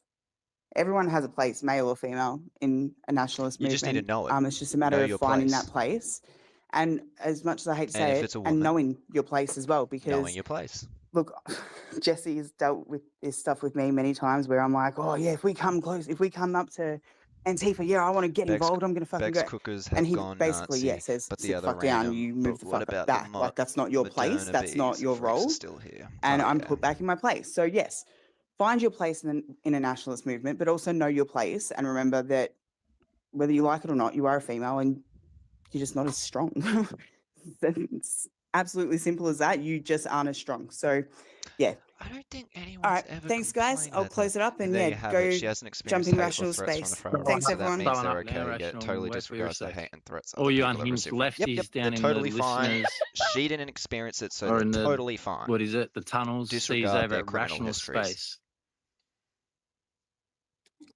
everyone has a place, male or female, in a nationalist You just need to movement. know it. It's just a Know matter of your finding that place. place. And as much as I hate to And say if it, it's a and woman, knowing your place as well, knowing because your place. look, Jesse has dealt with this stuff with me many times where I'm like, oh yeah, if we come up to Antifa, yeah, I want to get involved, I'm gonna fucking Beck's go. cookers And have he gone basically, yeah, Nazi, says, but the sit the other fuck down, random. you move But the what fuck about back. Like that's not your place, Moderna that's not bees? your If Rex role. is still here. And Oh I'm yeah. put back in my place. So yes, find your place in a nationalist movement, but also know your place and remember that whether you like it or not, you are a female and you're just not as strong. It's absolutely simple as that. You just aren't as strong. So, yeah. I don't think All anyone's right. ever Thanks, guys. complained I'll that. close it up and There yeah, you have go it. She hasn't jump experienced in hate or Rational's threats from the space. far right, Thanks, so that everyone. means Blowing they're up now, okay. Yet Rational, totally and wait for your disregards the sec. hate and threats All other you people have unhinged received from. Yep, lefties they're down in the totally fine. listeners She didn't experience it, so or they're in the totally fine. what is it? The tunnels. See you Disregard over their at criminal Rational histories. Space.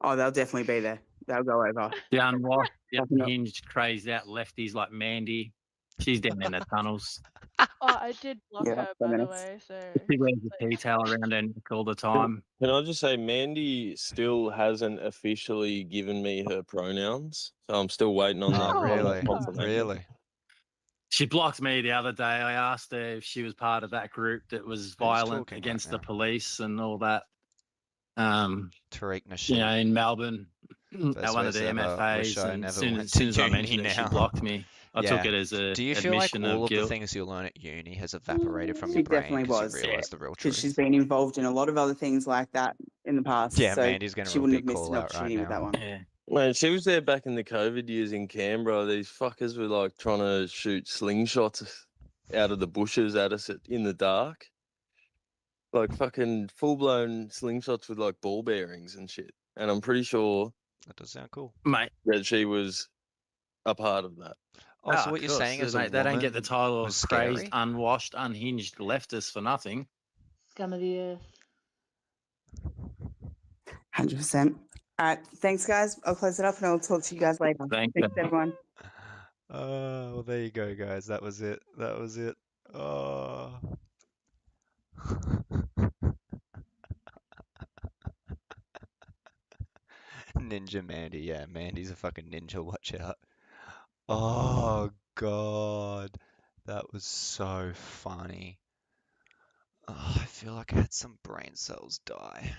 Oh, they'll definitely be there. They'll go over. The unwashed, the Definitely. unhinged, crazed out lefties like Mandy. She's down in the tunnels. Oh, I did block Yeah, her, by the feminist. way, so She wears a tea towel around her neck all the time. Can I just say, Mandy still hasn't officially given me her pronouns, so I'm still waiting on that. Oh, On that really? confirmation. Really? She blocked me the other day. I asked her if she was part of that group that was Who's violent talking right against the now? police and all that. Tariq You know, Nasheed. in Melbourne, at one of Best the ways ever. Wish MFAs, I and never soon, went as to soon as I uni mentioned it, she now. blocked me. I took Yeah. it as a Do you feel like admission all of of the guilt. things you learn at uni has evaporated from She your brain definitely because was. you realize the real Because she's truth? been involved in a lot of other things like that in the past. Yeah, So Mandy's going she to a wouldn't big have missed call an out right opportunity with that now. one. Yeah. Man, she was there back in the COVID years in Canberra. These fuckers were like trying to shoot slingshots out of the bushes at us in the dark. Like fucking full blown slingshots with like ball bearings and shit. And I'm pretty sure That does sound cool. Mate, that she was a part of that. Oh, so of what you're course, saying is a mate, they don't get the woman title was of crazed, scary? unwashed, unhinged leftists for nothing. Scum of the earth. 100%. All right. Thanks, guys. I'll close it up and I'll talk to you guys later. Thank Thanks, you. everyone. Well, there you go, guys. That was it. That was it. Oh. Ninja Mandy. Yeah, Mandy's a fucking ninja. Watch out. Oh, God. That was so funny. Oh, I feel like I had some brain cells die.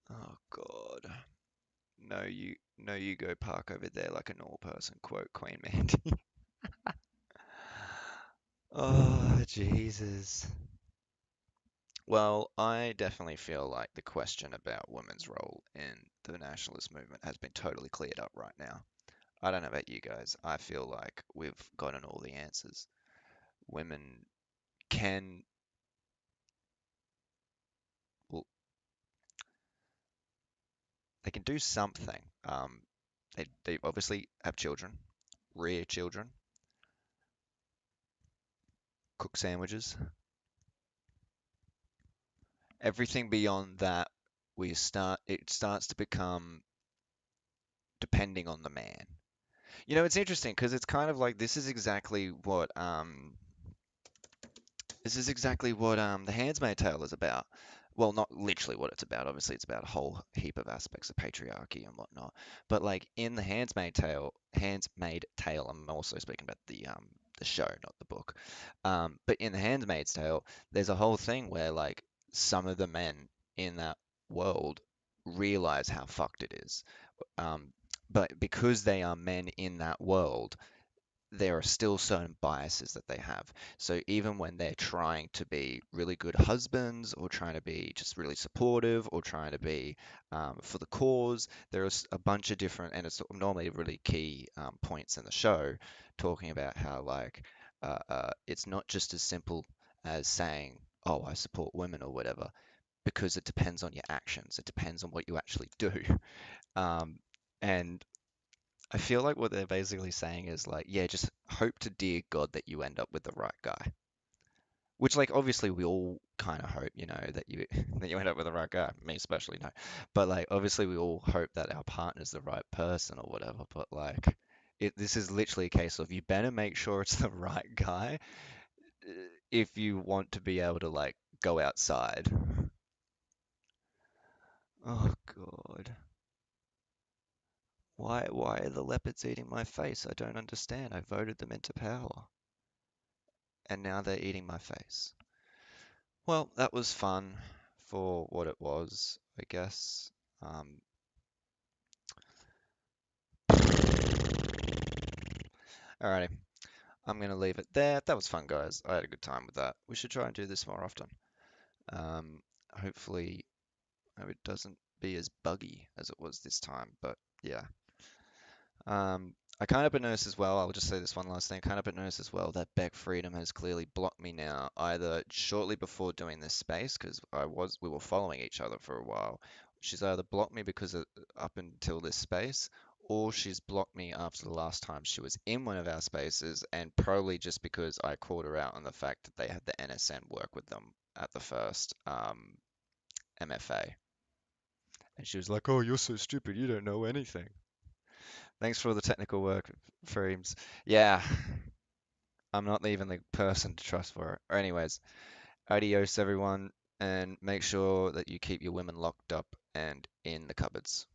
Oh, God. No, you go park over there like a normal person. Quote Queen Mandy. Oh, Jesus. Well, I definitely feel like the question about women's role in the nationalist movement has been totally cleared up right now. I don't know about you guys. I feel like we've gotten all the answers. Women can, well, they can do something. They obviously have children, rear children, cook sandwiches. Everything beyond that, it starts to become depending on the man. You know, it's interesting because it's kind of like this is exactly what The Handmaid's Tale is about. Well, not literally what it's about. Obviously, it's about a whole heap of aspects of patriarchy and whatnot. But like in the Handmaid's Tale, I'm also speaking about the show, not the book. But in the Handmaid's Tale, there's a whole thing where like some of the men in that world realize how fucked it is. But because they are men in that world, there are still certain biases that they have. So even when they're trying to be really good husbands or trying to be just really supportive or trying to be for the cause, there's a bunch of different, and it's normally really key points in the show talking about how like it's not just as simple as saying, oh, I support women or whatever, because it depends on your actions. It depends on what you actually do. And I feel like what they're basically saying is like, yeah, just hope to dear God that you end up with the right guy. Which, like, obviously we all kind of hope, that you that you end up with the right guy. Me especially, no. But like, obviously we all hope that our partner's the right person or whatever. But like, this is literally a case of you better make sure it's the right guy if you want to be able to like go outside. Oh God. Why are the leopards eating my face? I don't understand. I voted them into power. And now they're eating my face. Well, that was fun for what it was, I guess. Alrighty, I'm gonna leave it there. That was fun, guys. I had a good time with that. We should try and do this more often. Hopefully, it doesn't be as buggy as it was this time, but yeah. I can't help but notice as well, I'll just say this one last thing, I can't help but notice as well that Beck Freedom has clearly blocked me now, either shortly before doing this space, because we were following each other for a while. She's either blocked me because of up until this space, or she's blocked me after the last time she was in one of our spaces, and probably just because I called her out on the fact that they had the NSN work with them at the first MFA. And she was like, oh, you're so stupid, you don't know anything. Thanks for all the technical work, Frames. Yeah, I'm not even the person to trust for it. Or anyways, adios everyone, and make sure that you keep your women locked up and in the cupboards.